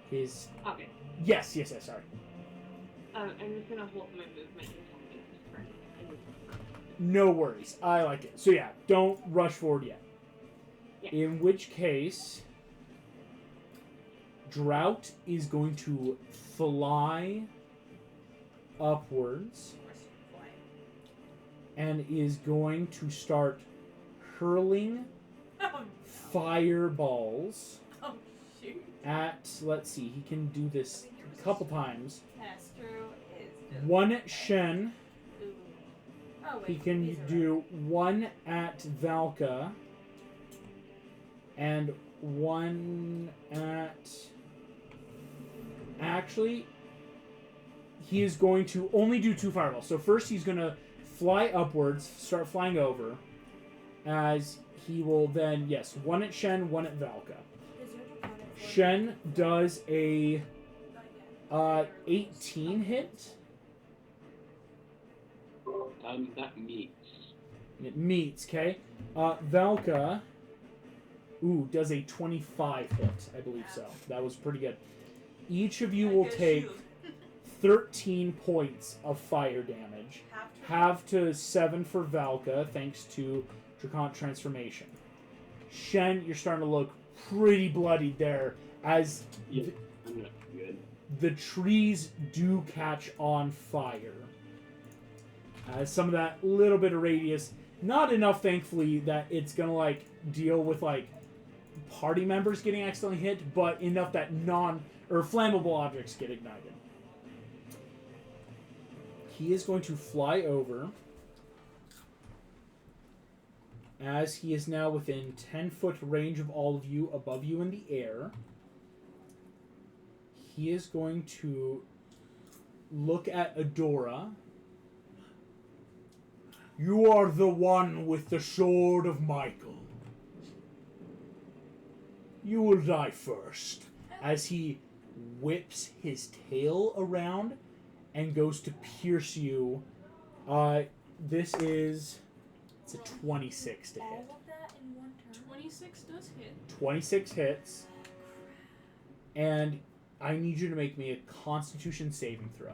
his... Okay. Yes, sorry. I'm just gonna hold my movement until No worries. I like it. So yeah, don't rush forward yet. Yeah. In which case... Drought is going to fly upwards and is going to start hurling fireballs at, let's see, he can do this a couple times. Astro is just... One at Shen. Ooh. Oh, wait, He can these are do one at Valka. And one at... Actually, he is going to only do 2 fireballs. So first he's going to fly upwards, start flying over, as he will then, yes, one at Shen, one at Valka. Shen does a 18 hit. That meets. It meets, okay. Valka, does a 25 hit, I believe so. That was pretty good. Each of you will take 13 points of fire damage. Half to 7 for Valka, thanks to Draconic Transformation. Shen, you're starting to look pretty bloodied there as Yeah, I'm not good. the trees do catch on fire. As some of that little bit of radius, not enough, thankfully, that it's gonna like deal with like party members getting accidentally hit, but enough that flammable objects get ignited. He is going to fly over. As he is now within 10-foot range of all of you, above you in the air, he is going to look at Adora. You are the one with the sword of Michael. You will die first. As he whips his tail around and goes to pierce you. This is... It's a 26 to hit. All of that in one turn? 26 does hit. 26 hits. And I need you to make me a Constitution saving throw.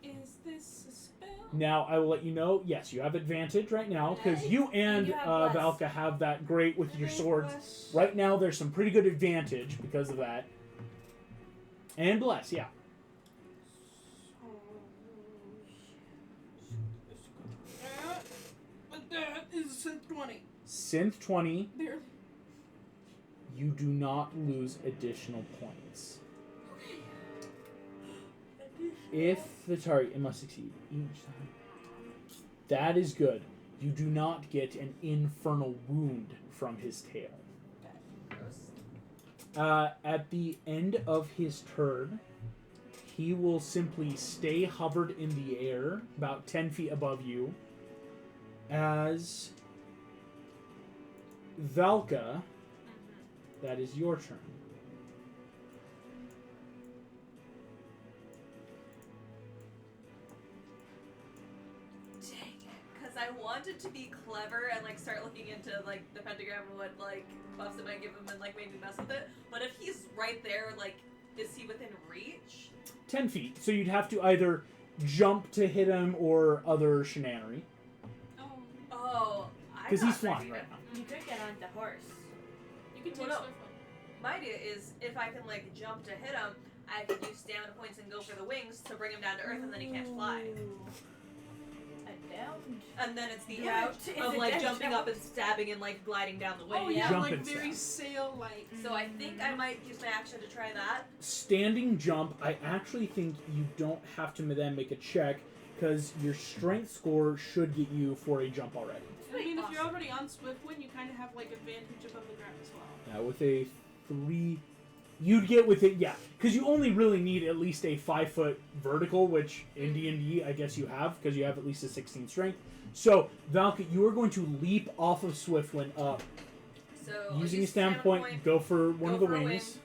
Is this a spell? Now, I will let you know, yes, you have advantage right now, because you and You have bless. Valka have that great with your swords. Bless. Right now, there's some pretty good advantage because of that. And bless, yeah. But that is a 20. Synth 20, Barely. you do not lose additional points. If the target, it must succeed each time. That is good. You do not get an infernal wound from his tail. At the end of his turn, he will simply stay hovered in the air, about 10 feet above you, as Valka, that is your turn. Dang it. Because I wanted to be clever and like start looking into like the pentagram and what like buffs it might give him and like maybe mess with it. But if he's right there, like, is he within reach? 10 feet, so you'd have to either jump to hit him or other shenanery. Oh. Oh, Because he's flying right now. You could get on the horse. You can take Well, no. Swift My idea is if I can like jump to hit him, I can use stamina points and go for the wings to bring him down to earth, and then he can't fly. A downed. And then it's the Yeah, route is of it like dead jumping jump? up and stabbing and like gliding down the way. Oh yeah, Jump like and very stab. sail-like. So I think I might use my action to try that. Standing jump, I actually think you don't have to then make a check, because your strength score should get you for a jump already. I mean, if you're Awesome. already on Swiftwind, you kind of have like advantage above the ground as well. Now with a 3, you'd get with it, yeah, because you only really need at least a 5-foot vertical, which in D&D I guess you have, because you have at least a 16 strength. So Valka, you are going to leap off of Swiftwind up, So using I'll a use stamina point, go for one of the for a wings.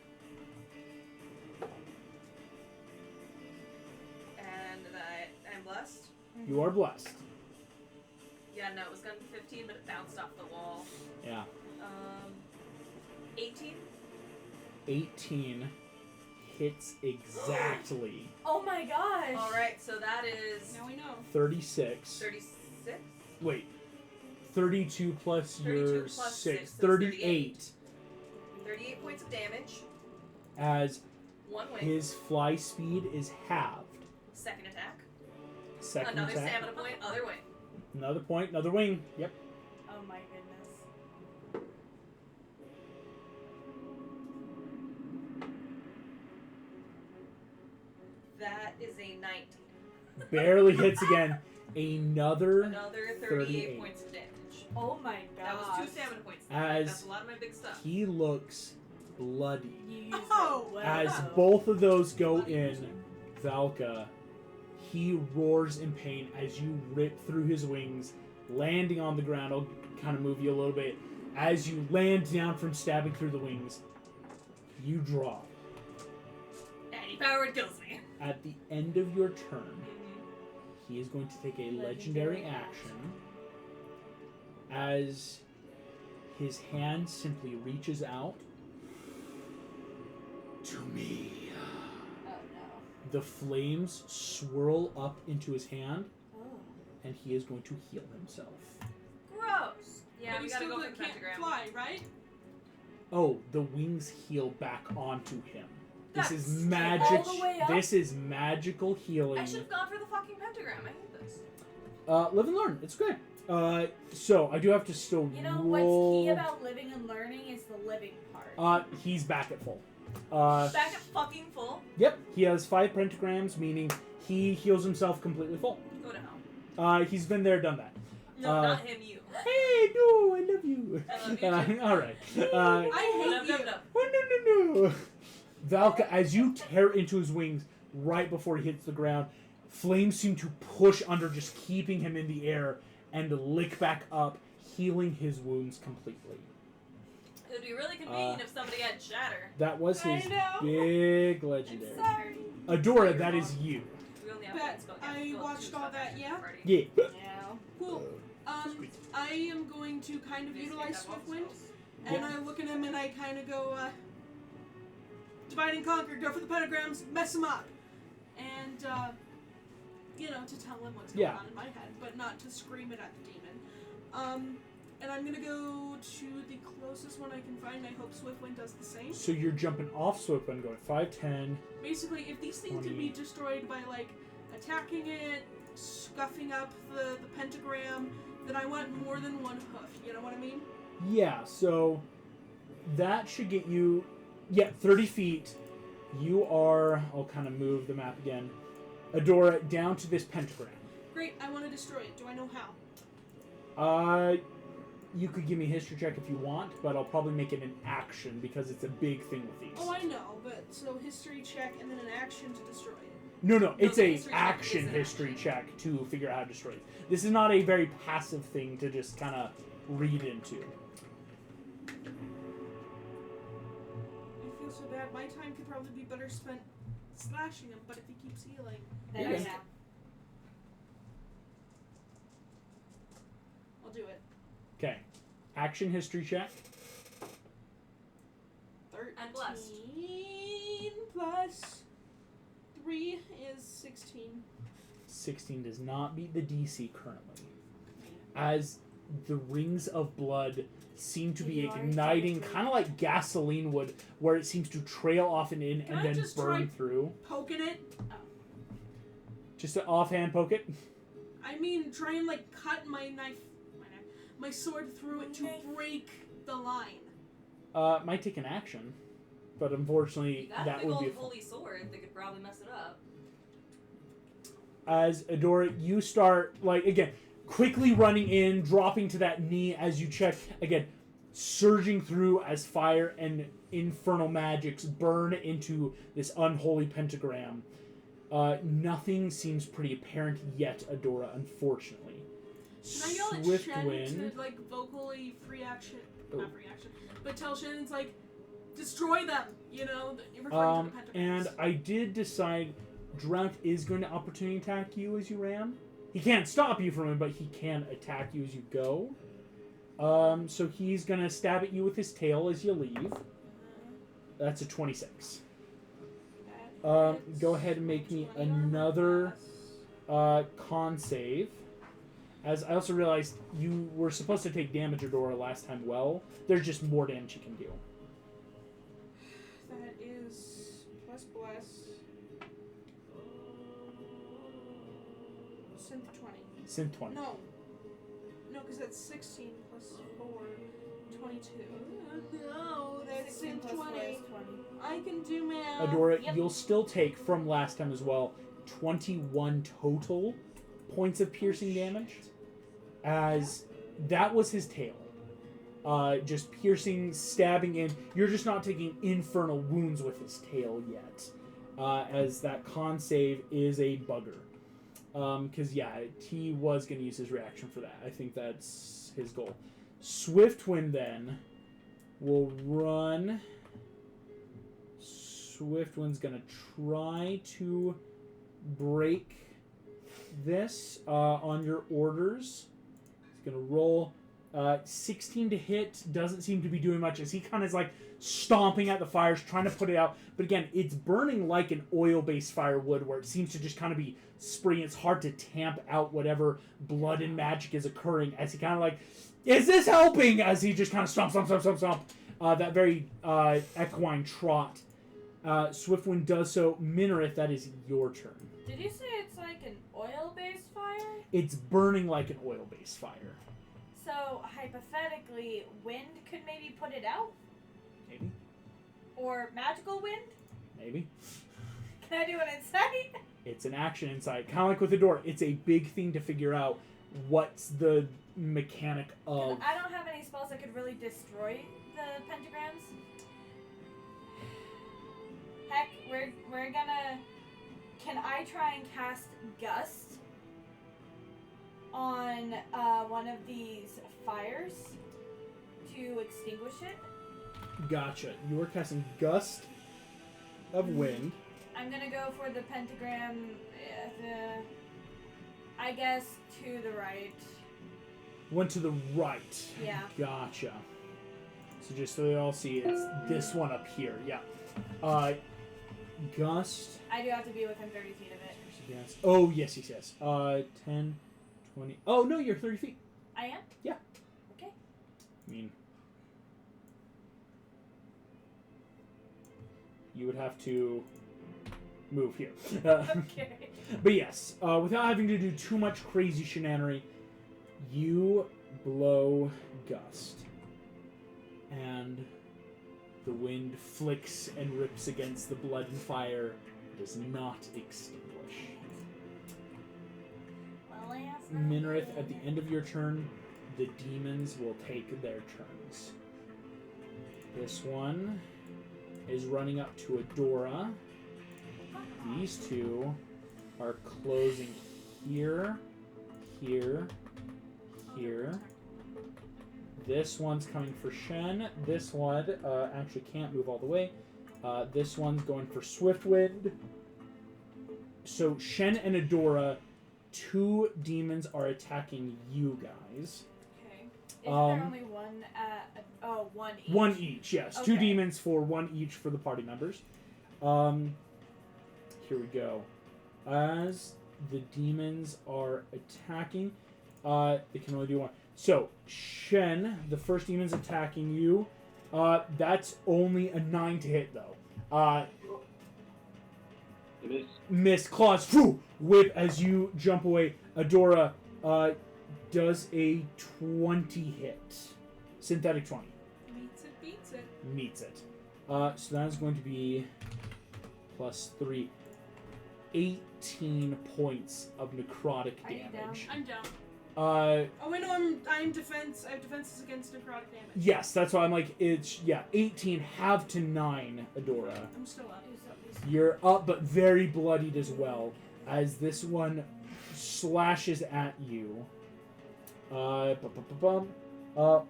And I'm blessed. You are blessed. Yeah, no, it was gonna be 15, but it bounced off the wall. Yeah. 18. 18 hits exactly. Oh my gosh! All right, so that is Now we know. 36. 36. Wait. 32 plus 32 your plus 6. six, so 38. 38 points of damage. As One wing. his fly speed is halved. Second attack. Second Another attack. stamina point. Other wing. Another point, another wing. Yep. Oh my goodness. That is a 19. Barely hits again. Another Another 38 38. points of damage. Oh my gosh. That was 2 stamina points. As That's a lot of my big stuff. he looks bloody. You used Oh! it well. As both of those go in, Valka, he roars in pain as you rip through his wings, landing on the ground. I'll kind of move you a little bit. As you land down from stabbing through the wings, you drop. Any power kills me. At the end of your turn, he is going to take a legendary action as his hand simply reaches out to me. Oh no. The flames swirl up into his hand, Oh. and he is going to heal himself. Gross. Yeah, But we he gotta still go for the can't pentagram. fly, right? Oh, the wings heal back onto him. This is That's magic. all the way up? This is magical healing. I should have gone for the fucking pentagram. I hate this. Live and learn. It's great. So I do have to still You know, roll. what's key about living and learning is the living part. He's back at full. Back at fucking full. Yep, he has 5 pentagrams, meaning he heals himself completely full. Go to hell. He's been there, done that. No, not him. You. Hey, no, I love you. I love you too. All right. I hate you. No. Oh, no. Valka, as you tear into his wings right before he hits the ground, flames seem to push under, just keeping him in the air, and lick back up, healing his wounds completely. It would be really convenient if somebody had shatter. That was his I know. big legendary. I'm sorry. Adora, that is you. We only have Bet one spell. I watched all that, yeah? Yeah. Yeah. Cool. I am going to kind of utilize Swift Wind, and I look at him and I kind of go, divide and conquer, go for the pentagrams, mess him up. And, to tell him what's going on in my head, but not to scream it at the demon. And I'm gonna go to the closest one I can find. I hope Swiftwind does the same. So you're jumping off Swiftwind, going 5, 10. Basically, if these things 20. can be destroyed by, like, attacking it, scuffing up the pentagram, then I want more than one hoof. You know what I mean? Yeah, so that should get you, 30 feet. You are, I'll kind of move the map again. Adora, down to this pentagram. Great, I want to destroy it. Do I know how? You could give me a history check if you want, but I'll probably make it an action because it's a big thing with these. Oh, I know, but so history check and then an action to destroy it. No, it's the a history check action is an history action. check to figure out how to destroy it. This is not a very passive thing to just kind of read into. I feel so bad. My time could probably be better spent slashing him, but if he keeps healing... There Yeah. you go. I'll do it. Okay, action history check. 13 And blessed. plus 3 is 16. 16 does not beat the DC currently. As the rings of blood seem to be igniting, kind of like gasoline would, where it seems to trail off and in Can and I then just burn try- through. Poking it? Just an offhand poke it. I mean, try and like cut my my sword through it to Knife. break the line. Might take an action, but unfortunately You got a that big would be old a holy sword that could probably mess it up. As Adora, you start, again, quickly running in, dropping to that knee as you check, again, surging through as fire and infernal magics burn into this unholy pentagram. Nothing seems pretty apparent yet, Adora, unfortunately. Can I yell at Swift Shen wind. to like vocally free action, Oh. not free action, but tell Shannon's like, destroy them, referring to the pentagrams. And I did decide Drought is going to opportunity attack you as you ran. He can't stop you from it, but he can attack you as you go. So he's going to stab at you with his tail as you leave. That's a 26. That hits. Go ahead and make me 20 armor another plus- con save. As I also realized you were supposed to take damage, Adora, last time. Well, there's just more damage you can deal. That is plus bless. Synth 20. Synth 20. No, because that's 16 plus 4, 22. No, that's 16 synth plus 20. four is 20. I can do math. Adora, Yep. you'll still take from last time as well 21 total points of piercing damage, as that was his tail. Just piercing, stabbing in. You're just not taking infernal wounds with his tail yet, as that con save is a bugger. Because, he was going to use his reaction for that. I think that's his goal. Swiftwind then will run. Swiftwind's going to try to break this on your orders. He's going to roll 16 to hit. Doesn't seem to be doing much as he kind of is like stomping at the fires, trying to put it out. But again, it's burning like an oil-based firewood where it seems to just kind of be spraying. It's hard to tamp out whatever blood and magic is occurring as he kind of like, is this helping? As he just kind of stomp. that very equine trot. Swiftwind does so. Minareth, that is your turn. Did you say it's like an oil-based fire? It's burning like an oil-based fire. So, hypothetically, wind could maybe put it out? Maybe. Or magical wind? Maybe. Can I do an insight? It's an action insight. Kind of like with the door. It's a big thing to figure out what's the mechanic 'Cause of... I don't have any spells that could really destroy the pentagrams. Heck, we're gonna... Can I try and cast Gust on one of these fires to extinguish it? Gotcha. You were casting Gust of Wind. I'm gonna go for the pentagram, I guess, to the right. One to the right. Yeah. Gotcha. So just so they all see, it's this one up here. Yeah. Gust. I do have to be within 30 feet of it. Yes. Oh, yes. 10, 20. Oh, no, you're 30 feet. I am? Yeah. Okay. I mean, you would have to move here. Okay. But yes, without having to do too much crazy shenanery, you blow Gust. And the wind flicks and rips against the blood and fire, does not extinguish. Well, Minareth, at the end of your turn, the demons will take their turns. This one is running up to Adora. These two are closing here, here, here. This one's coming for Shen. This one actually can't move all the way. This one's going for Swiftwind. So Shen and Adora, two demons are attacking you guys. Okay. Isn't there only one one each? One each, yes. Two Okay. demons for one each for the party members. Here we go. As the demons are attacking, they can only do one. So, Shen, the first demon's attacking you. That's only a 9 to hit, though. Miss claws, whew, whip as you jump away. Adora does a 20 hit. Synthetic 20. Meets it, beats it. Meets it. So that is going to be plus 3. 18 points of necrotic Are you down? damage. I'm down. Oh wait, no, I'm defense. I have defenses against necrotic damage. Yes, that's why I'm like, it's, 18, half to 9, Adora. I'm still up. You're up, but very bloodied as well, as this one slashes at you.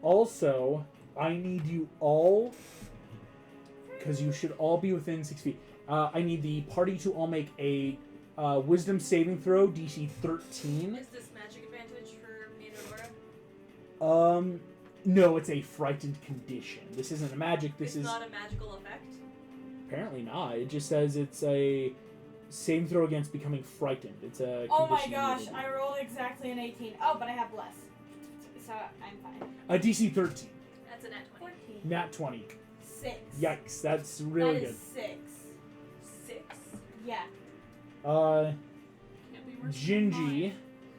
Also, I need you all, because you should all be within 6 feet. I need the party to all make a wisdom saving throw, DC 13. Is this magic advantage for me and Aurora? No, it's a frightened condition. This isn't a magic, this It's is... not a magical effect? Apparently not. It just says it's a saving throw against becoming frightened. It's a Oh my condition gosh, you I rolled exactly an 18. Oh, but I have less. So I'm fine. A DC 13. That's a nat 20. 14. Nat 20. 6. Yikes, that's really That good. is 6. 6. Yeah. Can't be worse than Gingy, mine.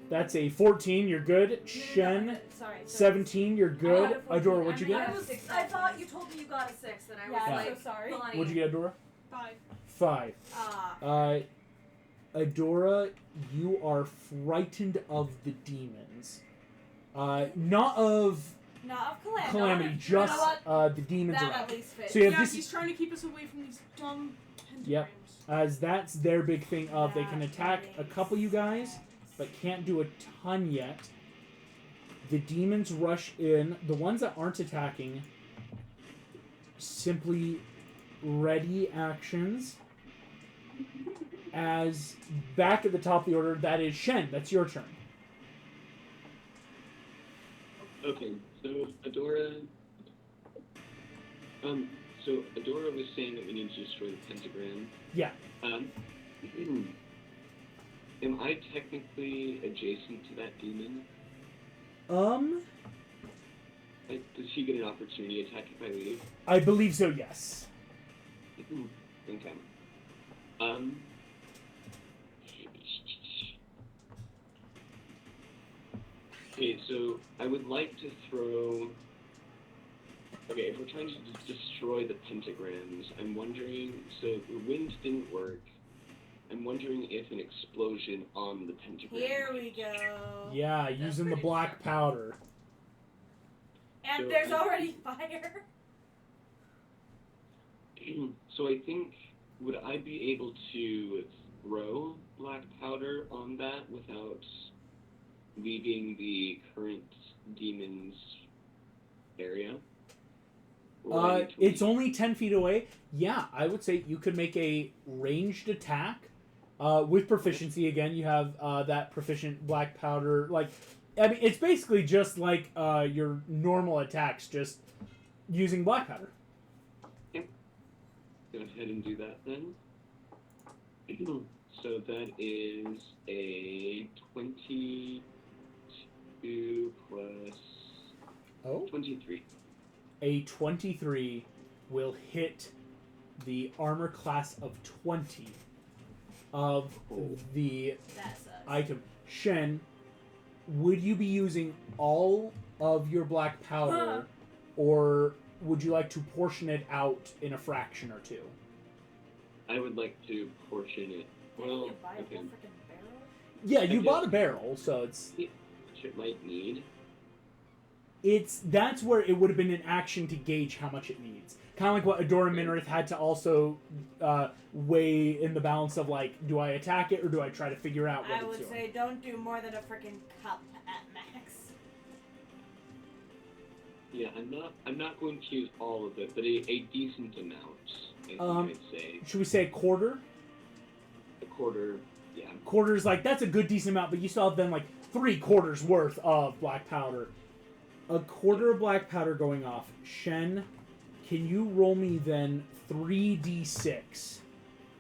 that's a 14, you're good. Shen, No, sorry. 17, you're good. got a 14. Adora, what'd you I get? mean, I thought you told me you got a 6, and I was Yeah, I'm like, so sorry. Lonnie. What'd you get, Adora? 5. 5. Ah. Adora, you are frightened of the demons. Not of Not of Calamity, Not just you know what? the demons That around. at least fits. So you have Yeah, this, he's trying to keep us away from these dumb pentagrams. Yep. as that's their big thing of they can That attack a makes couple you guys, sense. but can't do a ton yet. The demons rush in. The ones that aren't attacking simply ready actions. As back at the top of the order, that is Shen. That's your turn. Okay, so Adora. So Adora was saying that we need to destroy the pentagram. Yeah. Am I technically adjacent to that demon? Does he get an opportunity attack if I leave? I believe so, yes. Okay. Okay, so I would like to throw... Okay, if we're trying to destroy the pentagrams, I'm wondering... So the wind didn't work. I'm wondering if an explosion on the pentagram... Here we go. Yeah, using the pretty black powder. And So there's I- already fire. So I think, would I be able to throw black powder on that without leaving the current demon's area? Or would I need to It's leave? only 10 feet away. Yeah, I would say you could make a ranged attack with proficiency. Again, you have that proficient black powder. Like, I mean, it's basically just like your normal attacks, just using black powder. Go ahead and do that then. So that is a 22 plus Oh. 23. A 23 will hit the armor class of 20 of the That sucks. item. Shen, would you be using all of your black powder, or would you like to portion it out in a fraction or two? I would like to portion it. Well, you buy a okay. whole freaking barrel? Yeah, you I bought a guess- barrel, so it's Which it might need. that's where it would have been an action to gauge how much it needs. Kind of like what Adora Minrith had to also weigh in the balance of like, do I attack it or do I try to figure out what I it's would doing? say don't do more than a freaking cup at max. Yeah, I'm not going to use all of it, but a decent amount. I think I'd say Should we say a quarter? a quarter. Yeah. Quarters, like, that's a good decent amount, but you still have then like 3/4 worth of black powder. A quarter of black powder going off. Shen, can you roll me then 3d6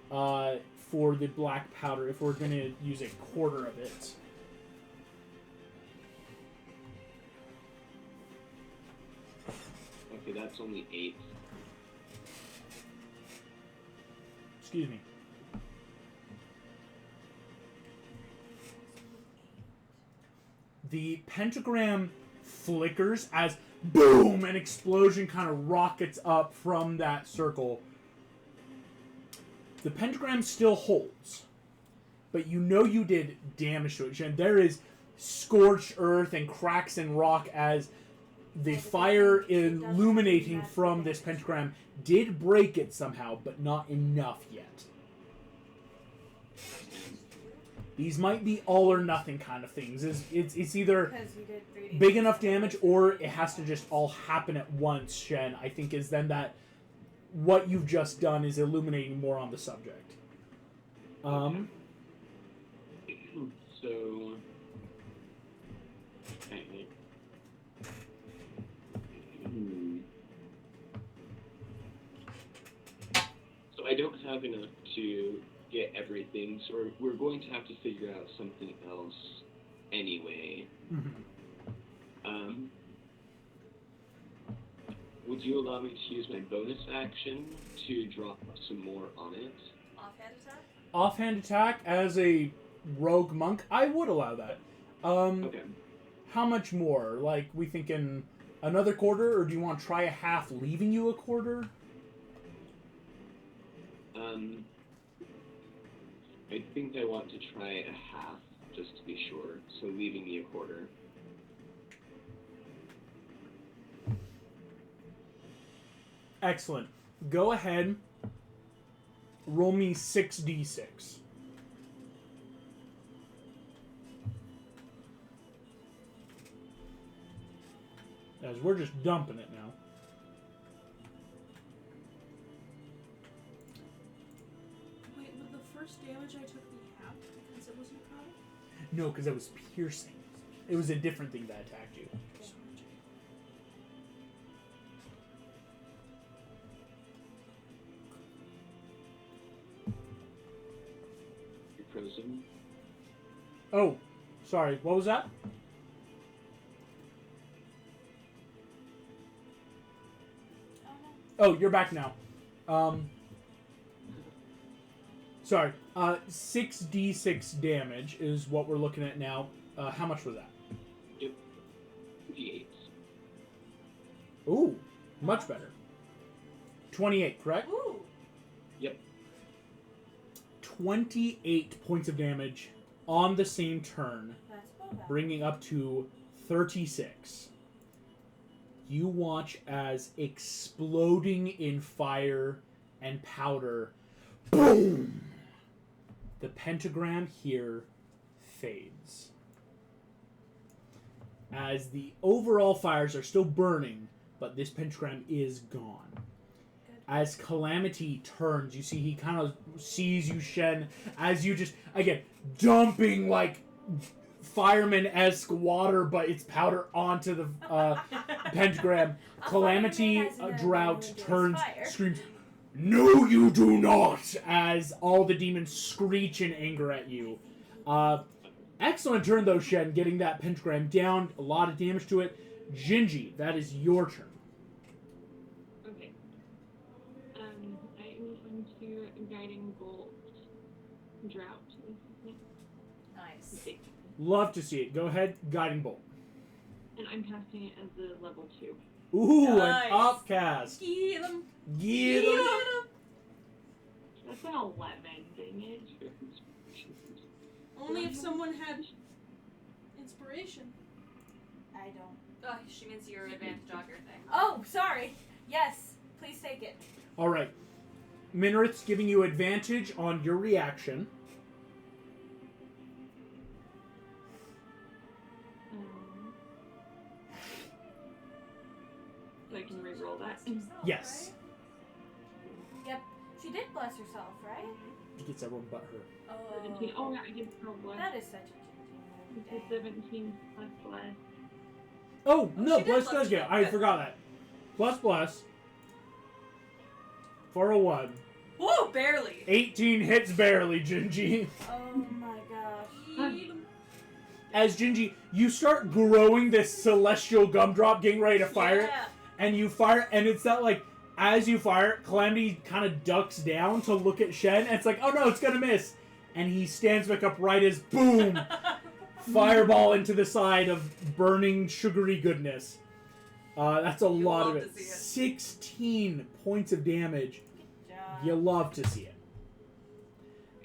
for the black powder if we're going to use a quarter of it? Okay, that's only 8. Excuse me. The pentagram flickers as boom, an explosion kind of rockets up from that circle. The pentagram still holds, but you know you did damage to it. And there is scorched earth and cracks in rock as the fire illuminating from this pentagram did break it somehow, but not enough yet. These might be all or nothing kind of things. It's either Because you did 3D. big enough damage or it has to just all happen at once, Shen. I think is then that what you've just done is illuminating more on the subject. So. Okay. So I don't have enough to get everything, so we're going to have to figure out something else anyway. Would you allow me to use my bonus action to drop some more on it? Offhand attack? Offhand attack as a rogue monk, I would allow that. Okay. How much more? Like, we thinking another quarter, or do you want to try a half, leaving you a quarter? I think I want to try a half, just to be sure, so leaving me a quarter. Excellent. Go ahead. Roll me 6d6. As we're just dumping it now. Wait, would the first damage I took be half because it was necrotic? No, because that was piercing. It was a different thing that attacked you. You're frozen. Oh, sorry. What was that? Oh, you're back now. Sorry. 6d6 damage is what we're looking at now. How much was that? Yep. D8. Ooh, much better. 28, correct? Ooh. Yep. 28 points of damage on the same turn, That's about that. bringing up to 36. You watch as exploding in fire and powder, boom! The pentagram here fades. As the overall fires are still burning, but this pentagram is gone. As Calamity turns, you see he kind of sees you, Shen, as you just, again, dumping like fireman-esque water, but it's powder onto the pentagram. Calamity Drought turns, screams, "No, you do not!" as all the demons screech in anger at you. Excellent turn, though, Shen, getting that pentagram down. A lot of damage to it. Gingy, that is your turn. Okay. I'm going to Guiding Bolt Drought. Nice. Okay. Love to see it. Go ahead, Guiding Bolt. And I'm casting it as a level 2. Ooh, Nice. an upcast. Get 'em. Get 'em. That's an 11 damage. Only if someone had inspiration. I don't. Oh, she means your advantage on your thing. Oh, sorry. Yes, please take it. All right. Minrith's giving you advantage on your reaction. So I can re-roll that. Yes. Yep. She did bless herself, right? It gets everyone but her. 17. Oh, yeah, I did roll bless. That is such a It's Gingy a 17 plus bless. Oh, no, she did bless bless does you. get. I Good. forgot that. Bless. For a 1. Whoa, barely. 18 hits barely, Gingy. Oh my gosh. As Gingy, you start growing this celestial gumdrop, getting ready to fire it, Yeah. and you fire, and it's not like, as you fire, Calamity kind of ducks down to look at Shen, and it's like, oh no, it's gonna miss. And he stands back up right as, boom, fireball into the side of burning sugary goodness. That's a You lot love of it. to see it. 16 points of damage. Good job. You love to see it.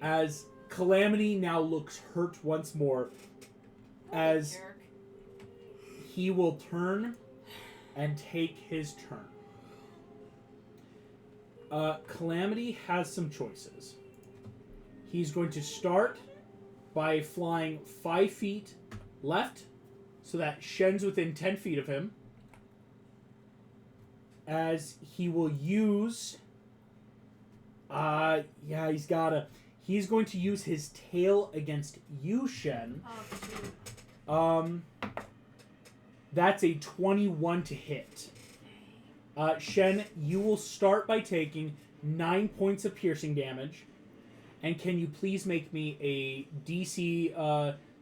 As Calamity now looks hurt once more, as Jerk. he will turn and take his turn. Calamity has some choices. He's going to start by flying 5 feet left, so that Shen's within 10 feet of him. As he will use... He's going to use his tail against you, Shen. Oh, shoot. That's a 21 to hit. Shen, you will start by taking 9 points of piercing damage. And can you please make me a DC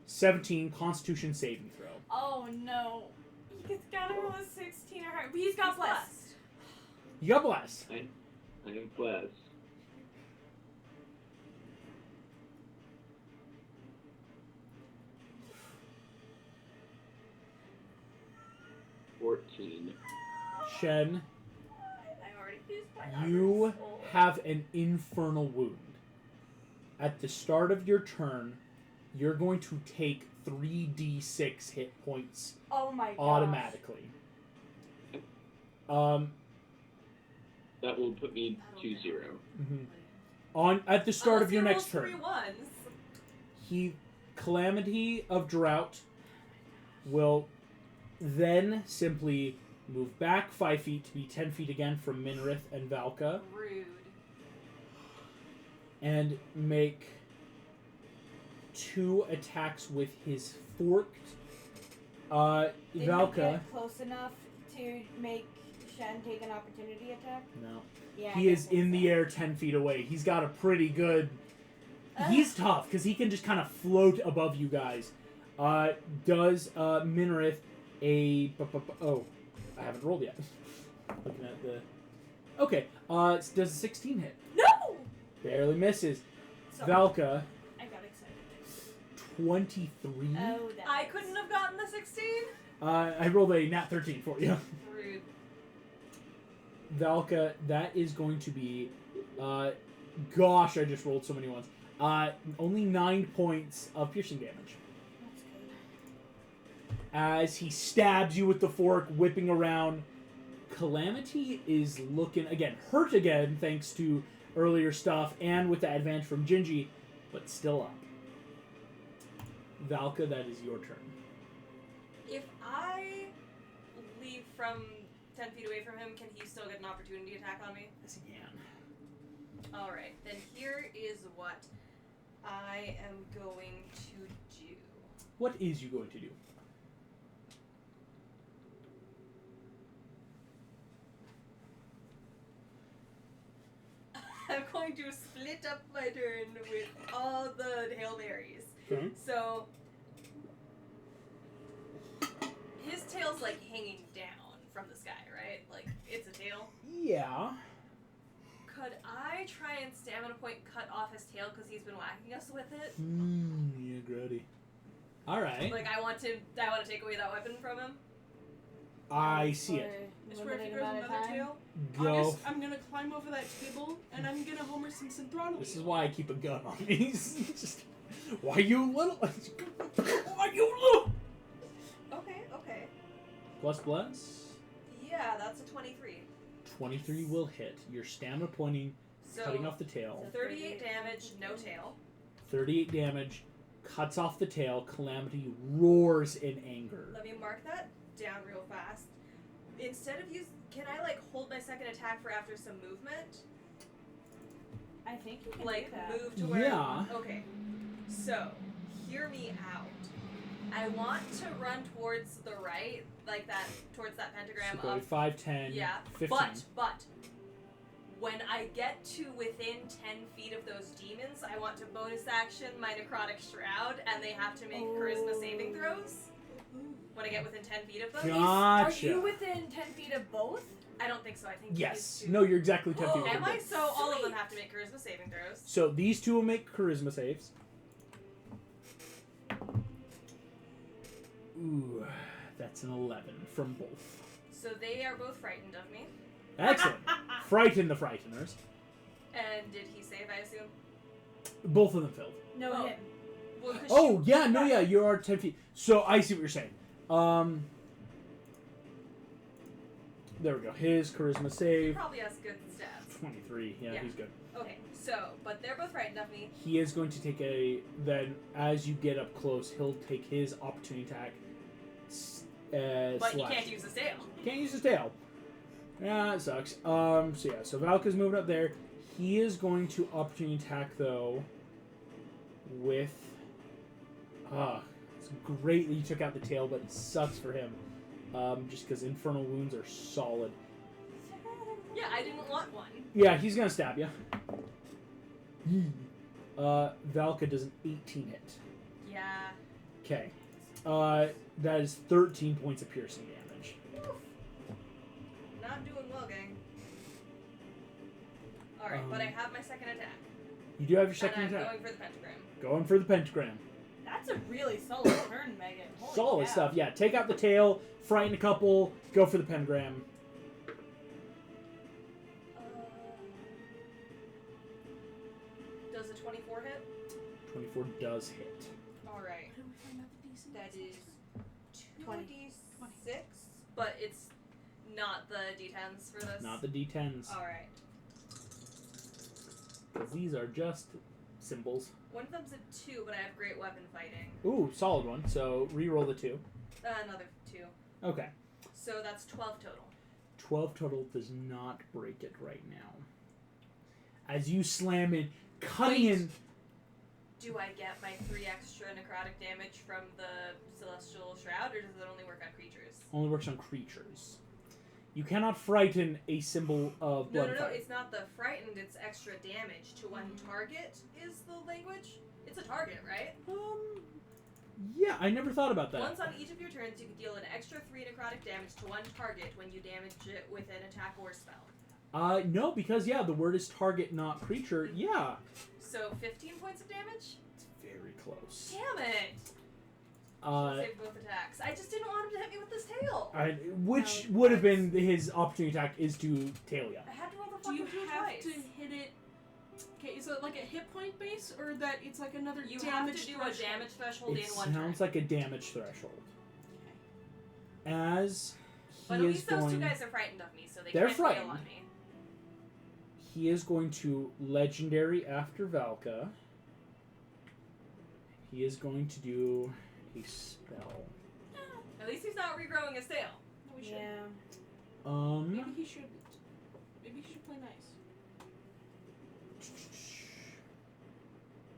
17 Constitution saving throw? Oh no. He's gotta roll a 16 or higher. But he's got blessed. You got blessed. I am blessed. Shen, I already used my you others. Oh. have an infernal wound. At the start of your turn, you're going to take 3d6 hit points Oh my gosh. automatically. That will put me to 0. At the start of your Unless next he rolls turn, 3 ones. Calamity of Drought will then simply move back 5 feet to be 10 feet again from Minrith and Valka, Rude. and make 2 attacks with his forked. Did he Valka. get close enough to make Shen take an opportunity attack? No. Yeah. He is in the air 10 feet away. He's got a pretty good... He's tough, because he can just kind of float above you guys. Does Minrith a... Oh, I haven't rolled yet. Looking at the... Okay. Does a 16 hit? No! Barely misses. Sorry. Valka, I got excited. 23. Oh, that I couldn't have gotten the 16. I rolled a nat 13 for you. Rude. Valka, that is going to be, gosh, I just rolled so many ones. Only 9 points of piercing damage. That's good. As he stabs you with the fork, whipping around. Calamity is looking, again, hurt again, thanks to earlier stuff, and with the advantage from Gingy, but still up. Valka, that is your turn. If I leave from 10 feet away from him, can he still get an opportunity attack on me? Yes, he can. Alright, then here is what I am going to do. What is you going to do? I'm going to split up my turn with all the Hail Marys. Okay. So, his tail's like hanging down from the sky, right? Like, it's a tail. Yeah. Could I try and stamina point cut off his tail because he's been whacking us with it? Yeah, grody. Alright. Like, I want to take away that weapon from him. I see it. I swear if he grows another tail, Go. I'm gonna climb over that table and I'm gonna Homer Simpson throttle This you. is why I keep a gun on me. Just, why you little? Why you little? Okay. Plus. Yeah, that's a 23. 23 will hit. Your stamina pointing, So, cutting off the tail. 38 damage, no tail. 38 damage, cuts off the tail. Calamity roars in anger. Let me mark that down real fast. Instead of can I like hold my second attack for after some movement? I think you can Like do that. move to where? Yeah. Okay. So, hear me out. I want to run towards the right, like that, towards that pentagram So go to of 5, 10, yeah. 15. But when I get to within 10 feet of those demons, I want to bonus action my necrotic shroud, and they have to make charisma saving throws. When I get within 10 feet of them. Gotcha. Are you within 10 feet of both? I don't think so. I think Yes. these two. No, you're exactly 10 feet. Am away. I? So all of them have to make charisma saving throws. So these two will make charisma saves. Ooh, that's an 11 from both. So they are both frightened of me. Excellent. Frighten the frighteners. And did he save, I assume? Both of them failed. No, Oh. him. Well, 'cause Oh, she- yeah, no, yeah, you are 10 feet. So I see what you're saying. There we go. His charisma He save. probably has good stats. 23. Yeah, Yeah. he's good. Okay, so, but they're both frightened of me. He is going to take then as you get up close, he'll take his opportunity attack. But he slash. can't use his tail. Can't use his tail. Yeah, that sucks. So Valka's moving up there. He is going to opportunity attack though with it's great that you took out the tail, but it sucks for him. Just because infernal wounds are solid. Yeah, I didn't want one. Yeah, he's gonna stab you. Valka does an 18 hit. Yeah. Okay. That is 13 points of piercing damage. Oof. Not doing well, gang. Alright, but I have my second attack. You do have your second and I'm attack. going for the pentagram. Going for the pentagram. That's a really solid turn, Megan. Holy Solid cow. stuff. Yeah, take out the tail, frighten a couple, go for the pentagram. Does a 24 hit? 24 does hit. Alright. How do we find out the DC? That is 20. 2d6, but it's not the d10s for this. Not the d10s. Alright. Because these are just symbols. One of them's a 2, but I have great weapon fighting. Ooh, solid one. So re-roll the 2. Another 2. Okay. So that's 12 total. 12 total does not break it right now. As you slam in, cutting Wait. in. Do I get my 3 extra necrotic damage from the Celestial Shroud, or does it only work on creatures? Only works on creatures. You cannot frighten a symbol of No, blood fire. it's not the frightened, it's extra damage to one target is the language. It's a target, right? Yeah, I never thought about that. Once on each of your turns, you can deal an extra 3 necrotic damage to one target when you damage it with an attack or spell. No, because, the word is target, not creature. Yeah. So 15 points of damage? It's very close. Damn it! Save both attacks. I just didn't want him to hit me with this tail. Which would have been his opportunity attack is to tail ya. I had to roll the Do fucking you two have twice. to hit it? Okay, is it like a hit point base, or that it's like another You damage have to do threshold? a damage threshold It in one turn. sounds like a damage threshold. As But he at is least those two going, guys are frightened of me, so they They're can't fail frightened. on me. he is going to legendary after Valka. He is going to do a spell. At least he's not regrowing his tail. We should. Yeah. Maybe he should. Maybe he should play nice.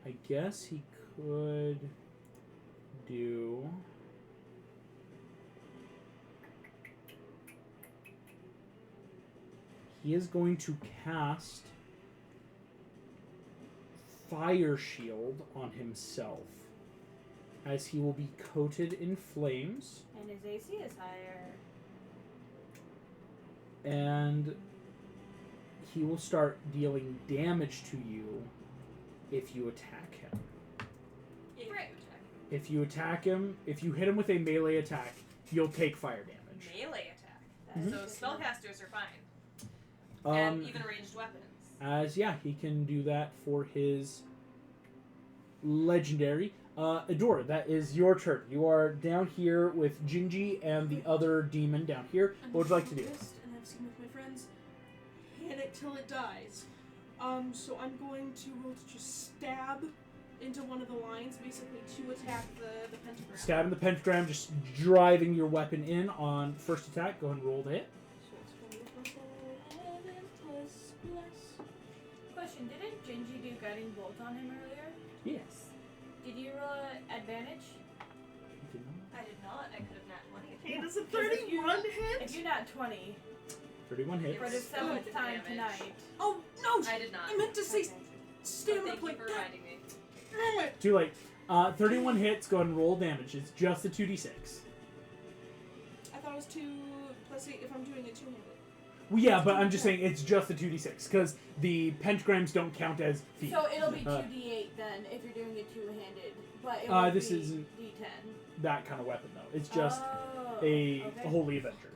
I guess he could do. He is going to cast Fire Shield on himself, as he will be coated in flames, And his AC is higher. and he will start dealing damage to you if you attack him. If you attack him, if you hit him with a melee attack, you'll take fire damage. Melee attack. Mhm. So spellcasters are fine. And even ranged weapons. As he can do that for his legendary. Adora, that is your turn. You are down here with Gingy and the other demon down here. What would you like to do? And I've seen with my friends, hit it till it dies. So I'm going to roll to just stab into one of the lines, basically to attack the pentagram. Stabbing the pentagram, just driving your weapon in on first attack. Go ahead and roll to hit. So it's going to be +11++. Question, didn't Gingy do Guiding Bolt on him earlier? Yes. Did you roll advantage? I did not. I could have nat 20. Hey, does a 31 hit? If you're not 20, 31 hits. for the It's 7th good time damage. tonight. Oh, no! I did not. I meant to say Okay. stamina Thank you point. for reminding me. Damn it! Too late. 31 hits. Go ahead and roll damage. It's just a 2d6. I thought it was 2 + 8 if I'm doing it two-handed. Well, yeah, but I'm just saying it's just the 2d6 because the pentagrams don't count as feet. So it'll be 2d8 then if you're doing it two-handed. But it won't this be isn't d10. that kind of weapon though. It's just Oh, a okay. Holy Avenger.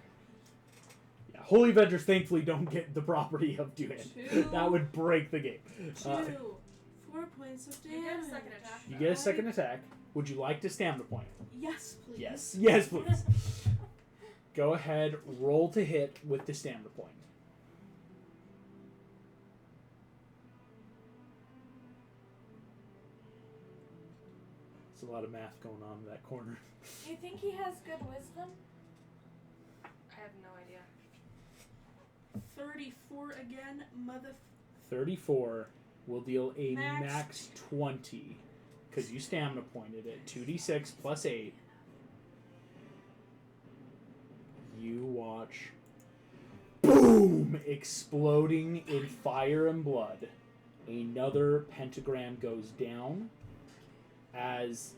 Yeah, Holy Avengers thankfully don't get the property of doing it. Two. That would break the game. 4 points of You damage. get a second attack. You get a second attack. Would you like to stamina point? Yes, please. Yes. Yes, please. Go ahead, roll to hit with the stamina point. There's a lot of math going on in that corner. Do you think he has good wisdom? I have no idea. 34 again, mother. 34 will deal a Max max 20. Because you stamina pointed it. 2d6 plus 8. You watch. Boom! Exploding in fire and blood. Another pentagram goes down. As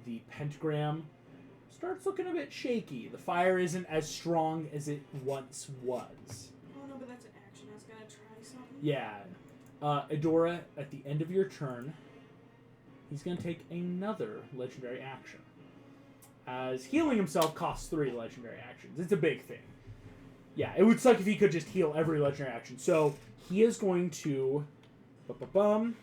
the pentagram starts looking a bit shaky. The fire isn't as strong as it once was. Oh no, but that's an action. I was gonna try something. Yeah. Adora, at the end of your turn, he's going to take another legendary action. As healing himself costs 3 legendary actions. It's a big thing. Yeah, it would suck if he could just heal every legendary action. So, he is going to... No,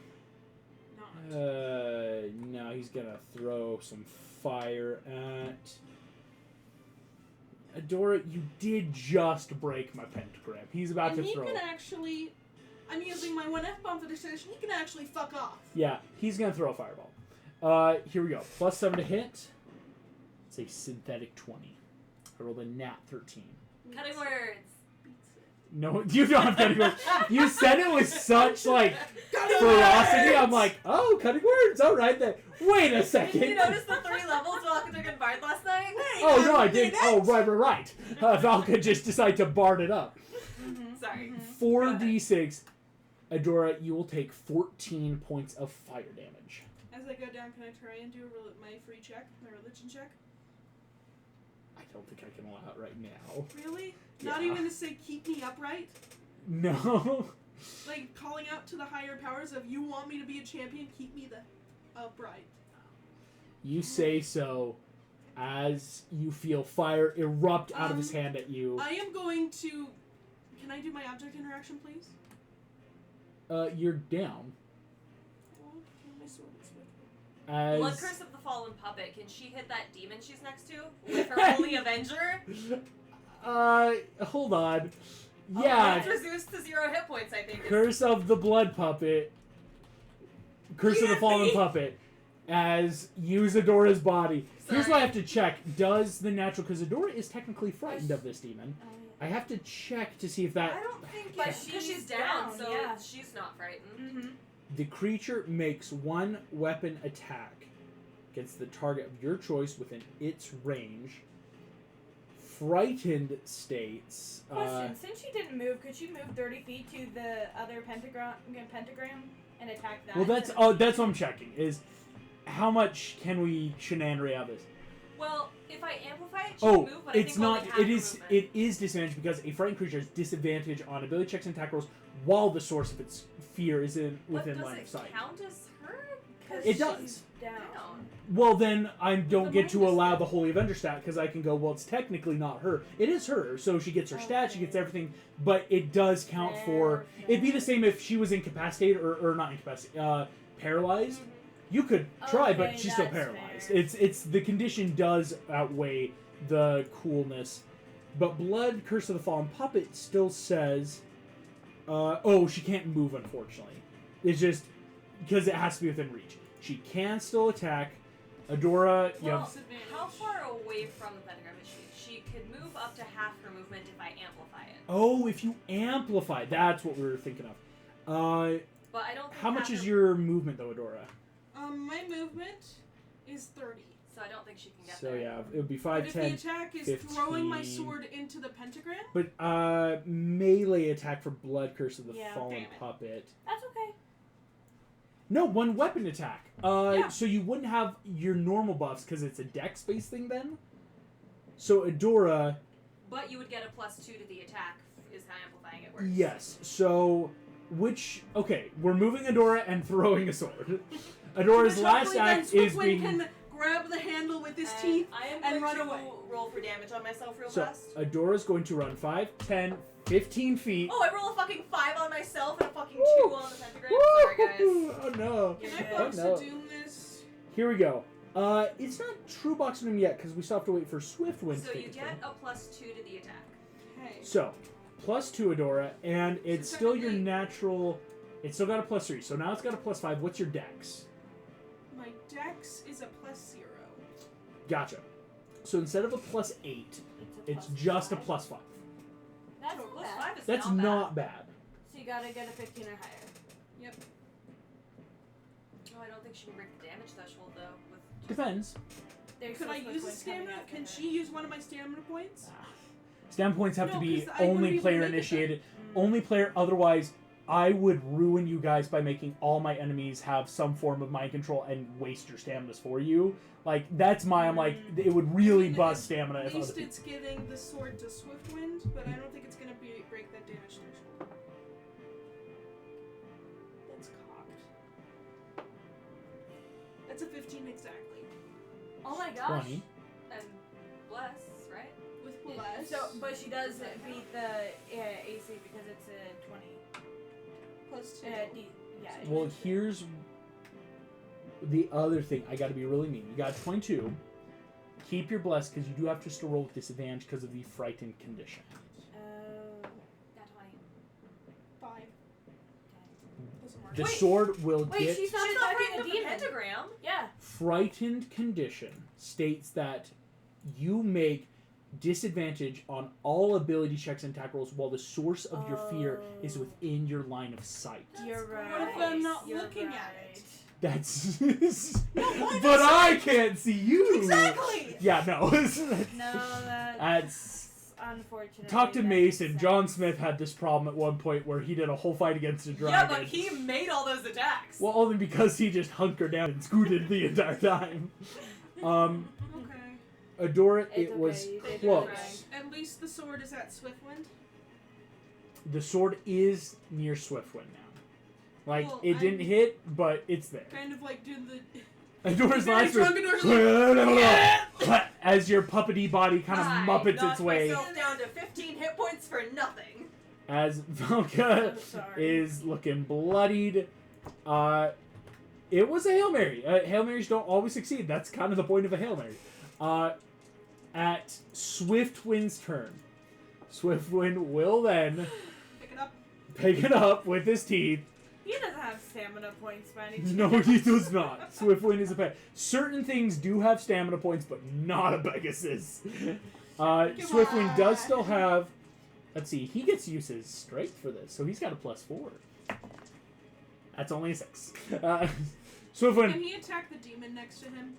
he's going to throw some fire at... Adora, you did just break my pentagram. He's about And to throw... he can actually... I'm using my 1F bomb for this station. He can actually fuck off. Yeah, he's going to throw a fireball. Here we go. +7 to hit. It's a synthetic 20. I rolled a nat 13. Cutting words. No, you don't have cutting words. You said it with such, like, ferocity. I'm like, oh, cutting words. All right, then. Wait a second. Did you notice the 3 levels Valka took in Bard last night? Oh, no, I didn't. Oh, right. Valka just decided to bard it up. Sorry. 4d6. Adora, you will take 14 points of fire damage. As I go down, can I try and do my free check, my religion check? I don't think I can allow it right now. Really? Yeah. Not even to say keep me upright? No. Like calling out to the higher powers of, you want me to be a champion, keep me the upright. You say so as you feel fire erupt out of his hand at you. I am going to... Can I do my object interaction, please? You're down. Oh, my sword is with me. As... Blood Curse of the Fallen Puppet. Can she hit that demon she's next to with her Holy Avenger? Hold on. Yeah. Let's reduce to 0 hit points, I think. Curse of the Blood Puppet. Curse of the Fallen Puppet. As use Adora's body. Here's what I have to check. Does the natural... Because Adora is technically frightened of this demon. I have to check to see if that... I don't think... But she's down, so yeah. she's not frightened. Mm-hmm. The creature makes one weapon attack against the target of your choice within its range. Frightened states... Question, since she didn't move, could she move 30 feet to the other pentagram and attack that? Well, that's what I'm checking, is how much can we shenanigan out of this? Well, if I amplify it, she can move, but it's I think not. only half It her is. movement. It is disadvantage because a frightened creature has disadvantage on ability checks and attack rolls while the source of its fear is within line of sight. But does it count as her? 'Cause It she's does. down. Well, then I don't The get to minus allow stat. the Holy Avenger stat because I can go. Well, it's technically not her. It is her, so she gets her stat, she gets everything, but it does count for. It'd be the same if she was incapacitated or not incapacitated, paralyzed. You could try, but Okay, she's still that's paralyzed. fair. It's the condition does outweigh the coolness, but Blood Curse of the Fallen Puppet still says, she can't move unfortunately. It's just because it has to be within reach. She can still attack. Adora, Well, how far away from the pentagram is she? She could move up to half her movement if I amplify it. Oh, if you amplify, that's what we were thinking of. But I don't think How much half is her- your movement though, Adora? My movement is 30. So I don't think she can get So there. yeah, it would be But 5, if 10. the attack is 15. throwing my sword into the pentagram, But melee attack for Blood Curse of the Yeah, Fallen damn it. Puppet. That's okay. No, one weapon attack. So you wouldn't have your normal buffs because it's a dex-based thing then. So Adora, But you would get a +2 to the attack, is how amplifying it works. yes. So we're moving Adora and throwing a sword. Adora's last Hopefully act then is Squidward being. can grab the handle with his And teeth. I am and going run to away. roll for damage on myself real So fast. Adora's going to run 5, 10, 15 feet. Oh, I roll a fucking 5 on myself and a fucking 2 Woo! on the pentagram. Woo! Sorry, guys. Oh no. Can Yeah. I box no. a doom this? Here we go. It's not true boxing him yet because we still have to wait for Swift Wind So to take you its get turn. a +2 to the attack. Okay. So, +2 Adora, and it's So still your technically- natural. It's still got a +3, so now it's got a +5. What's your dex? My dex is a +0. Gotcha. So instead of a +8, it's just a +5. That's So not +5 bad. is That's not bad. not bad. So you gotta get a 15 or higher. Yep. Oh, I don't think she can break the damage threshold though. With Depends. There's Could no I Swift use a Wind coming stamina? after Can her. she use one of my stamina points? Stamina points have to No, be 'cause I wouldn't only be able to player make it then. initiated. Only player, otherwise I would ruin you guys by making all my enemies have some form of mind control and waste your staminas for you. Like, that's I'm like, it would really I mean, bust stamina At if other least people... it's giving the sword to Swiftwind, but I don't think it's gonna break that damage threshold. That's cocked. That's a 15 exactly. Oh my gosh. 20. And bless, right? With bless. So, but she does beat the AC because it's a 20. plus 2. Yeah. Well, here's the other thing. I got to be really mean. You got 22. Keep your bless because you do have to still roll with disadvantage because of the frightened condition. Not 20. 5. Doesn't work. The Wait. sword will Wait, get she's not She's not attacking breaking a the demon. pentagram. Yeah. frightened condition states that you make disadvantage on all ability checks and attack rolls while the source of your fear is within your line of sight. You're right. What if I'm not You're looking at right. it? That's why but does I can't see you. Exactly. Yeah, no. No, that's unfortunate. Talk to Mason. John Smith had this problem at one point where he did a whole fight against a dragon. Yeah, but he made all those attacks. Well, only because he just hunkered down and scooted the entire time. Okay. Adora, It's it was okay, you did close. right. At least the sword is at Swiftwind. The sword is near Swiftwind now. Like, Well, it didn't hit, but it's there. Kind of like do the. Adora's Very last drunk Adora's as your puppety body kind of I muppets its knocked way. myself down to 15 hit points for nothing. As Valka I'm sorry. is looking bloodied. It was a Hail Mary. Hail Marys don't always succeed. That's kind of the point of a Hail Mary. At Swiftwind's turn, Swiftwind will then pick it up with his teeth. He doesn't have stamina points by any chance. No, he does not. Swiftwind is a pet. Certain things do have stamina points, but not a Pegasus. Swiftwind does still have... Let's see, he gets to use his strength for this, so he's got a +4. That's only a 6. Swiftwind... Can he attack the demon next to him?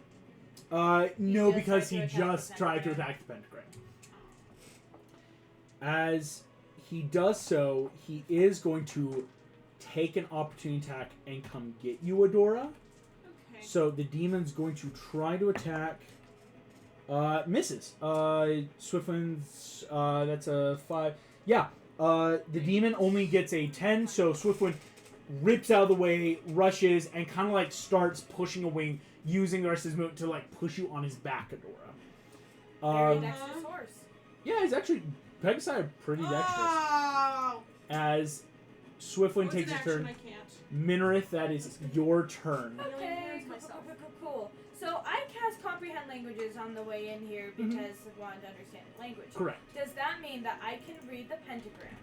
No, just because tried he to attack just the tried to pentagram. attack the pentagram. As he does so, he is going to take an opportunity attack and come get you, Adora. Okay. So the demon's going to try to attack. Misses. Swiftwind's, that's a 5. Yeah, the demon only gets a 10, so Swiftwind rips out of the way, rushes, and kind of like starts pushing away, using the rest of his movement to like push you on his back, Adora. Very dexterous horse. Yeah, he's actually, Pegasi are pretty dexterous. Oh! As Swiftwind What's takes an his turn. action I can't. Minarith, that is your turn. Really Okay, hands cool, myself. cool. So I cast comprehend languages on the way in here because I wanted to understand the language. Correct. Does that mean that I can read the pentagram?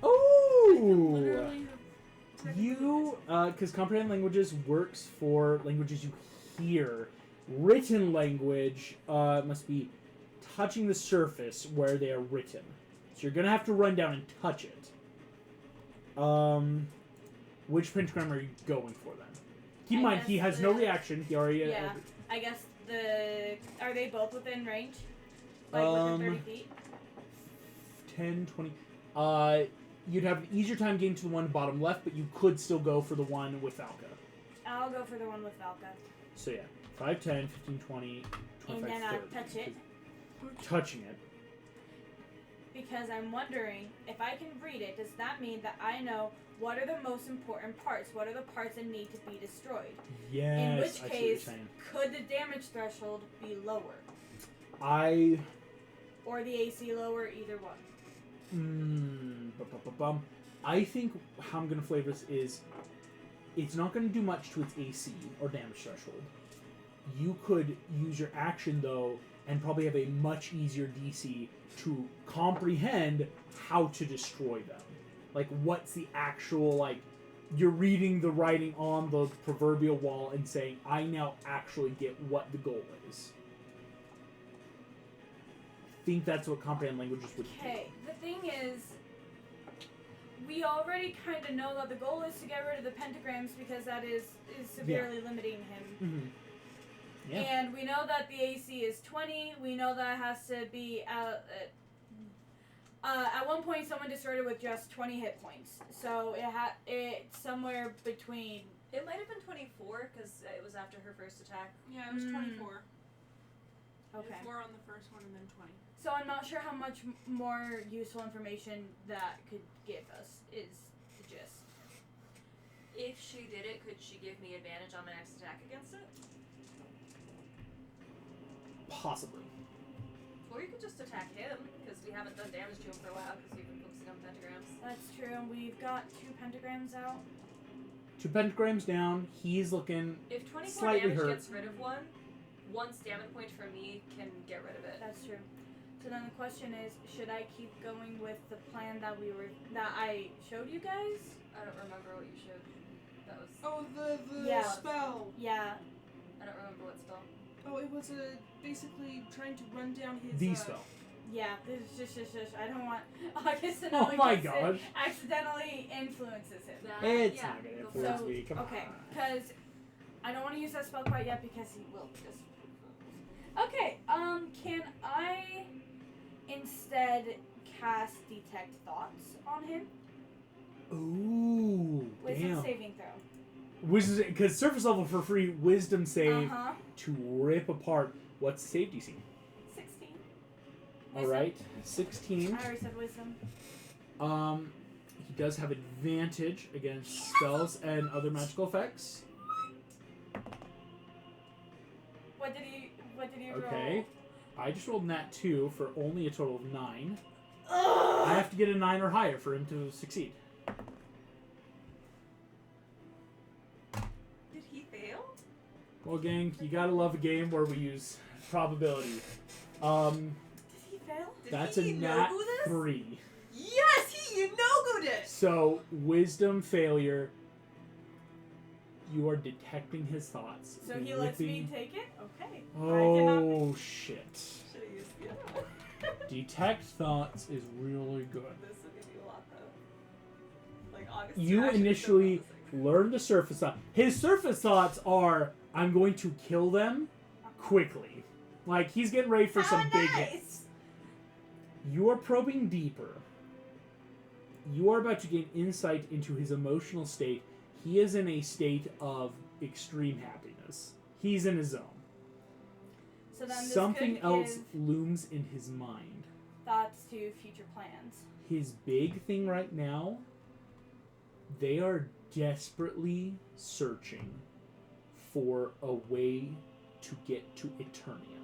Oh! Literally. You, because comprehend languages works for languages you hear. Written language must be touching the surface where they are written. So you're gonna have to run down and touch it. Which pentagram are you going for then? Keep in I mind, he guess has no the- reaction. He already. Yeah. I guess are they both within range? Like within 30 feet? 10, 20. You'd have an easier time getting to the one bottom left, but you could still go for the one with Valka. I'll go for the one with Valka. So yeah, 5, 10, 15, 20, 25, And then 30. I'll touch it. Touching it. Because I'm wondering, if I can read it, does that mean that I know what are the most important parts? What are the parts that need to be destroyed? Yes. In I which see what you're case, saying. could the damage threshold be lower? Or the AC lower, either one? I think how I'm gonna flavor this is, it's not gonna do much to its AC or damage threshold. You could use your action though, and probably have a much easier DC to comprehend how to destroy them. Like, what's the actual, like, you're reading the writing on the proverbial wall and saying, I now actually get what the goal is. I think that's what comprehend languages would do. Okay, the thing is, we already kind of know that the goal is to get rid of the pentagrams because that is severely limiting him. Mm-hmm. Yeah. And we know that the AC is 20. We know that it has to be at one point someone destroyed it with just 20 hit points. So it's somewhere between. It might have been 24 because it was after her first attack. Yeah, it was 24. Okay. 4 on the first one and then 20. So I'm not sure how much more useful information that could give us is the gist. If she did it, could she give me advantage on my next attack against it? Possibly. Or you could just attack him, because we haven't done damage to him for a while, because we've been focusing on pentagrams. That's true. And we've got 2 pentagrams out. 2 pentagrams down. He's looking If 24 slightly damage hurt. gets rid of one stamina point from me can get rid of it. That's true. So then the question is, should I keep going with the plan that I showed you guys? I don't remember what you showed. That was... Oh, the Yeah. spell. Yeah. I don't remember what spell. Oh, it was basically trying to run down his. the spell. Yeah. This is just. I don't want August to know. Oh my it gosh. accidentally influences him. It's yeah, not gonna go for influence it. me. Come Okay, on. because I don't want to use that spell quite yet because he will just. Okay. Can I instead cast detect thoughts on him? Ooh, Wisdom damn. saving throw. Wisdom, because surface level for free, wisdom save Uh-huh. to rip apart. What's the save DC? 16. All right, 16. I already said wisdom. He does have advantage against spells and other magical effects. What did he roll? Okay. I just rolled nat 2 for only a total of 9. Ugh! I have to get a 9 or higher for him to succeed. Did he fail? Well, gang, you gotta love a game where we use probability. Did he fail? Did That's he a nat no-go this? 3. Yes, he no-goed it! So, wisdom failure. You are detecting his thoughts. So he lets me Whipping- take it? Okay. Oh, shit. Should've used the other one. Detect thoughts is really good. This will give you a lot, though. Like, August You actually initially still promising. learn the surface thought. His surface thoughts are, I'm going to kill them quickly. Like, he's getting ready for some big hits. You are probing deeper. You are about to gain insight into his emotional state. He is in a state of extreme happiness. He's in his zone. So then this Something could else give looms in his mind. thoughts to future plans. His big thing right now, they are desperately searching for a way to get to Eternia.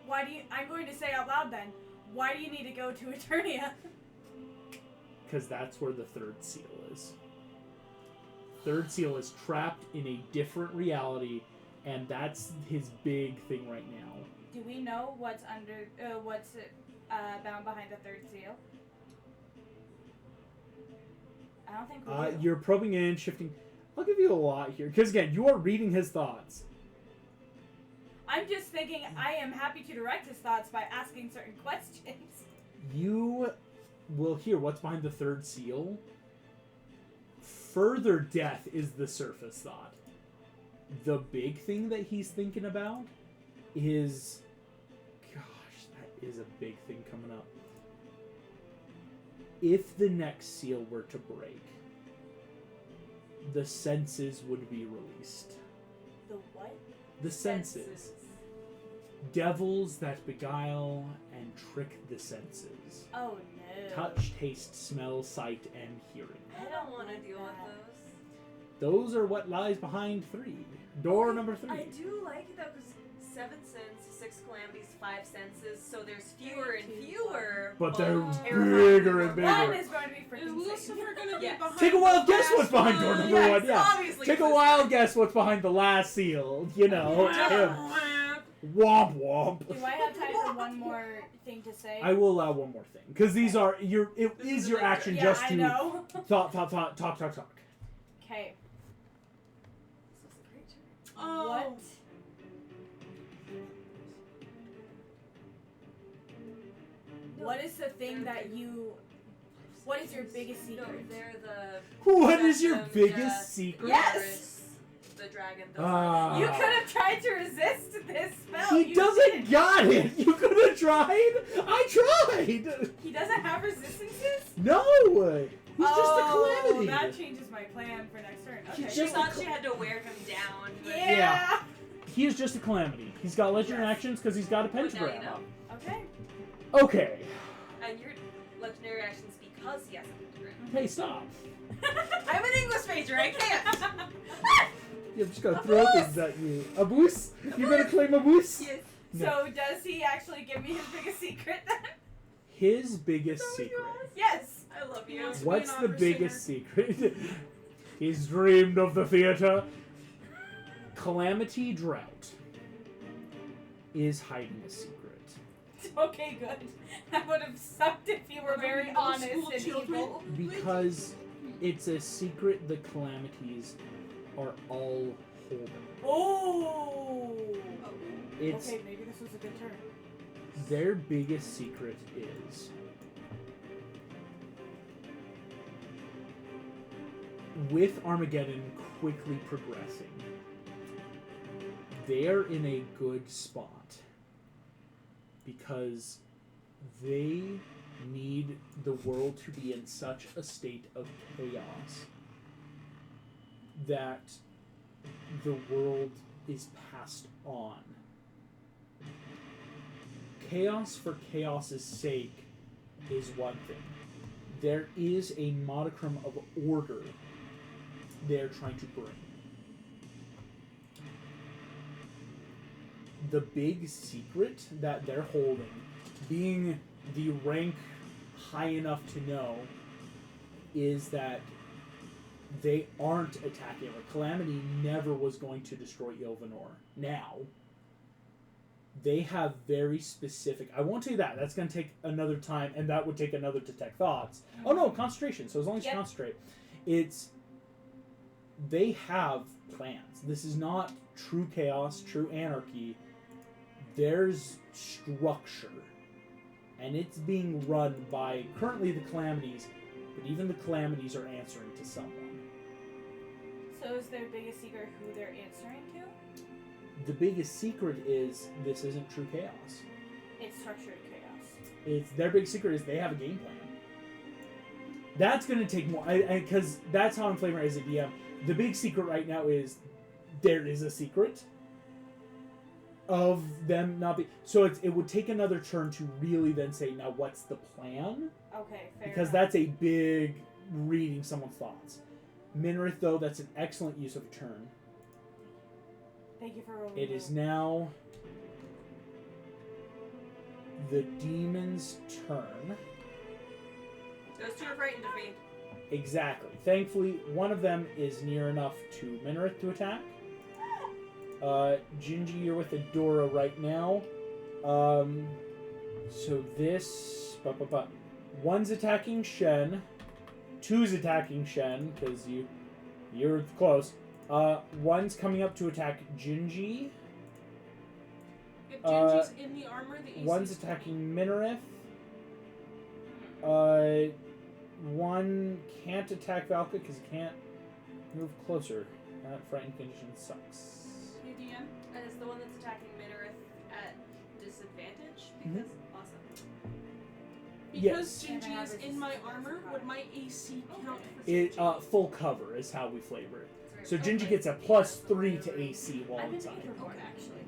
Why do you? I'm going to say out loud then. Why do you need to go to Eternia? Because that's where the third seal is. Third seal is trapped in a different reality, and that's his big thing right now. Do we know what's bound behind the third seal? I don't think we do. You're probing in, shifting. I'll give you a lot here, because again, you are reading his thoughts. I'm just thinking I am happy to direct his thoughts by asking certain questions. You will hear what's behind the third seal. Further death is the surface thought. The big thing that he's thinking about is... Gosh, that is a big thing coming up. If the next seal were to break, the senses would be released. The what? The senses. Devils that beguile and trick the senses. Oh no. Touch, taste, smell, sight, and hearing. I don't want to deal with Those are what lies behind 3. Door number 3. I do like it, though, because 7 sins, 6 calamities, 5 senses, so there's fewer and fewer. But they're terrifying bigger and ones. One bigger. is going to be freaking Lucifer gonna be Yes. behind. Take a wild the guess what's last behind door one. number Yes, 1. Yeah. obviously Take a it's wild guess what's behind the last seal. You know, him. Womp womp. Do I have time for one more thing to say? I will allow one more thing, because these are your. It This is is your a big action yeah, just I to know. talk. Okay. This is a great turn. Oh. What is the thing that you? What is your biggest No, secret? they're the... What is your Random biggest death. secret? Yes! The dragon. Ah. You could have tried to resist this spell. He You doesn't didn't. got it. You could have tried. I tried. He doesn't have resistances? No. He's just a calamity. That changes my plan for next turn. Okay. He's She just thought she had to wear him down. But yeah. He is just a calamity. He's got legendary Yes. actions because he's got a But now you pentagram know. up. Okay. Okay. And your legendary actions because he has a pentagram. Hey, stop. I'm an English major, I can't! I'm just gonna throw things at you. A boost? You gonna claim a boost? Yes. No. So does he actually give me his biggest secret then? His biggest So secret. Yes. I love you. Yes. What's Being the an opera biggest secret? He's dreamed of the theater. Calamity Drought is hiding a secret. Okay, good. That would have sucked if you were very Middle honest school and children. evil. Because it's a secret the calamities are all holding. Oh. It's Okay, maybe this was a good turn. their biggest secret is with Armageddon quickly progressing, they're in a good spot because they need the world to be in such a state of chaos that the world is passed on. Chaos for chaos's sake is one thing. There is a modicum of order they're trying to bring. The big secret that they're holding, being the rank high enough to know, is that they aren't attacking. Like, Calamity never was going to destroy Ilvanor. Now, they have very specific... I won't tell you that. That's going to take another time, and that would take another Detect Thoughts. Oh, no, concentration. So as long as you concentrate. It's... They have plans. This is not true chaos, true anarchy. There's structure. And it's being run by, currently, the Calamities, but even the Calamities are answering to someone. So is their biggest secret who they're answering to? The biggest secret is this isn't true chaos. It's structured chaos. It's their big secret is they have a game plan. That's going to take more, because that's how I'm flavoring as a DM. The big secret right now is there is a secret of them not be. So it would take another turn to really then say, now what's the plan? Okay, fair Because enough. that's a big reading someone's thoughts. Minrith, though, that's an excellent use of a turn. Thank you for rolling. It is now the demon's turn. Those two are frightened of me. Exactly. Thankfully, one of them is near enough to Minrith to attack. Gingy, you're with Adora right now. So this... One's attacking Shen. Two's attacking Shen, because you're close. One's coming up to attack Gingy. If Gingy's in the armor, the AC One's is attacking Minareth. One can't attack Valka because he can't move closer. That frightened condition sucks. Hey, DM. And it's the one that's attacking Minareth at disadvantage? Because awesome. Because Yes. Gingy is in my armor, would my AC count for It Gingy? full cover is how we flavor it. So Okay. Gingy gets a +3 to AC while I've been inside. thinking about it, Okay. actually.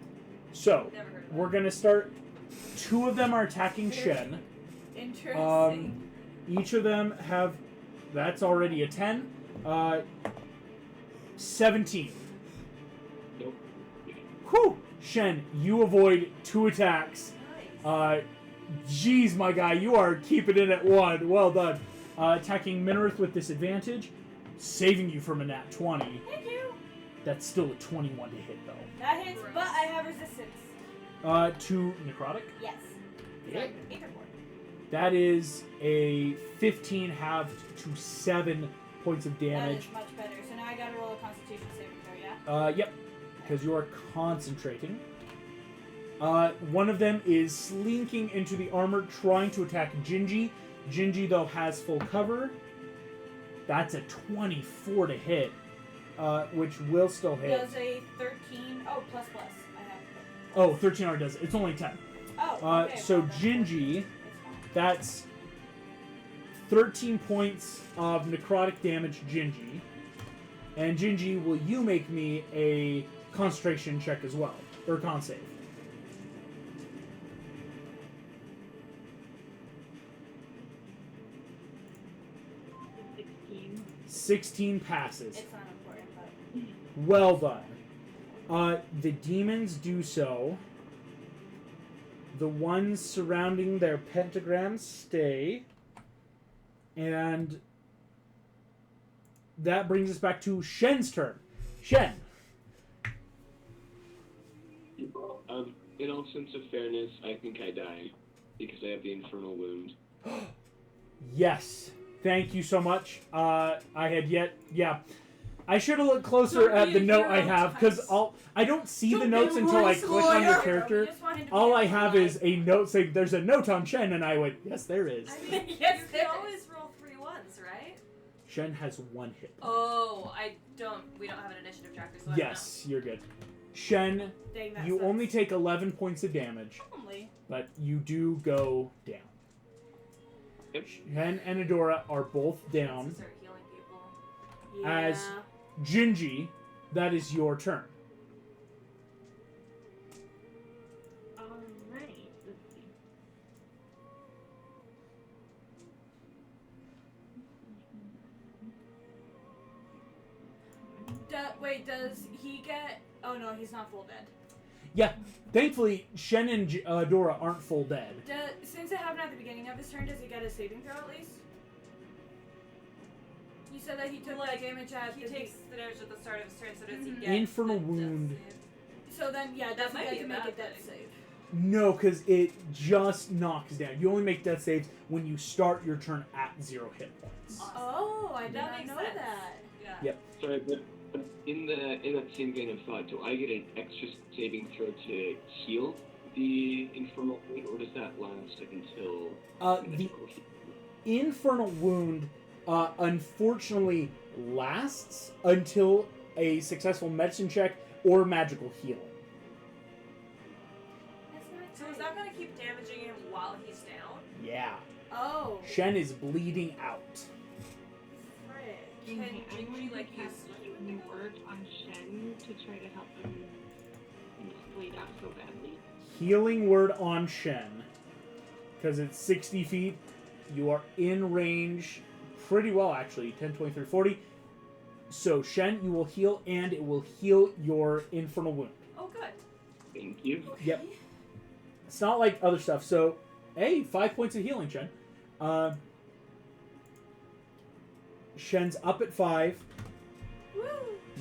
So Never heard of we're gonna start. Two of them are attacking Shen. Interesting. Each of them have. That's already a 10. 17. Nope. Whew! Shen, you avoid 2 attacks. Nice. Jeez, my guy, you are keeping it at 1. Well done. Attacking Minareth with disadvantage, saving you from a nat 20. Thank you. That's still a 21 to hit, though. That hits, but I have resistance. To necrotic. Yes. Yeah. Either one. That is a 15 halved to 7 points of That damage. is much better. So now I gotta roll a Constitution saving throw, yeah? Yep, because you are concentrating. One of them is slinking into the armor, trying to attack Gingy. Gingy, though, has full cover. That's a 24 to hit, which will still hit. Does a 13... Oh, plus. I have... Oh, 13 already does it. It's only 10. Oh, okay. So well, then Gingy, it's fine. that's 13 points of necrotic damage, Gingy. And Gingy, will you make me a concentration check as well? Or con save? The 16. 16 passes. It's not important, but... Well done. The demons do so. The ones surrounding their pentagrams stay. And that brings us back to Shen's turn. Shen. In all sense of fairness, I think I die because I have the infernal wound. Yes. Thank you so much. I had yet... Yeah. I should have looked closer Don't at be the a note I hero, have, because Tice. I don't see the Don't notes be a until I voice click on your lawyer. character. We just want him to be All I able to have fly. is a note saying there's a note on Shen, and I went, yes, there is. I mean, Yes, you there can is. always roll 3 ones, right? Shen has 1 hit. Oh, we don't have an initiative tracker, so Yes, you're good. Shen, Dang, that you sucks. only take 11 points of damage, Only. but you do go down. Yep. Shen and Adora are both I don't know. down. Start healing people. Yeah. As Gingy, that is your turn. Alright, let's see. Wait, does he get... Oh no, he's not full dead. Yeah, thankfully, Shen and Dora aren't full dead. Since it happened at the beginning of his turn, does he get a saving throw at least? You said that he took Like, damage at... He takes the damage at the start of his turn, so does he get Infernal the wound. death save? So then, yeah, That does he might get be to a make a bad death thing. save? No, because it just knocks down. You only make death saves when you start your turn at 0 hit points. Oh, I did That not makes know sense. that. Yeah. Yep. Sorry, but in that same vein of thought, do I get an extra saving throw to heal the infernal wound, or does that last until The magical heal? Infernal Wound, unfortunately, lasts until a successful medicine check or magical healing. So is that gonna keep damaging him while he's down? Yeah. Oh, Shen is bleeding out. frick. Can Okay, I'm Jinji going to like use cast Healing Word on Shen to try to help him not bleed out so badly. Healing Word on Shen. Because it's 60 feet. You are in range pretty well, actually. 10, 20, 30, 40. So, Shen, you will heal, and it will heal your Infernal Wound. Oh, good. Thank you. Yep. It's not like other stuff. So, hey, 5 points of healing, Shen. Shen's up at 5. Woo!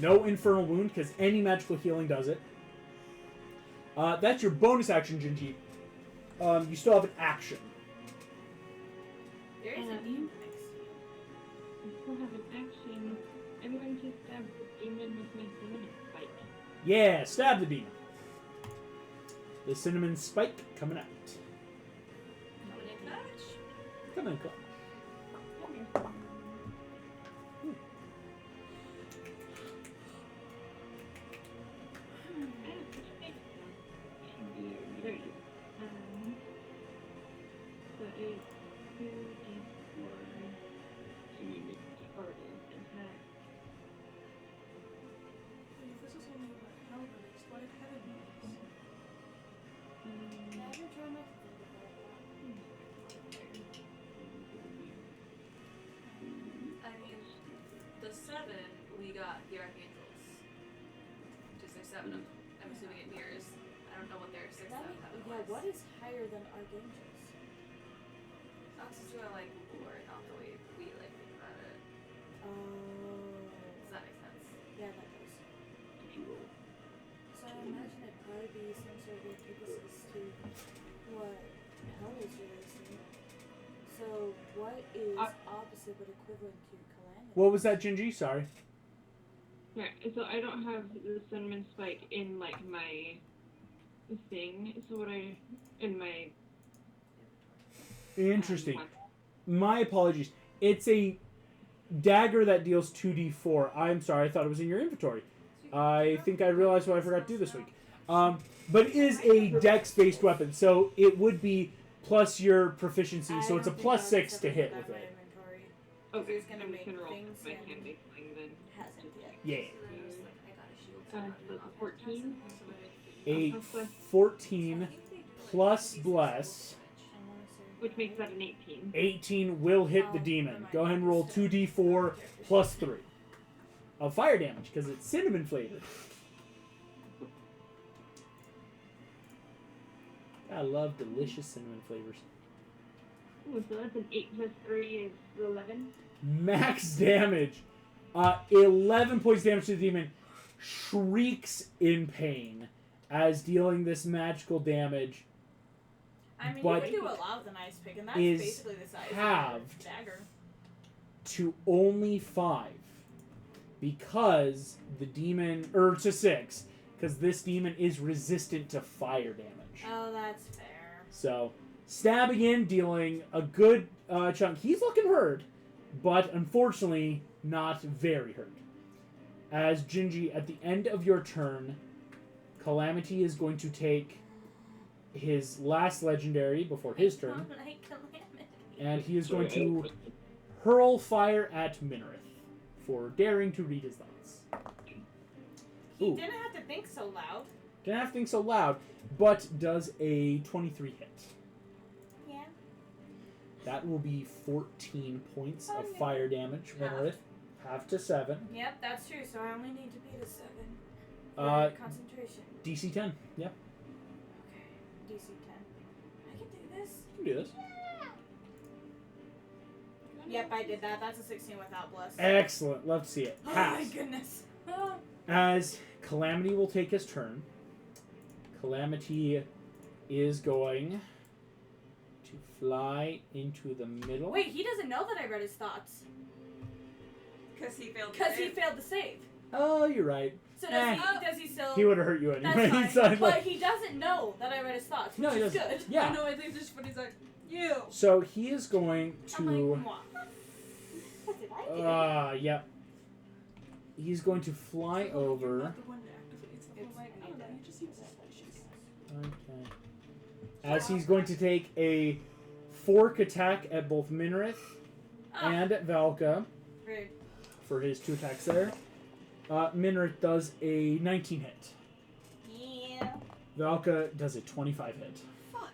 No Infernal Wound, because any magical healing does it. That's your bonus action, Jinji. You still have an action. There is a Um, demon. I still have an action. I'm going to stab the demon with my cinnamon spike. Yeah, stab the demon. The cinnamon spike coming out. Coming in clutch. Come in, come. So a 2d4 or is that This is only what hell released. What did heaven release? I mean, the 7 we got the archangels. Which is their 7 of. I'm assuming it mirrors. I don't know what their 6 of heaven was. What is higher than archangels? That's just doing like lore, not the way we like think about it. Oh, Does that make sense? yeah, that does. Did you roll? So I imagine it'd probably be some sort of antithesis to what hell is releasing. So what is opposite but equivalent to calamity? What was that, Jinji? Sorry. right? So I don't have the cinnamon spike in like my thing. So what I in my Interesting. My apologies. It's a dagger that deals 2d4. I'm sorry, I thought it was in your inventory. I think I realized what I forgot to do this week. But it is a dex-based weapon, so it would be plus your proficiency, so it's a plus 6 to hit with it. okay, It's gonna I'm make just gonna roll things my and- hand-based thing then. Hasn't yet. Yeah. So then I was like, I got a shield. so I So did it's not 14. A Plus 14 plus bless. which makes that an 18. 18 will hit the demon. Go ahead and roll 2d4 plus 3 of fire damage, because it's cinnamon flavored. I love delicious cinnamon flavors. Ooh, so that's an 8 plus 3 is 11. Max damage. 11 points damage to the demon. Shrieks in pain as dealing this magical damage. I mean, But you could do a lot with an ice pick, and that's is basically the size of halved. a dagger. To only 5. Because the demon... Or to 6. Because this demon is resistant to fire damage. Oh, that's fair. So, stabbing in, dealing a good chunk. He's looking hurt, but unfortunately not very hurt. As Jinji, at the end of your turn, Calamity is going to take his last legendary before his turn, Like calamity. and he is going Sorry, to hurl fire at Minarith for daring to read his thoughts. He Ooh. didn't have to think so loud. Didn't have to think so loud, but does a 23 hit. Yeah. That will be 14 points of Okay. fire damage. Half. Minarith, half to 7. Yep, that's true. So I only need to beat a 7. Concentration. DC 10. Yep. Okay, DC 10. I can do this. You can do this. Yep, I did that. That's a 16 without bless. Excellent. Love to see it. Oh Pass. my goodness. As Calamity will take his turn, Calamity is going to fly into the middle. Wait, he doesn't know that I read his thoughts. Because he failed. Because he failed to save. Oh, you're right. So does he still? He would have hurt you anyway. That's fine. But he doesn't know that I read his thoughts, which No, he is doesn't. good. Yeah. I know, I think it's just funny. He's like, you. So he is going I'm to. like, what did I do? Yep. He's going to fly You're over. not the one that activates the whole light. I don't know, you just use that species. Okay. As he's going to take a fork attack at both Minrith and at Valka Rude. for his 2 attacks there. Minrith does a 19 hit. Yeah. Valka does a 25 hit. Fuck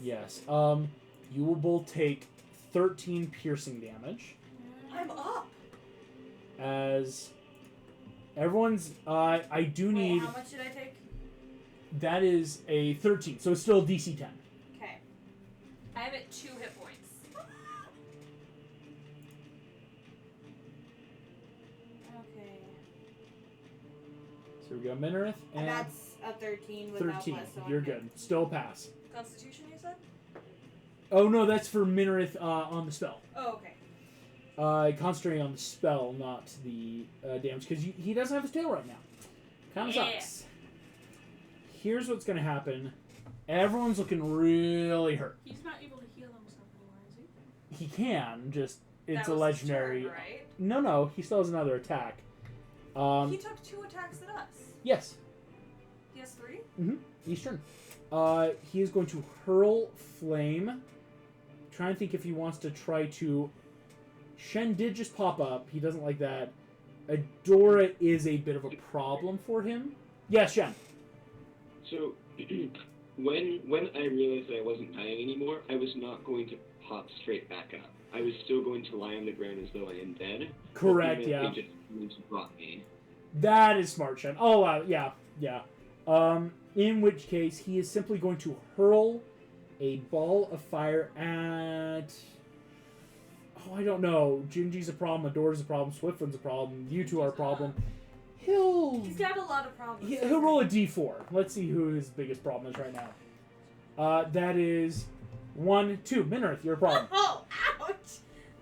yes. Yes. You will both take 13 piercing damage. I'm up. As everyone's, I do Wait, need. how much did I take? That is a 13, so it's still DC 10. Okay. I'm at 2 hit points. Okay. So we got Minrith And and that's a 13 without 13. bless, so You're I'm good. Still pass. Constitution, you said? Oh no, that's for Minrith on the spell. Oh, okay. Concentrating on the spell, not the damage, because he doesn't have his tail right now. Kind of Yeah. sucks. Here's what's going to happen. Everyone's looking really hurt. He's not able to heal himself anymore, is he? He can, just it's That a was his legendary. turn, right? No, he still has another attack. He took 2 attacks at us. Yes, He has 3? each turn. He is going to hurl flame. Try and think if he wants to try to. Shen did just pop up. He doesn't like that. Adora is a bit of a problem for him. Yes, Shen. So, when I realized that I wasn't dying anymore, I was not going to pop straight back up. I was still going to lie on the ground as though I am dead. Correct, even if yeah. They just brought me. That is smart, Shen. Oh, yeah. In which case, he is simply going to hurl a ball of fire at... Oh, I don't know. Gingy's a problem, Adora's a problem, Swiftwind's a problem, you two are a problem. He's got a lot of problems. He'll roll a d4. Let's see who his biggest problem is right now. That is 1, 2. Minrith, you're a problem. Oh,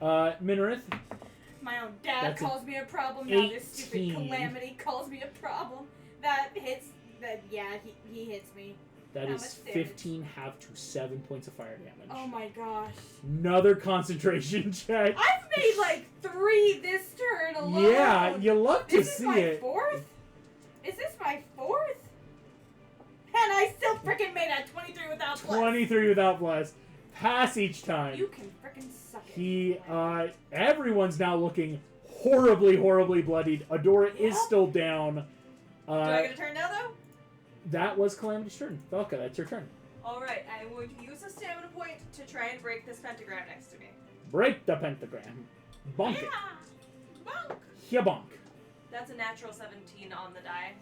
ouch! Minrith, My own dad That's calls me a problem. Now this 18. stupid Calamity calls me a problem. That hits. He hits me. that How is much damage? 15 half to 7 points of fire damage. Oh my gosh. Another concentration check. I've made like 3 this turn alone. Yeah, you love to This is see my it. 4th? Is this my 4th? And I still freaking made a 23 without bless. 23 without bless. Pass each time. You can freaking suck it. He, everyone's now looking horribly, horribly bloodied. Adora is Yep. still down. Do I get a turn now, though? That was Calamity's turn. Velka, that's your turn. Alright, I'm going to use a stamina point to try and break this pentagram next to me. Break the pentagram. Bonk it. Bonk! Yeah, bonk. That's a natural 17 on the die.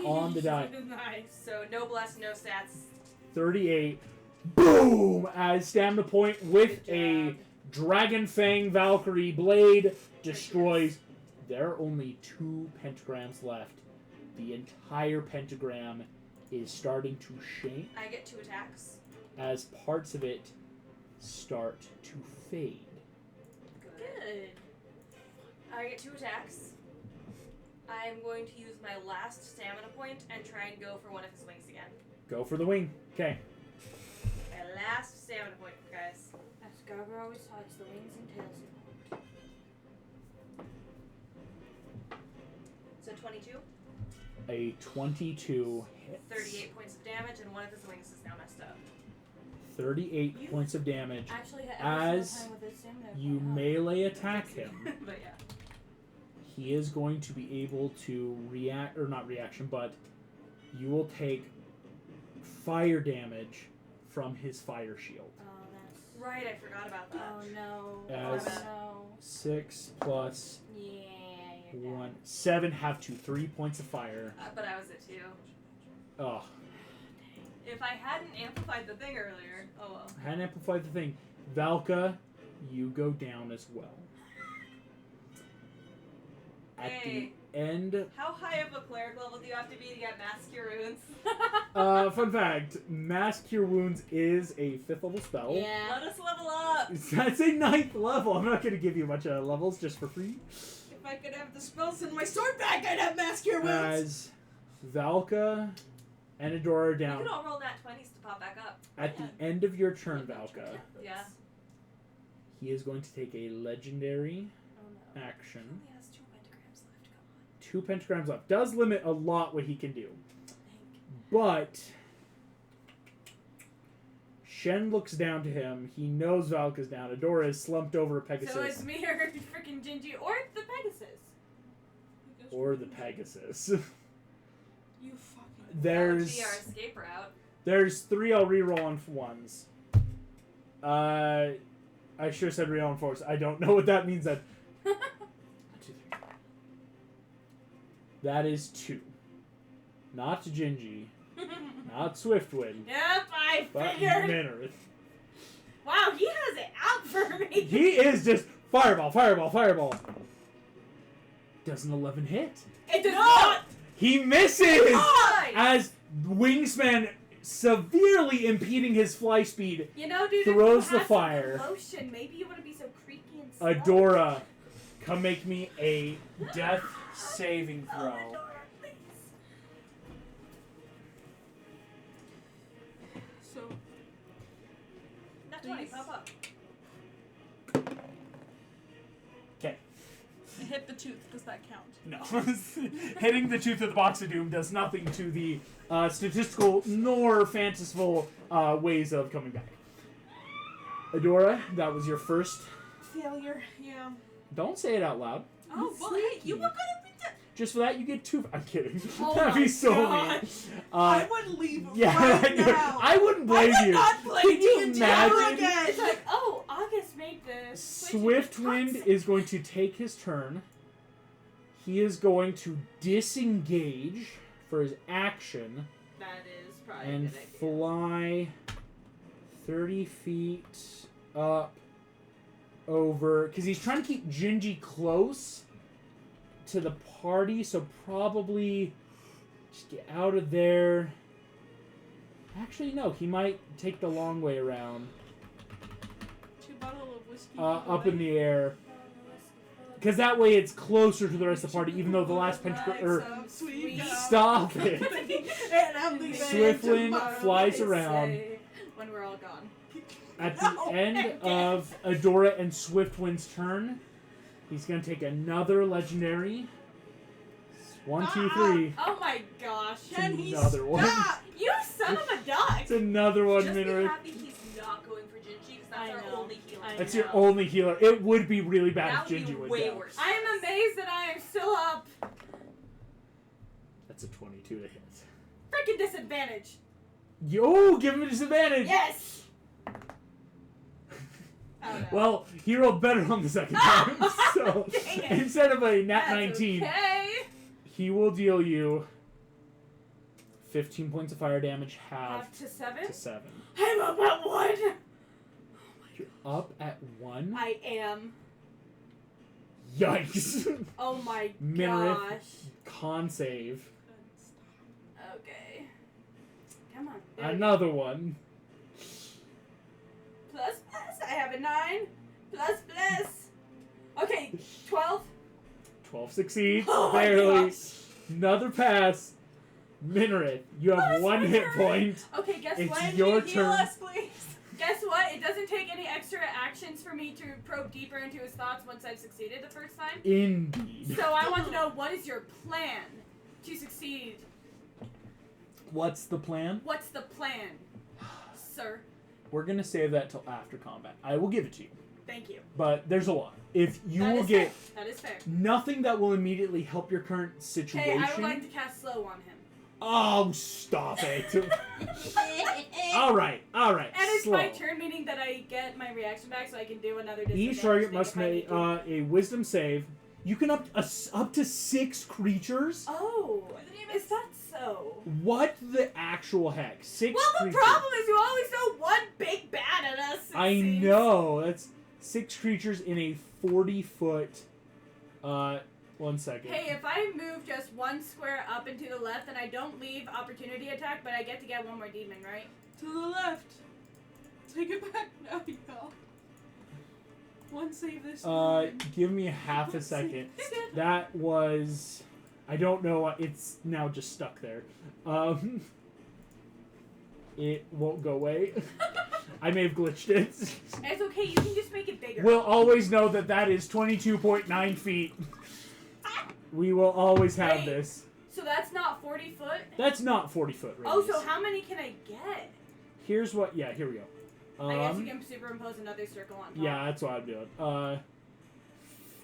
On the die. Nice. So no bless, no stats. 38. Boom! As stamina point with Good a job. Dragon Fang Valkyrie blade destroys. There are only 2 pentagrams left. The entire pentagram is starting to shake I get 2 attacks. as parts of it start to fade. Good. I get 2 attacks. I'm going to use my last stamina point and try and go for one of his wings again. Go for the wing. Okay. My last stamina point, guys. As Garber always talks, the wings and tails. So 22, A 22 hits. 38 points of damage, and one of his wings is now messed up. 38 You- points of damage. Actually, As you melee attack him, But yeah. he is going to be able to react, or not reaction, but you will take fire damage from his fire shield. Oh, that's. Right, I forgot about that. Oh no. As- Oh no. 6 plus Yeah. it down. 1, 7 have to 3 points of fire. But I was at 2. Oh, If I hadn't amplified the thing earlier, oh well. I hadn't amplified the thing. Valka, you go down as well. At Hey. the end, How high of a cleric level do you have to be to get Mass Cure Wounds? fun fact, Mass Cure Wounds is a 5th level spell. Yeah. Let us level up! That's a 9th level. I'm not going to give you a bunch of levels just for free. If I could have the spells in my sword bag, I'd have Mass Cure Wounds. As Valka and Adora are You down. can all roll nat 20s to pop back up. At the end of your turn, Valka, Yeah. he is going to take a legendary Oh no. action. He only has 2 pentagrams left, come on. 2 pentagrams left. Does limit a lot what he can do. Thank But Shen looks down to him. He knows Valka's down. Adora is slumped over a Pegasus. So it's me or freaking Gingy or the Pegasus. Or the Pegasus. You fucking. That would There's be our escape route. there's 3 I'll reroll on ones. I sure said reroll on 4s. I don't know what that means. That 1, 2, 3. That is 2. Not Gingy. Not Swiftwind. Yep, I But figured. Minareth. Wow, he has it out for me. He is just fireball, fireball, fireball. Does an 11 hit? It does not. He misses Nice! as Wingspan, severely impeding his fly speed. You know, dude, Throws if the you had fire. some lotion, maybe you wouldn't be so creaky and slow. Adora, come make me a death saving Oh, throw. Adora, please. So, Nat 20, Please. pop up. Okay. I hit the tooth. Does that count? No. Hitting the tooth of the box of doom does nothing to the statistical nor fanciful ways of coming back. Adora, that was your first. Failure. Yeah. Don't say it out loud. Oh, well, hey, you were gonna be dead. Just for that, you get 2. I'm kidding. Oh That'd my be so gosh. mean. I would leave Yeah, right now. I wouldn't blame I would you. not play Can you D&D ever imagine? again. It's like, oh, August made this. Swiftwind is going to take his turn. He is going to disengage for his action That is probably and a good idea. fly 30 feet up over, because he's trying to keep Gingy close to the party, so probably just get out of there. Actually, no, he might take the long way around, 2 bottles of whiskey. up in the air. Because that way it's closer to the rest of the party, even though the last pentagram. Sweet. Stop it! And I'm leaving Swiftwind tomorrow. flies They around. say When we're all gone. At the No, end of Adora and Swiftwind's turn, he's going to take another legendary. 1, 2, 3. Oh my gosh. Can he Another one. stop? You son of a duck. It's another one, Just be Minareth. happy he's not going for Gingy, because I that's our know. only healer. I That's know. your only healer. It would be really bad That if would be Gingy would way go. worse. I am amazed that I am still up. That's a 22 to hit. Freaking disadvantage. Yo, give him a disadvantage. Yes. Oh, no. Well, he rolled better on the second time, so Dang it. instead of a nat That's 19, Okay. he will deal you 15 points of fire damage, half Half to 7. to 7. I'm up at 1. You're up at 1. I am. Yikes! Oh my Minareth. gosh. Con save. Okay. Come on. There we go. Another one. Plus. I have a 9. Plus. Okay. 12. 12 succeeds. Oh my barely. gosh. Another pass. Minareth, you have Oh, it's 1 my hit turn. point. Okay, guess It's what? your Heal turn. us, please. Guess what? It doesn't take any extra actions for me to probe deeper into his thoughts once I've succeeded the first time. Indeed. So I want to know, what is your plan to succeed? What's the plan? What's the plan, sir? We're gonna save that till after combat. I will give it to you, Thank you. but there's a lot. If you That will is get fair. That is fair. nothing that will immediately help your current situation. Hey, I would like to cast slow on him. Oh, stop it! all right. And it's Slow. my turn, meaning that I get my reaction back, so I can do another disadvantage Each target thing must if I make need to. a Wisdom save You can up to 6 creatures. Oh, is that so? What the actual heck? 6 Well, the creatures. problem is you always throw one big bat at us. it I seems. know. That's 6 creatures in a 40-foot. 1 second. Hey, if I move just 1 square up and to the left, then I don't leave opportunity attack, but I get to get 1 more demon, right? To the left. Take it back now, y'all. One save this time. Give me half a second. That was. I don't know. It's now just stuck there. It won't go away. I may have glitched it. It's okay, you can just make it bigger. We'll always know that that is 22.9 feet. We will always have Wait. this. So that's not 40 foot? That's not 40-foot radius. Oh, so how many can I get? Here's what. Yeah, here we go. I guess you can superimpose another circle on top. Yeah, that's what I'm doing.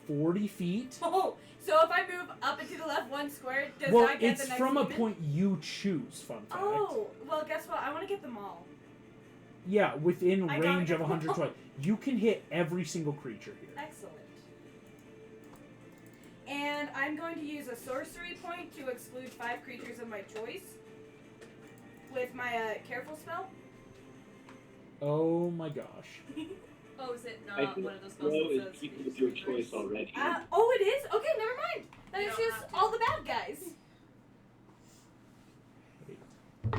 40 feet. Oh, so if I move up and to the left 1 square, does Well, that get it's the next from a demon? point you choose, fun fact. Oh, well, guess what? I want to get them all. Yeah, within I gotta range get of them 120. You can hit every single creature here. Excellent. And I'm going to use a sorcery point to exclude 5 creatures of my choice with my careful spell. Oh my gosh. Oh, is it I not think one of those spells Slow that is says people use with your reverse? choice already. Oh, it is? Okay, never mind. Then You it's don't just have to. all the bad guys.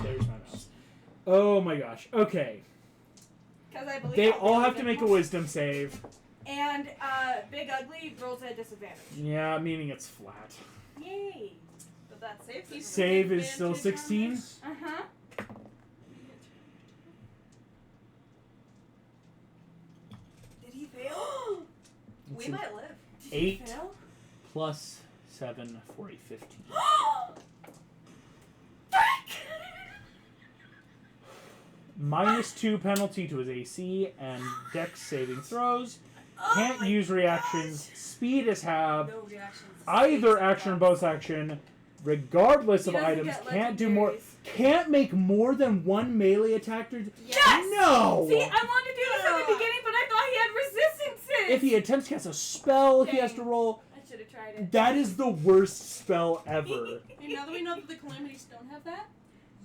There's my mouse. Oh my gosh. Okay. Because I believe They I'll all be have to make a able wisdom save. And Big Ugly rolls at disadvantage. Yeah, meaning it's flat. Yay. But that saves it. Save is still 16. Uh-huh. Did he fail? Let's We see. might live. Did you 8 fail? plus 7 for a 15. -2 penalty to his AC and Dex saving throws. Can't use reactions. Speed is have. No reactions. Either action or bonus action, regardless He of doesn't items. get Can't do more. legendaries. Can't make more than 1 melee attack. Yes! No! See, I wanted to do this at the beginning, but I thought he had resistances! If he attempts to cast a spell, he has to Dang. roll. I should have tried it. That is the worst spell ever. And now that we know that the calamities don't have that,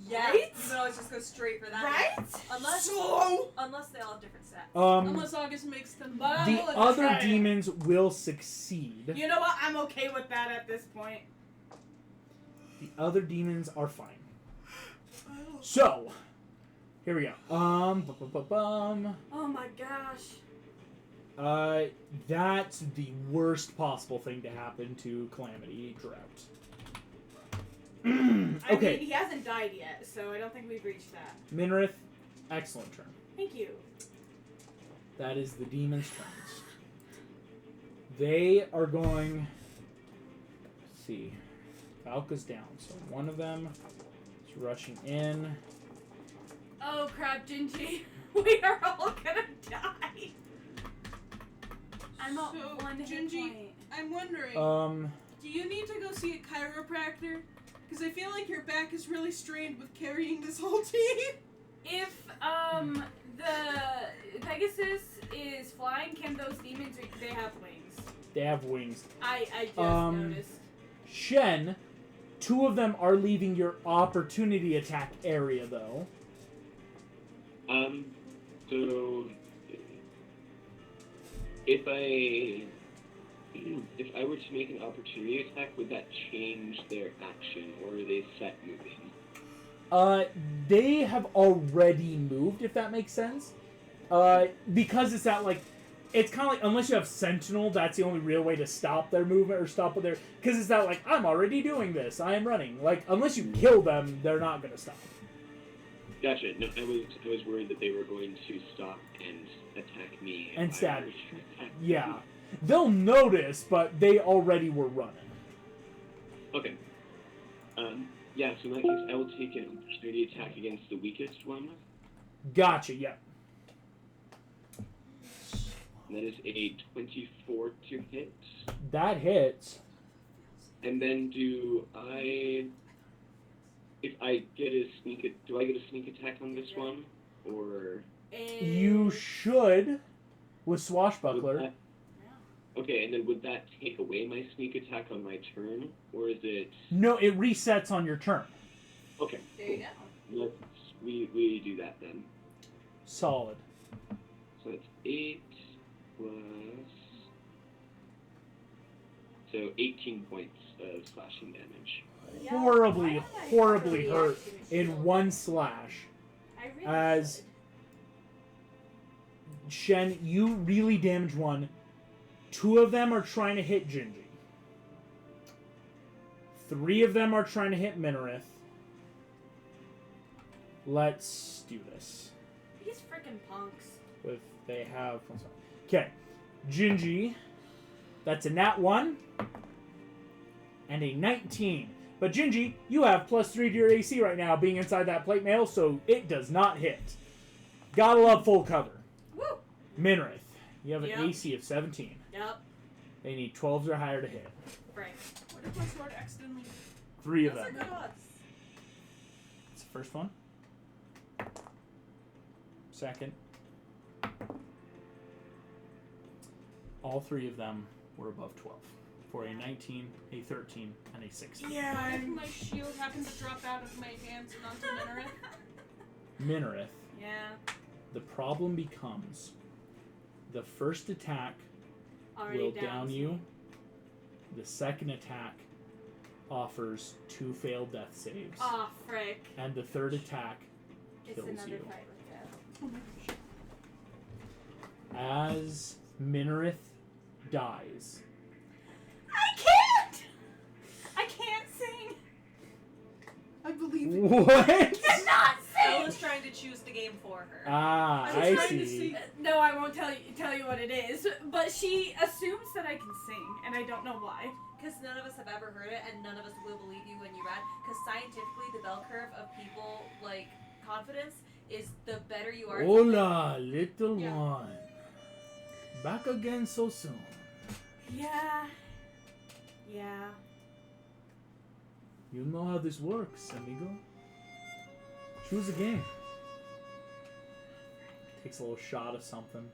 Yeah. Right? You can always just go straight for that. Right? Unless So- unless they all have different stats. unless August makes them. But I'm The willing to other try it. demons will succeed. You know what? I'm okay with that at this point. The other demons are fine. So, here we go. Oh my gosh. That's the worst possible thing to happen to Calamity Drought. I mean, Okay, he hasn't died yet, so I don't think we've reached that. Minrith, excellent turn. Thank you. That is the demons' turns. They are going. Let's see. Valka's down, so one of them is rushing in. Oh crap, Gingy. We are all gonna die. I'm at So, 1 hit Gingy- point. I'm wondering, do you need to go see a chiropractor? Because I feel like your back is really strained with carrying this whole team. If the Pegasus is flying, can those demons they have wings? They have wings. I just noticed. Shen, 2 of them are leaving your opportunity attack area, though. So if I were to make an opportunity attack, would that change their action, or are they set moving? They have already moved, if that makes sense. Because it's that, like, it's kind of like, unless you have Sentinel, that's the only real way to stop their movement or stop what they're, because it's that, like, I'm already doing this, I am running. Like, unless you kill them, they're not going to stop. Gotcha. No, I was worried that they were going to stop and attack me. if And I stab. were to attack them. Yeah. They'll notice, but they already were running. Okay. Yeah, so in that case, I will take an opportunity attack against the weakest one. Gotcha, yeah. And that is a 24 to hit. That hits. And then do I get a sneak attack on this one? Or You should, with Swashbuckler. would Okay, and then would that take away my sneak attack on my turn, or is it? No, it resets on your turn. Okay. There you go. We do that then. Solid. So it's 8 plus. So 18 points of slashing damage. Yeah, Horribly, why don't I horribly have a hurt reaction in shield? one slash. I really as- should. Shen, you really damage one. 2 of them are trying to hit Gingy. 3 of them are trying to hit Minarith. Let's do this. These freaking punks. They have... Okay. Gingy. That's a nat 1. And a 19. But Gingy, you have +3 to your AC right now, being inside that plate mail, so it does not hit. Gotta love full cover. Woo! Minarith, you have an Yep. AC of 17. Yep. They need 12s or higher to hit. Right. What if my sword accidentally... 3 of Those are them. good odds. It's the first one. Second. All 3 of them were above 12. For a 19, a 13, and a 16. Yeah, What if I'm... my shield happened to drop out of my hands and onto Minareth? Minarith, Yeah. the problem becomes the first attack Already will down down to you. me. The second attack offers 2 failed death saves. Aw, frick. And the third attack It's kills another you. fight with death. Oh my gosh. As Minarith dies, I can't! I can't sing! I believe it. what? Cannot I sing! was trying to choose the game for her. Ah, I was I trying to see. see- No, I won't tell you what it is, but she assumes that I can sing, and I don't know why. Because none of us have ever heard it, and none of us will believe you when you read. Because scientifically, the bell curve of people, like, confidence is the better you are. Hola, little Yeah. one. Back again so soon. Yeah. Yeah. You know how this works, amigo. Choose a game. Takes a little shot of something.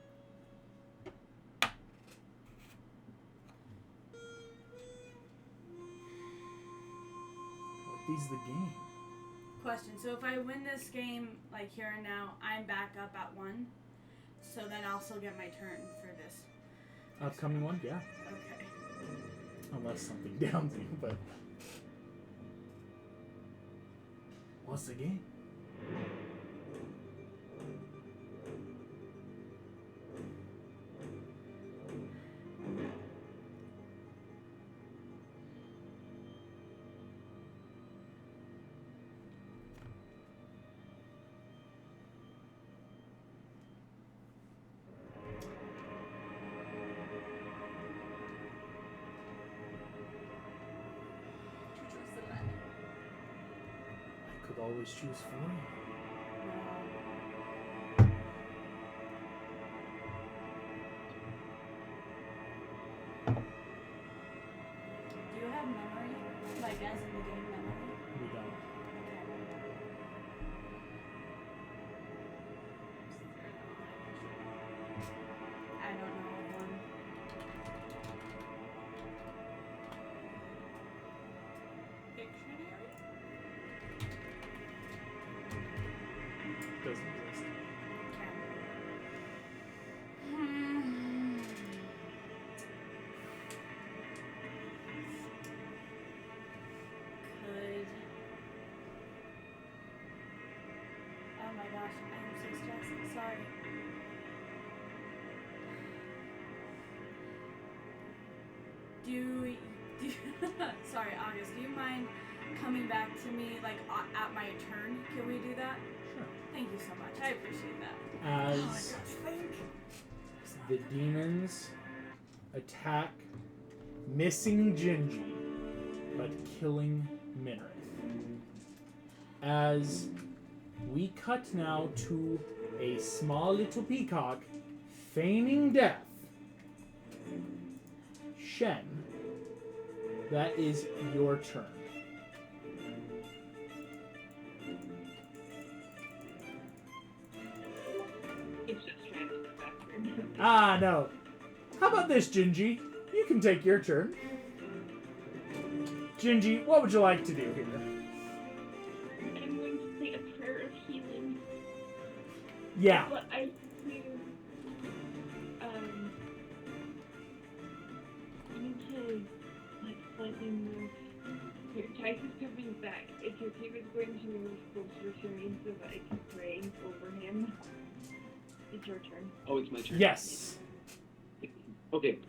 What is the game? Question. So if I win this game, like here and now, I'm back up at 1. So then I'll still get my turn for this. Upcoming one? Yeah. Okay. Unless something downs you, but... What's the game? I could always choose for you. Do you have memory? Like as in the game memory? We don't. I don't know of one. Dictionary? Doesn't exist. Could. Oh my gosh, I'm so stressed. Sorry. Sorry, August, do you mind coming back to me, like, at my turn? Can we do that? Sure. Thank you so much. I appreciate that. As Oh my gosh, thank the demons attack missing Gingy, but killing Minarith. As we cut now to a small little peacock feigning death. Shen, that is your turn. It's just trying to go back. Ah, no. How about this, Gingy? can take your turn. Gingy, what would you like to do here? I'm going to say a prayer of healing. Yeah. But I need to like slightly move. Here, Tice is coming back. If your team is going to move closer to me so that I can pray over him. It's your turn. Oh, it's my turn. Yes. Okay.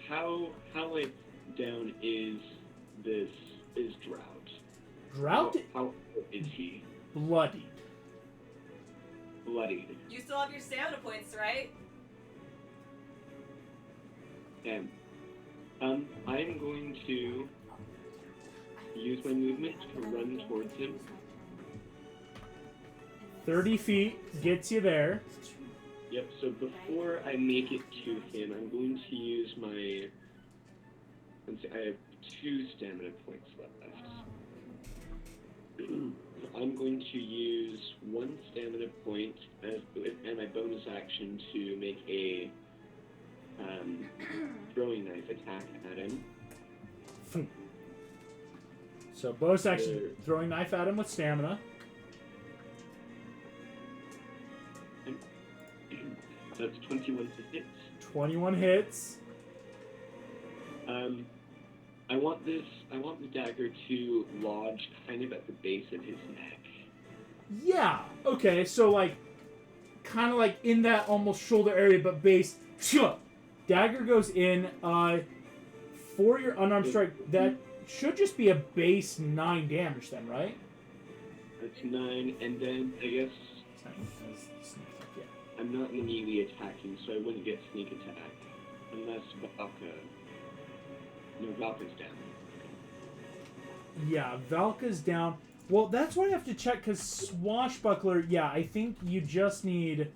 How like down is Drought? Drought How is he? bloodied. Bloodied. You still have your stamina points, right? Okay. I'm going to use my movement to run towards him. 30 feet gets you there. Yep, so before I make it to him, I'm going to use my... Let's see, I have 2 stamina points left. I'm going to use 1 stamina point and my bonus action to make a throwing knife attack at him. So bonus action, throwing knife at him with stamina. That's 21 to hit. 21 hits. I want the dagger to lodge kind of at the base of his neck. Yeah. Okay. So like, kind of like in that almost shoulder area, but base. Dagger goes in. For your unarmed strike, that should just be a base 9 damage then, right? That's 9, and then I guess I'm not immediately attacking, so I wouldn't get sneak attack unless Valka. No, Valka's down. Yeah, Valka's down. Well, that's what I have to check, because Swashbuckler, yeah, I think you just need...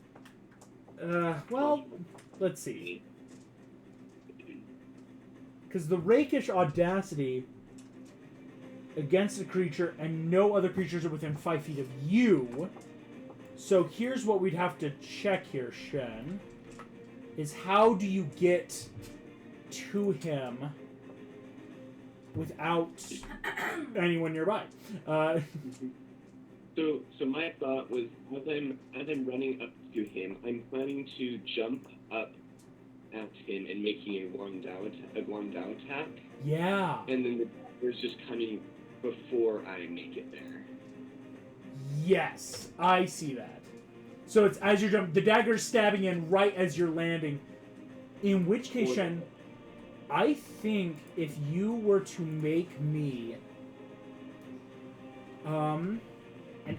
well, let's see. Because the Rakish Audacity against a creature, and no other creatures are within 5 feet of you. So here's what we'd have to check here, Shen. Is how do you get to him without anyone nearby? So my thought was, as I'm running up to him, I'm planning to jump up at him and making a Guangdao attack. Yeah. And then the dagger's just coming before I make it there. Yes, I see that. So it's as you're jumping, the dagger's stabbing in right as you're landing. In which case, Shen, I think if you were to make me an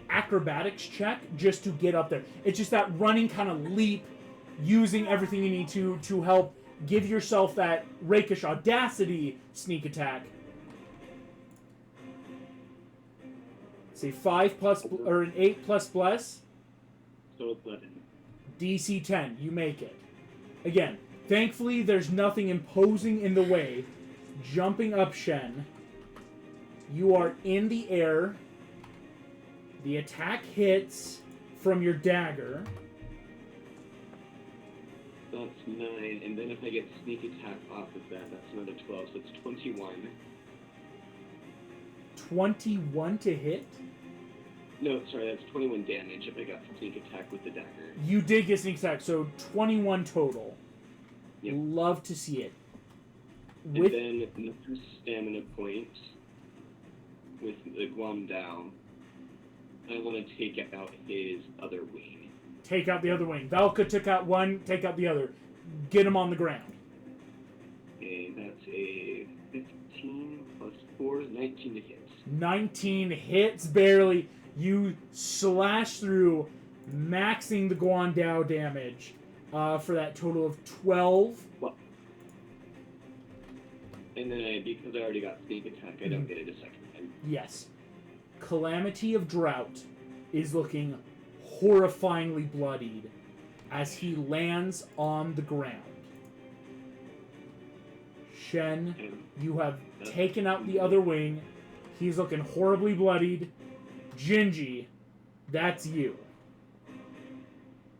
acrobatics check just to get up there. It's just that running kind of leap, using everything you need to help give yourself that Rakish Audacity sneak attack. Say 5 plus, or an 8 plus plus. So 11. DC 10, you make it. Again, thankfully there's nothing imposing in the way. Jumping up, Shen. You are in the air. The attack hits from your dagger. That's 9, and then if I get sneak attack off of that, that's another 12, so it's 21. 21 to hit? No, sorry, that's 21 damage if I got sneak attack with the dagger. You did get sneak attack, so 21 total. Yep. Love to see it. And then another stamina point with the Guangdao. I want to take out his other wing. Take out the other wing. Valka took out one, take out the other. Get him on the ground. Okay, that's a 15 plus 4 is 19 to hit. 19 hits barely. You slash through, maxing the Guangdao damage for that total of 12. Well, and then because I already got sneak attack, I don't get it a second time. Yes. Calamity of Drought is looking horrifyingly bloodied as he lands on the ground. Shen, you have taken out the other wing. He's looking horribly bloodied. Gingy, that's you.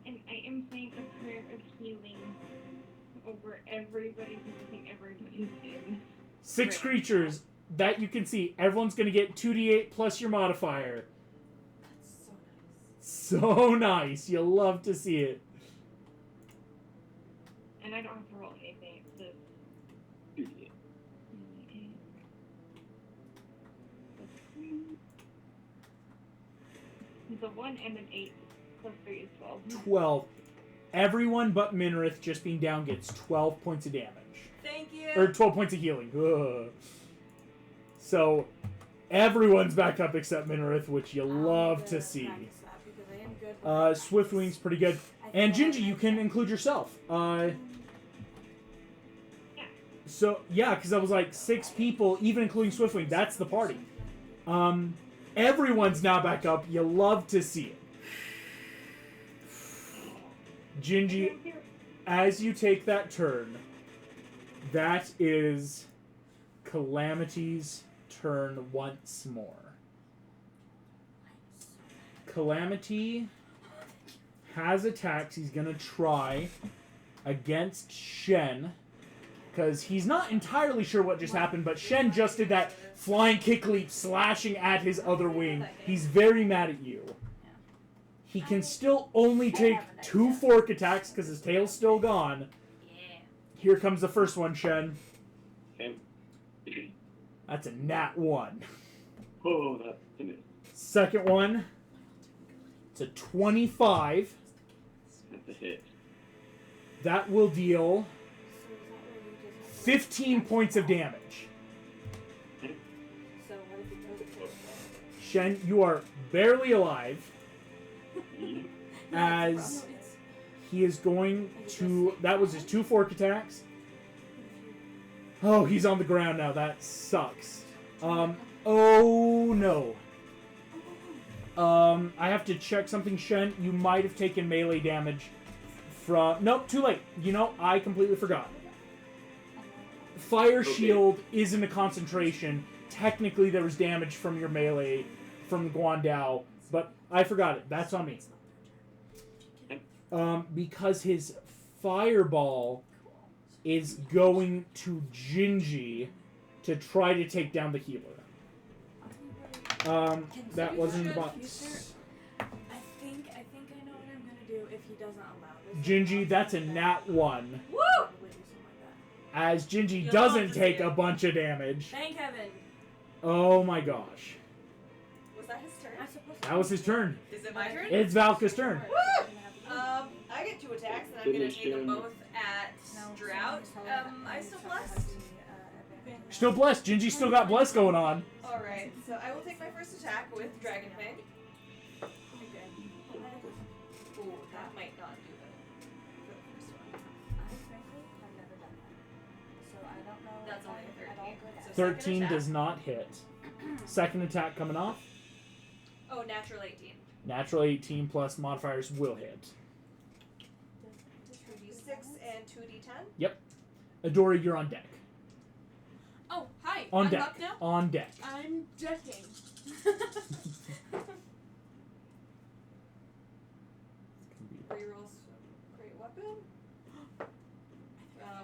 And I am saying a prayer of healing over everybody because I think everybody's in. 6 creatures that you can see. Everyone's going to get 2d8 plus your modifier. That's so nice. So nice. You'll love to see it. And I don't have to roll anything. It's just 2d8. It's a 1 and an 8 plus 3 is 12. 12. Everyone but Minrith just being down gets 12 points of damage. Thank you. Or 12 points of healing. Ugh. So, everyone's back up except Minrith, which you love to see. Swiftwing's pretty good. And Gingy, you can include yourself. So, yeah, because I was like 6 people, even including Swiftwing. That's the party. Everyone's now back up. You love to see it. Gingy, as you take that turn, that is Calamity's turn once more. Calamity has attacks. He's going to try against Shen, because he's not entirely sure what just happened, but Shen just did that flying kick leap slashing at his other wing. He's very mad at you. He can still only take 2 fork attacks because his tail's still gone. Yeah. Here comes the first one, Shen. Okay. That's a nat 1. Oh, that's a miss. Second one, it's a 25. That's a hit. That will deal 15 points of damage. So what if he doesn't take it? Shen, you are barely alive Yeah. as he is going to... That was his 2 fork attacks. Oh, he's on the ground now. That sucks. Oh no. I have to check something, Shen. You might have taken melee damage from... Nope, too late. You know, I completely forgot. Fire Shield isn't a concentration. Technically, there was damage from your melee from Guandao, but I forgot it. That's on me. Because his fireball is going to Gingy to try to take down the healer. That wasn't the box. I think I know what I'm gonna do if he doesn't allow this. Gingy, that's a nat 1. Woo! Probably do something like that. As Gingy You'll doesn't love to take see a it. bunch of damage. Thank heaven. Oh my gosh. Was that his turn? I'm supposed That was his turn. Is it my turn? It's Valka's turn. Woo! I get 2 attacks, and I'm gonna take them both at Drought. I still blessed? Still blessed. Gingy still got blessed going on. Alright, so I will take my first attack with Dragon Fang. Ooh, that might not do it for the first one. That's only a 13. So 13 second does attack. not hit. Second attack coming off. Oh, natural 18. Natural 18 plus modifiers will hit. 2d6 and 2d10. Adora, you're on deck. Oh, hi. On I'm deck. up now? On deck. I'm decking. Rerolls great weapon.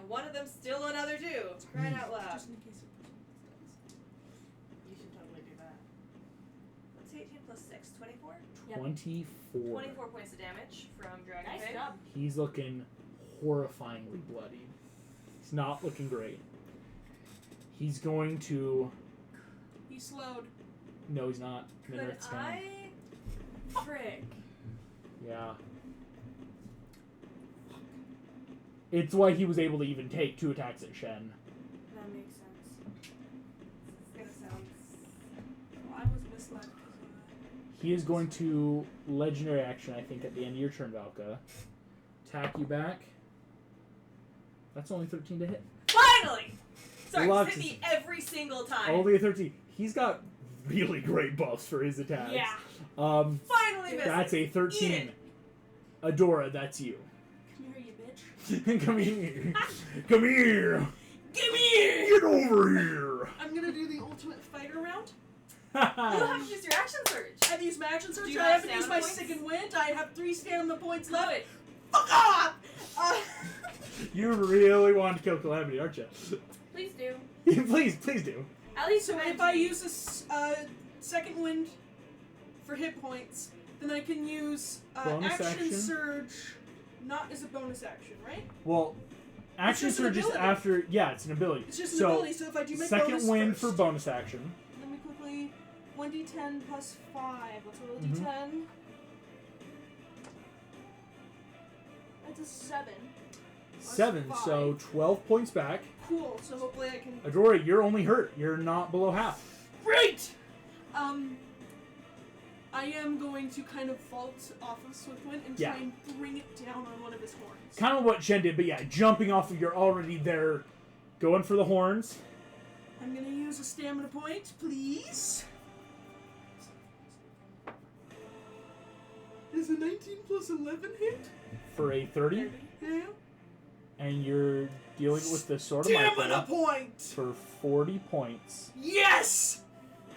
One of them still another 2. Crying out loud. Just in case You should totally do that. What's 18 plus 6? 24? 24. 24 points of damage from Dragon Nice Fang. job. He's looking horrifyingly bloodied. He's not looking great. He's going to... He slowed. No, he's not. Could Minrith's gone. I... Frick. Yeah. It's why he was able to even take 2 attacks at Shen. That makes sense. It's gonna sound... I was misled because of that. He is going to legendary action, I think, at the end of your turn, Valka. Attack you back. That's only 13 to hit. Finally! Sorry, Love it's hit to me every single time. Only a 13. He's got really great buffs for his attacks. Yeah. Finally missed That's a Eat 13. it. Adora, that's you. Come here, you bitch. Come here. Come here. Give me here! Get over here. I'm gonna do the ultimate fighter round. You have to use your action surge. I've used my action surge. Do you I have haven't used stamina my points? second wind. I have 3 stamina points left. Good. Fuck off! You really want to kill Calamity, aren't you? Please do. please do. At least So if I use a second wind for hit points, then I can use Bonus action? surge, not as a bonus action, right? Well, action just an surge is ability. after. Yeah, it's an ability. It's just an so, ability. So if I do my second bonus wind first, for bonus action. let me quickly 1d10 plus 5. Let's roll a Mhm. d10. That's a 7. 7, Plus so 5. 12 points back. Cool. So hopefully I can. Adora, you're only hurt. You're not below half. Great. I am going to kind of vault off of Swiftwind and Yeah. try and bring it down on one of his horns. Kind of what Shen did, but yeah, jumping off of you're already there, going for the horns. I'm gonna use a stamina point, please. Is a 19 plus 11 hit? For a 30, Yeah. and you're dealing with the Sword of Stamina Michael point! for 40 points. Yes!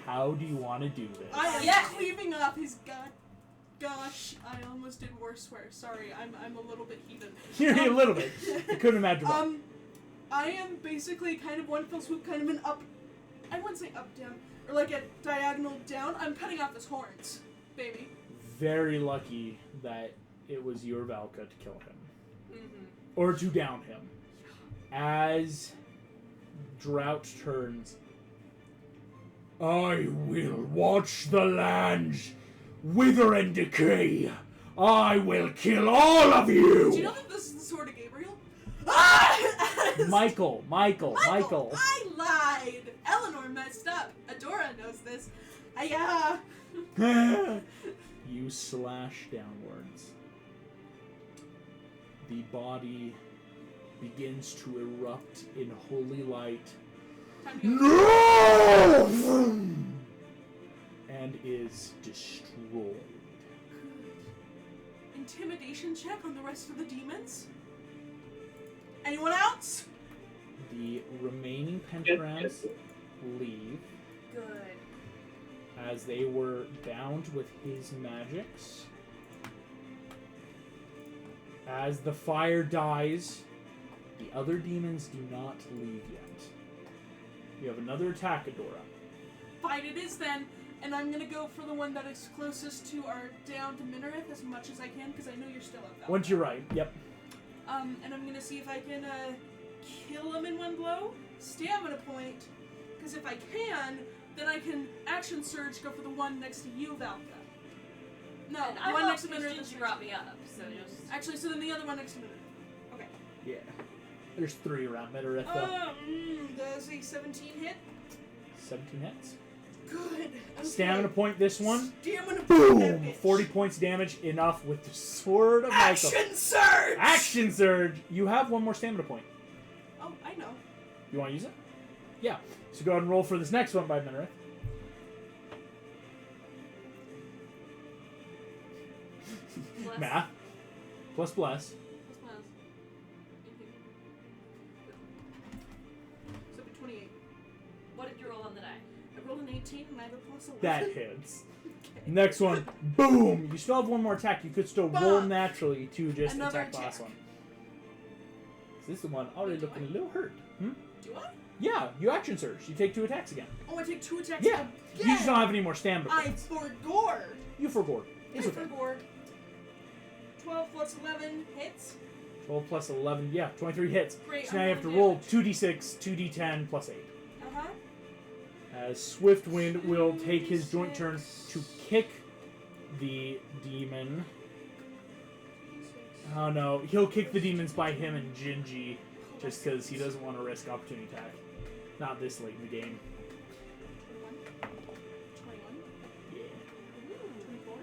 How do you want to do this? I am Yes! cleaving off his gut. Gosh, I almost did worse swear. Sorry, I'm a little bit heated. You're a little bit. I couldn't imagine why. I am basically kind of one fell swoop, kind of an up. I wouldn't say up down, or like a diagonal down. I'm cutting off his horns, baby. Very lucky that it was your Valka to kill him. Mm-hmm. Or to down him. As Drought turns, I will watch the land wither and decay. I will kill all of Do you you! know that this is the sword of Gabriel? Michael. I lied. Eleanor messed up. Adora knows this. You slash downwards. The body begins to erupt in holy light. Time to go. No! And is destroyed. Intimidation check on the rest of the demons. Anyone else? The remaining pentagrams leave Good. as they were bound with his magics. As the fire dies, the other demons do not leave yet. You have another attack, Adora. Fine, it is then. And I'm gonna go for the one that is closest to our down to Minareth as much as I can, because I know you're still up that Once you're right, yep. And I'm gonna see if I can kill him in one blow. Stamina point. Because if I can, then I can action surge, go for the one next to you, Valka. No, And the I'm one up next to because Minareth. Gingy brought me up, so just... Actually, so then the other one next to Minareth. Okay. Yeah. There's 3 around Medarith, Does a 17 hit? 17 hits. Good. Okay. Stamina point this one. Stamina point. Boom! that bitch. 40 points damage, enough with the Sword of Michael. Action surge! Action surge! You have one more stamina point. Oh, I know. You want to use it? Yeah. So go ahead and roll for this next one by Medarith. Bless. Math. Plus bless. Plus miles. So it'd be 28. What did you roll on the die? I rolled an 18 and I have a plus 11. That hits. Okay. Next one. Boom! You still have one more attack. You could still roll Bah! naturally to just Another attack the last attack. one. This is the one already Do looking I? a little hurt. Hmm? Do I? Yeah, you action surge. You take 2 attacks again. Oh, I take 2 attacks. Yeah. again. You just don't have any more stamina I points. forgore. You forgore. It's I okay. forgore. 12 plus 11 hits. 12 plus 11. Yeah, 23 hits. Great. So now I'm you have to rolling roll damage. 2d6, 2d10, plus 8. Uh-huh. As Swiftwind will take his joint turn to kick the demon. Oh no, he'll kick the demons by him and Gingy just because he doesn't want to risk opportunity attack. Not this late in the game. 21. Yeah. 24.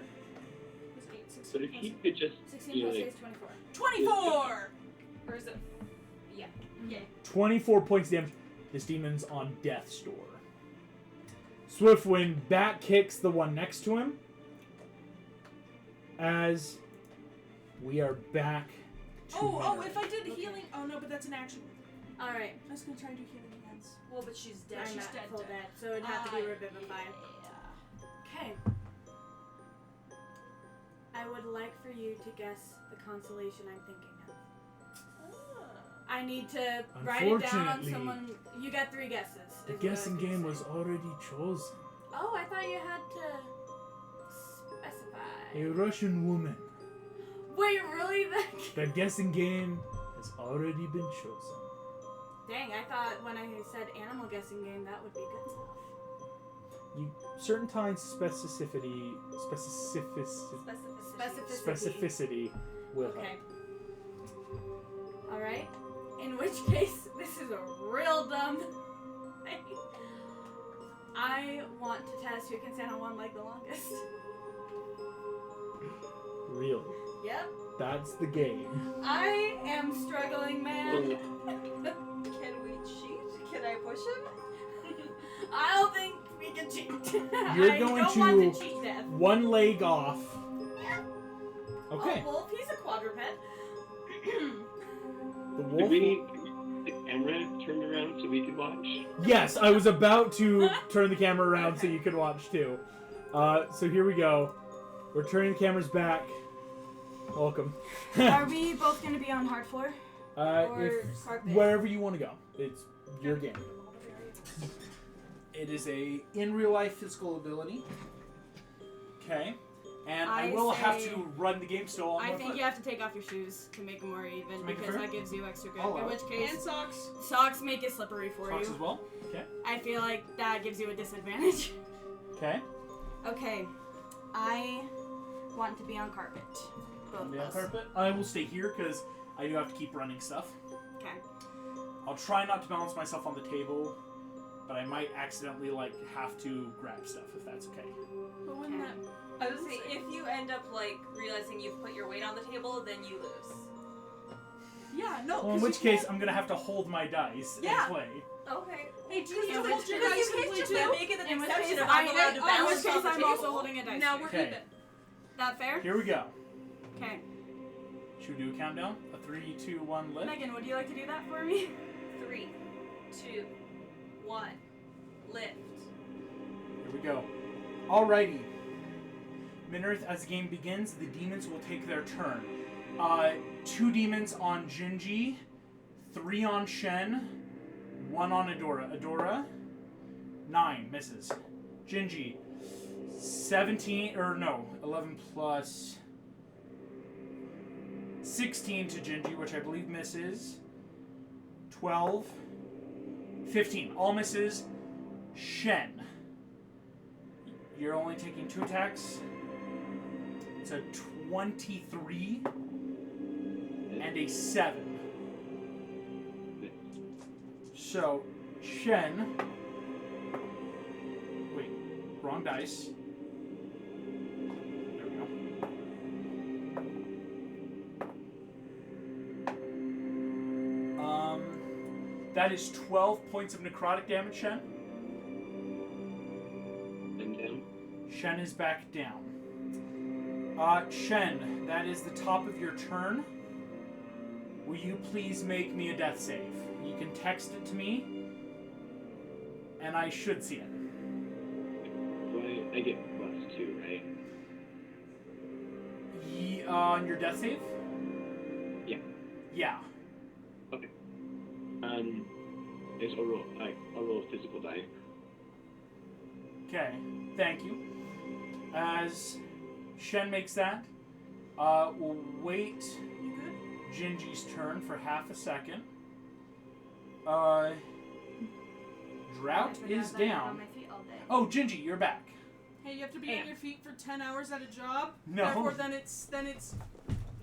Plus 8, 16 But if plus he could just 16 be plus 8 like, is 24. 24! Or is it... Yeah. Yeah. 24 points damage. This demon's on death's door. Swiftwind back kicks the one next to him. As we are back to Oh, Medarith. if I did healing... Oh, no, but that's an action. Alright, I was going to try and do healing again. Well, but she's dead. I'm she's at dead, full dead. dead, so it'd have to be Revivify. Yeah. Okay. I would like for you to guess the constellation I'm thinking of. I need to write it down on Unfortunately, someone. You got 3 guesses. The is what I guessing gonna game say. was already chosen. Oh, I thought you had to specify. A Russian woman. Wait, really? The guessing game has already been chosen. Dang, I thought when I said animal guessing game, that would be good stuff. Certain times specificity will Okay. help. Alright. In which case, this is a real dumb thing. I want to test who can stand on one leg the longest. Really? Yep. That's the game. I am struggling, man. Can we cheat? Can I push him? I don't think we can cheat. You're I going don't to want to cheat death. one leg off. Okay. Oh, wolf, he's a quadruped. The Did wolf. we need the camera turned around so we could watch? Yes, I was about to turn the camera around so you could watch too. So here we go. We're turning the cameras back. Welcome. Are we both going to be on hard floor? Or If carpet? wherever you want to go, it's your game. It is a in real life physical ability. Okay. And I I will have say- to run the game still on I one think foot. you have to take off your shoes to make it more even To make it because fair? that gives you extra grip. Oh, In wow. which case, And socks. socks make it slippery for Socks you. as well. Okay. I feel like that gives you a disadvantage. Okay. Okay, I want to be on carpet. Both of The us. carpet. I will stay here because I do have to keep running stuff. Okay. I'll try not to balance myself on the table, but I might accidentally have to grab stuff if that's okay. But when that I was saying, if you end up realizing you've put your weight on the table, then you lose. Yeah, no. Well, in 'cause which you case I'm gonna have to hold my dice Yeah. and play. Okay. Hey, do you need In to which hold your case- dice You and can't play just too? make it an In which exception case, if I'm allowed to in which balance case on the I'm table. also holding a dice. Now tray. we're Okay. even. That fair? Here we go. Okay. Should we do a countdown? A 3, 2, 1, lift. Megan, would you like to do that for me? 3, 2, 1, lift. Here we go. Alrighty. Minearth, as the game begins, the demons will take their turn. 2 demons on Jinji, 3 on Shen, 1 on Adora. Adora, 9, misses. Jinji, 11 plus 16 to Jinji, which I believe misses. 12, 15, all misses. Shen, you're only taking 2 attacks. It's a 23 and a 7. So, Shen. Wait, wrong dice. There we go. That is 12 points of necrotic damage, Shen. And down. Shen is back down. Shen, that is the top of your turn. Will you please make me a death save? You can text it to me, and I should see it. So I get +2, right? On your death save? Yeah. Yeah. Yes, I'll roll a physical die. Okay, thank you. As Shen makes that, we'll wait You good? Jinji's turn for half a second. Drought I've been is on my down. feet all day. Oh, Jinji, you're back. Hey, you have to be Hey. on your feet for 10 hours at a job. No. Therefore, then it's.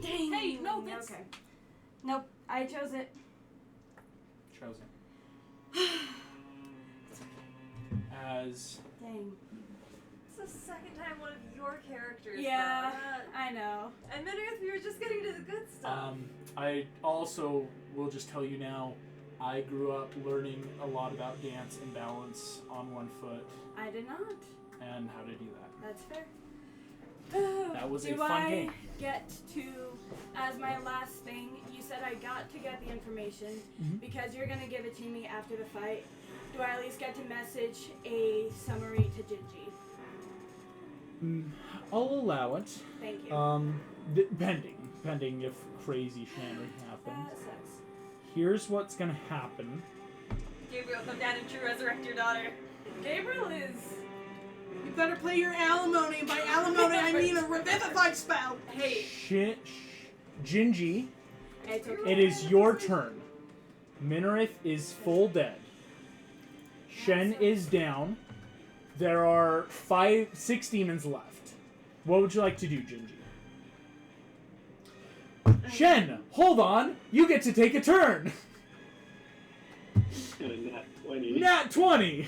Dang. Hey, no, that's- Okay. Nope, I chose it. Chosen. As Dang. It's the second time one of your characters. Yeah, though. I know. And Minearth, we were just getting to the good stuff. I also will just tell you now, I grew up learning a lot about dance and balance on one foot I did not. and how to do that. That's fair. That was a Do fun I game. get to, as my last thing, you said I got to get the information Mhm. because you're going to give it to me after the fight. Do I at least get to message a summary to Jinji? I'll allow it. Thank you. Pending if crazy shenanigans happen. That sucks. Here's what's gonna happen. Gabriel, come down and true resurrect your daughter. Gabriel is. You better play your alimony. By alimony, I mean a revivify spell. Hey, Gingy, It's okay. it is your turn. Minarith is full dead. Shen is down. There are 6 demons left. What would you like to do, Gingy? Shen, hold on. You get to take a turn. Nat 20. Nat 20.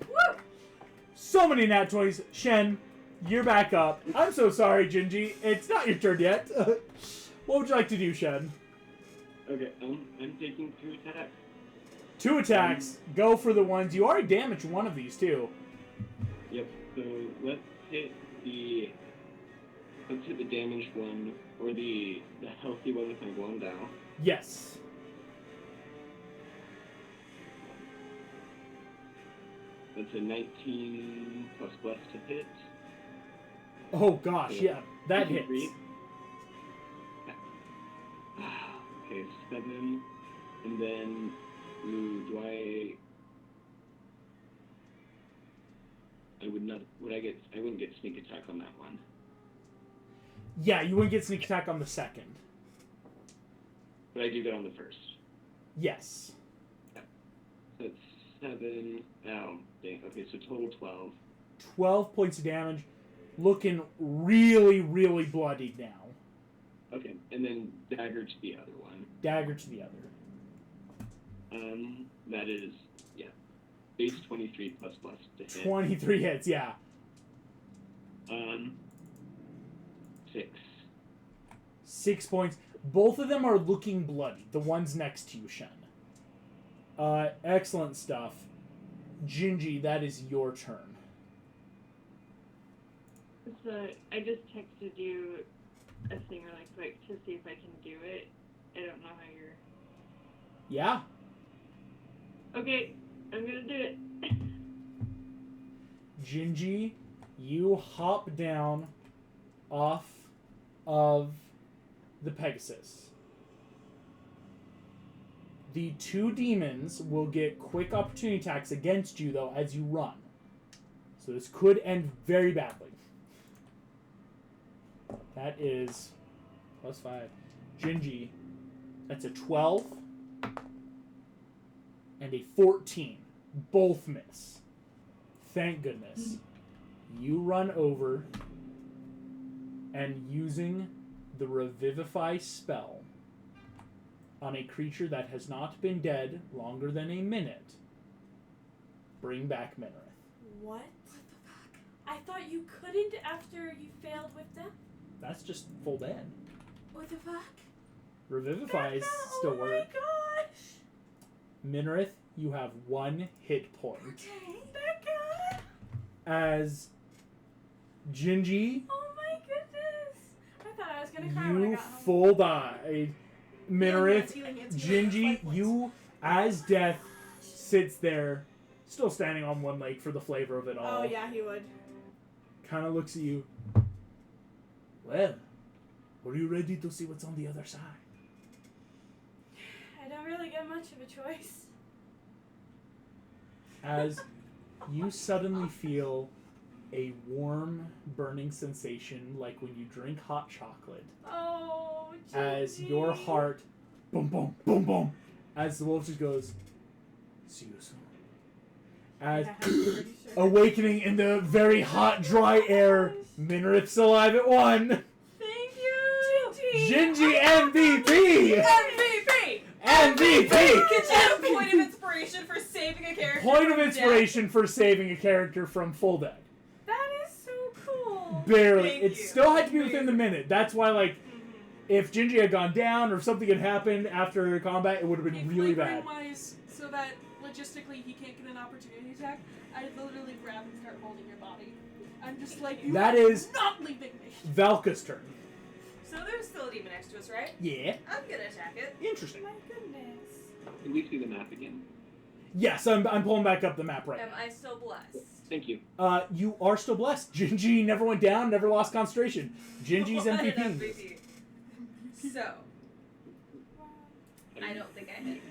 Woo! So many nat 20s. Shen, you're back up. I'm so sorry, Gingy. It's not your turn yet. What would you like to do, Shen? Okay, I'm taking 2 attacks. 2 attacks. Go for the ones. You already damaged one of these, too. Yep, so let's hit the damaged one, or the healthy one with my blown down. Yes. That's a 19 plus to hit. Oh, gosh, yeah. That hits. 23. Okay, 7. And then, I wouldn't get sneak attack on that one. Yeah, you wouldn't get sneak attack on the second. But I do get on the first. Yes. That's 7. Oh, dang. Okay, so total 12. 12 points of damage. Looking really, really bloodied now. Okay, and then dagger to the other one. Dagger to the other. That is, base 23 plus to hit. 23 hits, yeah. 6. 6 points. Both of them are looking bloody. The ones next to you, Shen. Excellent stuff. Gingy, that is your turn. So I just texted you a thing really quick to see if I can do it. I don't know how you're... Yeah? Okay, I'm gonna do it. Gingy, you hop down off of the Pegasus. The 2 demons will get quick opportunity attacks against you, though, as you run. So this could end very badly. That is +5. Gingy, that's a 12 and a 14. Both miss. Thank goodness. You run over and using the Revivify spell on a creature that has not been dead longer than a minute, bring back Minarith. What? I thought you couldn't after you failed with death. That's just full dead. What the fuck? Revivify still Oh my work. gosh! Minarith, you have 1 hit point. Okay, Becca! As Gingy, Oh my goodness! I thought I was gonna cry when I you got home. full died. Minarith, Healing, Gingy, Life points. you, as death, sits there, still standing on one leg for the flavor of it all. Oh yeah, he would. Kind of looks at you. Well, are you ready to see what's on the other side? I don't really get much of a choice. As you suddenly feel a warm, burning sensation like when you drink hot chocolate. Oh, As Gingy. your heart, boom, boom, boom, boom, as the wolf just goes, see you soon. As Yeah, I'm pretty sure. awakening in the very hot, dry air, Minarith's alive at 1. Thank you! Gingy MVP! MVP! MVP! Could you have a point of inspiration for saving a character? Point of from inspiration for saving a character from full death. That is so cool. Barely. Thank It you. still had to be within the minute. That's why, like, if Gingy had gone down or something had happened after combat, it would have been really bad. Wise, so that logistically he can't get an opportunity attack, I'd literally grab and start holding your body. I'm just like, you That are is- not leaving me. Valka's turn. So there's still a demon next to us, right? Yeah. I'm gonna attack it. Interesting. My goodness. Can we see the map again? Yes, I'm pulling back up the map right Am now. I still blessed? Thank you. You are still blessed. Gingy never went down, never lost concentration. Gingy's What an MVP. MVP. So, I don't think I hit.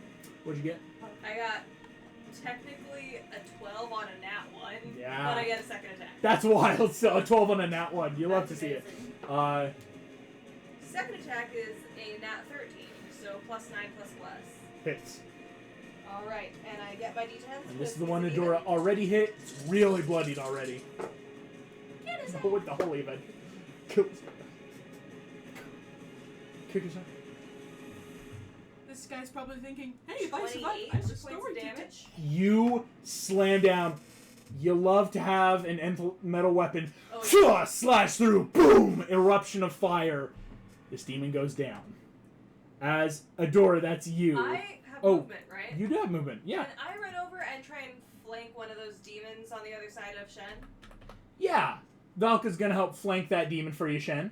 What'd you get? I got technically a 12 on a nat 1, Yeah. but I get a second attack. That's wild. So a 12 on a nat 1. You love to That's see it. amazing. Uh, Second attack is a nat 13, so +9 plus less. hits. Alright, and I get my d10s. And this is the one Adora already hit. It's really bloodied already. Get his With the holy event. Kick his ass. This guy's probably thinking, hey, if I 28 survive, I have a points story of to tell. damage. You slam down. You love to have an metal weapon. Oh, Slash through. Boom! Eruption of fire. This demon goes down. As Adora, that's you. I have Oh, movement, right? You do have movement. Yeah. Can I run over and try and flank one of those demons on the other side of Shen? Yeah. Valka's gonna help flank that demon for you, Shen.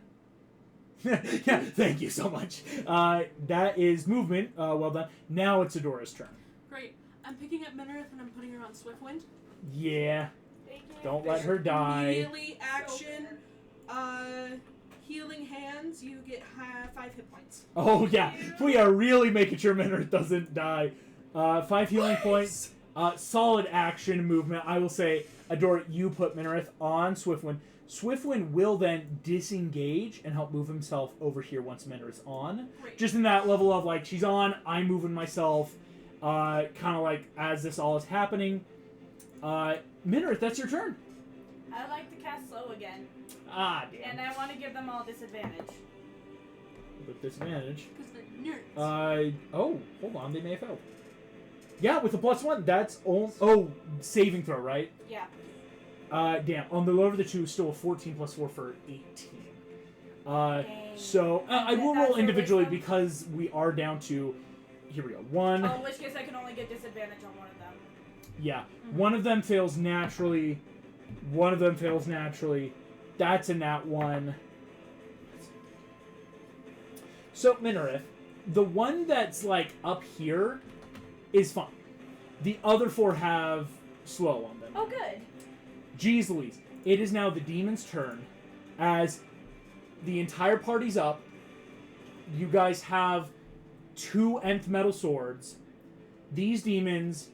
Yeah, thank you so much. That is movement. Well done. Now it's Adora's turn. Great. I'm picking up Minareth and I'm putting her on Swiftwind. Yeah. Thank you. Don't let her die. Immediately action. Healing hands. You get 5 hit points. Oh, yeah. We are really making sure Minareth doesn't die. 5 healing points. Solid action movement. I will say, Adora, you put Minareth on Swiftwind. Swiftwind will then disengage and help move himself over here once Minareth's on. Great. Just in that level of, like, she's on, I'm moving myself. Kind of like, as this all is happening. Minareth, that's your turn. I like to cast slow again, Ah, damn. and I want to give them all disadvantage. With disadvantage. Because they're nerds. Oh, hold on, they may have failed. Yeah, with a +1, that's saving throw, right? Yeah. Damn. On the lower of the two, still a 14 + 4 for 18. Dang. So I will That's roll your individually wisdom? because we are down to. Here we go. One. Oh, in which case I can only get disadvantage on one of them. Yeah. Mhm. One of them fails naturally. One of them fails naturally. That's a nat 1. So Minareth, the one that's like up here is fine. The other 4 have slow on them. Oh, good. Jeez Louise. It is now the demon's turn. As the entire party's up, you guys have 2 nth metal swords. These demons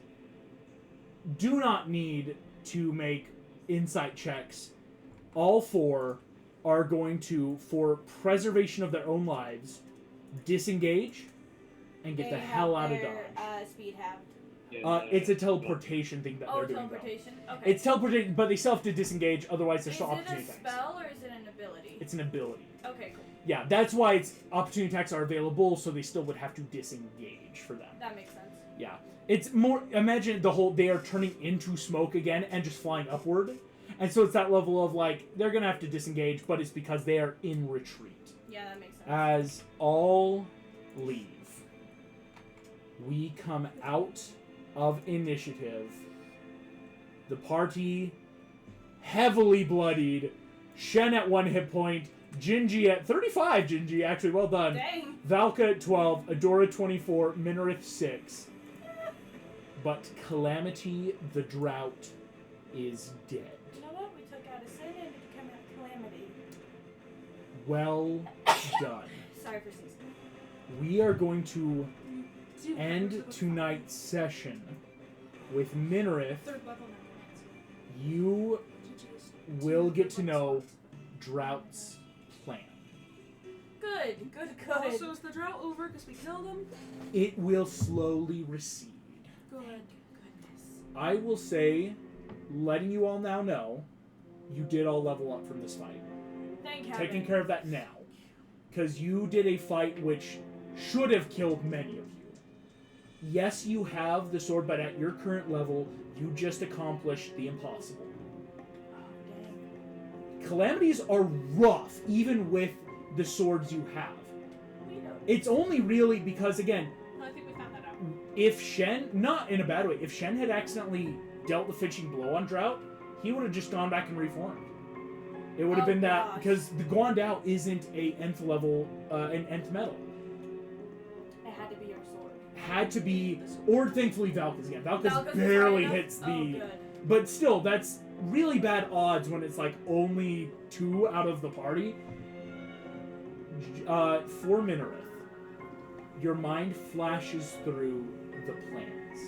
do not need to make insight checks. All 4 are going to, for preservation of their own lives, disengage and get They the have hell out of their, dodge. speed halved. It's a teleportation thing that Oh, they're doing. teleportation. Okay. It's teleportation, but they still have to disengage, otherwise there's Is still it a opportunity attacks. spell or is it an ability? It's an ability. Okay, cool. Yeah, that's why it's opportunity attacks are available, so they still would have to disengage for them. That makes sense. Yeah. It's more, imagine the whole, they are turning into smoke again and just flying upward. And so it's that level of like, they're going to have to disengage, but it's because they are in retreat. Yeah, that makes sense. As all leave, we come out of initiative. The party heavily bloodied. Shen at 1 hit point. Gingy at 35. Gingy, actually, well done. Dang. Valka at 12. Adora 24. Minareth 6. But Calamity the Drought is dead. You know what? We took out a sin and it became a calamity. Well done. Sorry for ceasing. We are going to end tonight's session with Minareth. 3rd level now. You will get to know Drought's plan. Good. Also, is the drought over because we killed him? It will slowly recede. Good. Goodness. I will say, letting you all now know, you did all level up from this fight. Thank you. Taking care of that now. Because you did a fight which should have killed many of you. Yes, you have the sword, but at your current level, you just accomplished the impossible. Oh, dang. Calamities are rough, even with the swords you have. We know. It's only really because, again, I think we found that out. if Shen, not in a bad way, if Shen had accidentally dealt the finishing blow on Drought, he would have just gone back and reformed. It would have Oh, been that, gosh. because the Guandao isn't a nth level, an nth metal. It had to be your sword. Had to be, or thankfully Valka's again. Valka's Valka's is barely high enough? hits the, Oh, good. but still, that's really bad odds when it's like only 2 out of the party. For Minareth, your mind flashes through the plans.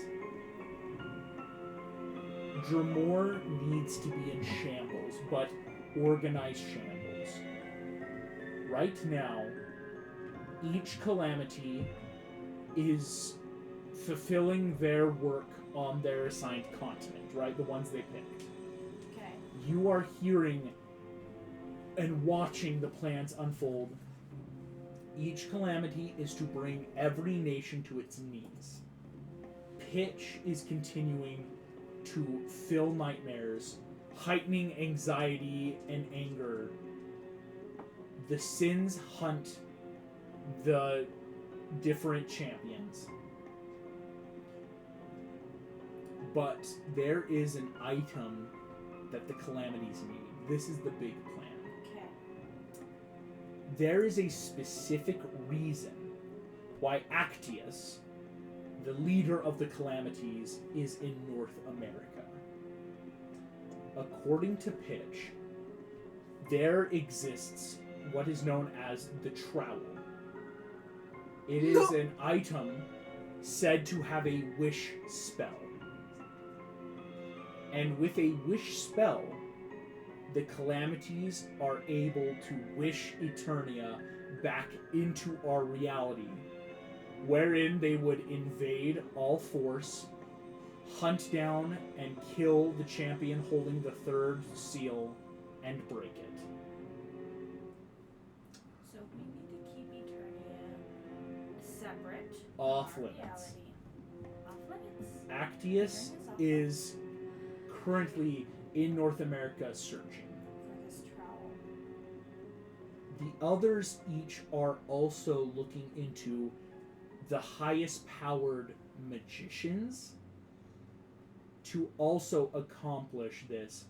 Dremor needs to be in shambles, but organized shambles. Right now, each calamity is fulfilling their work on their assigned continent, right? The ones they picked. Okay. You are hearing and watching the plans unfold. Each calamity is to bring every nation to its knees. Pitch is continuing to fill nightmares, heightening anxiety and anger. The sins hunt the different champions. But there is an item that the calamities need. This is the big plan. Okay. There is a specific reason why Actius, the leader of the calamities, is in North America. According to Pitch, there exists what is known as the Trowel. It is an item said to have a wish spell. And with a wish spell, the calamities are able to wish Eternia back into our reality, wherein they would invade all force, hunt down and kill the champion holding the 3rd seal, and break it. So we need to keep Eternia separate. Off from our limits. reality. Off limits. Actius Eternia's off is currently in North America searching. for this trowel. The others each are also looking into the highest powered magicians to also accomplish this.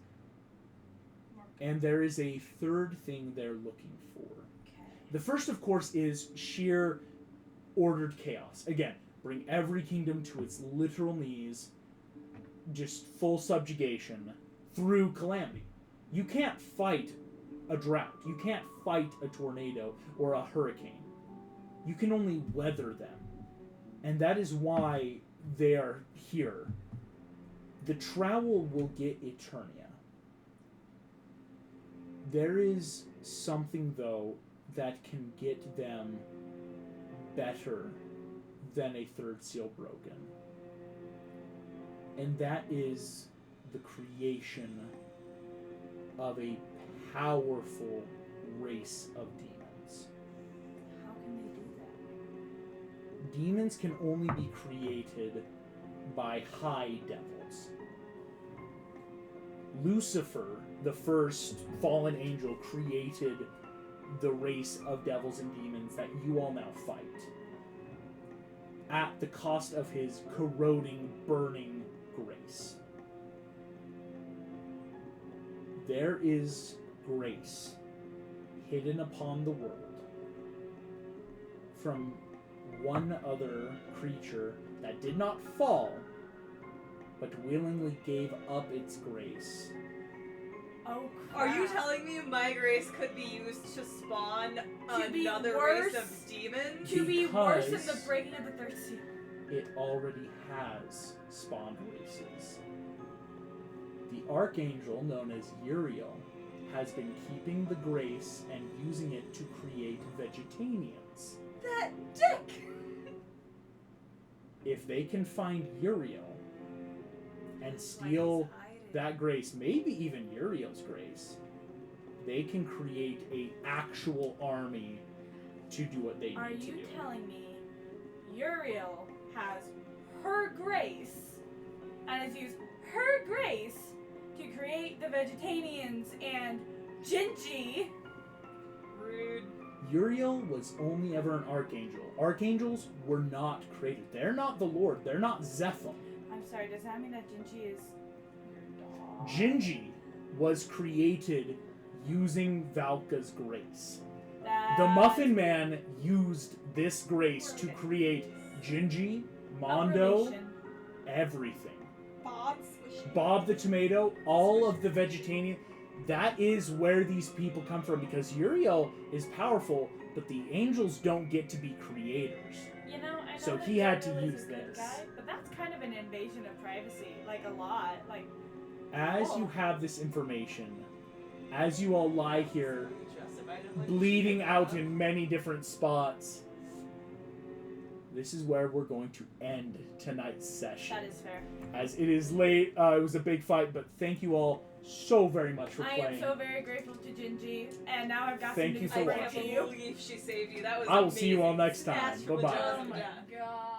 And there is a 3rd thing they're looking for. Okay. The first, of course, is sheer ordered chaos. Again, bring every kingdom to its literal knees, just full subjugation through calamity. You can't fight a drought. You can't fight a tornado or a hurricane. You can only weather them. And that is why they are here. The Trowel will get Eternia. There is something, though, that can get them better than a 3rd seal broken. And that is the creation of a powerful race of demons. How can they do that? Demons can only be created by high devils. Lucifer, the first fallen angel, created the race of devils and demons that you all now fight, at the cost of his corroding, burning grace. There is grace hidden upon the world from one other creature that did not fall, but willingly gave up its grace. Oh, crap. Are you telling me my grace could be used to spawn To be another worse? race of demons? To be worse than the Because- breaking of the 3rd seal. It already has spawned races. The Archangel, known as Uriel, has been keeping the grace and using it to create Vegetanians. That dick! If they can find Uriel and steal that grace, maybe even Uriel's grace, they can create a actual army to do what they Are need to you do. telling me Uriel has her grace and has used her grace to create the Vegetanians and Gingy? Rude. Uriel was only ever an archangel. Archangels were not created. They're not the Lord. They're not Zephon. I'm sorry, does that mean that Gingy is your dog? Gingy was created using Valka's grace. That... The Muffin Man used this grace to create Gingy, No Mondo, relation. everything. Bob's was Bob the Tomato, all of the vegetarian, that is where these people come from, because Uriel is powerful, but the angels don't get to be creators. You know, I know So that he had Gabriel to is use a good this. guy, but that's kind of an invasion of privacy, like a lot. Like, As you have this information, as you all lie here, bleeding out in many different spots, this is where we're going to end tonight's session. that is fair. As it is late, it was a big fight, but thank you all so very much for I playing. am so very grateful to Gingy, and now I've got Thank some you news for I to bring can't to you. believe she saved you. That was I will see you all amazing. next time. Smash for the Bye-bye. jaws. Oh my Yeah. god.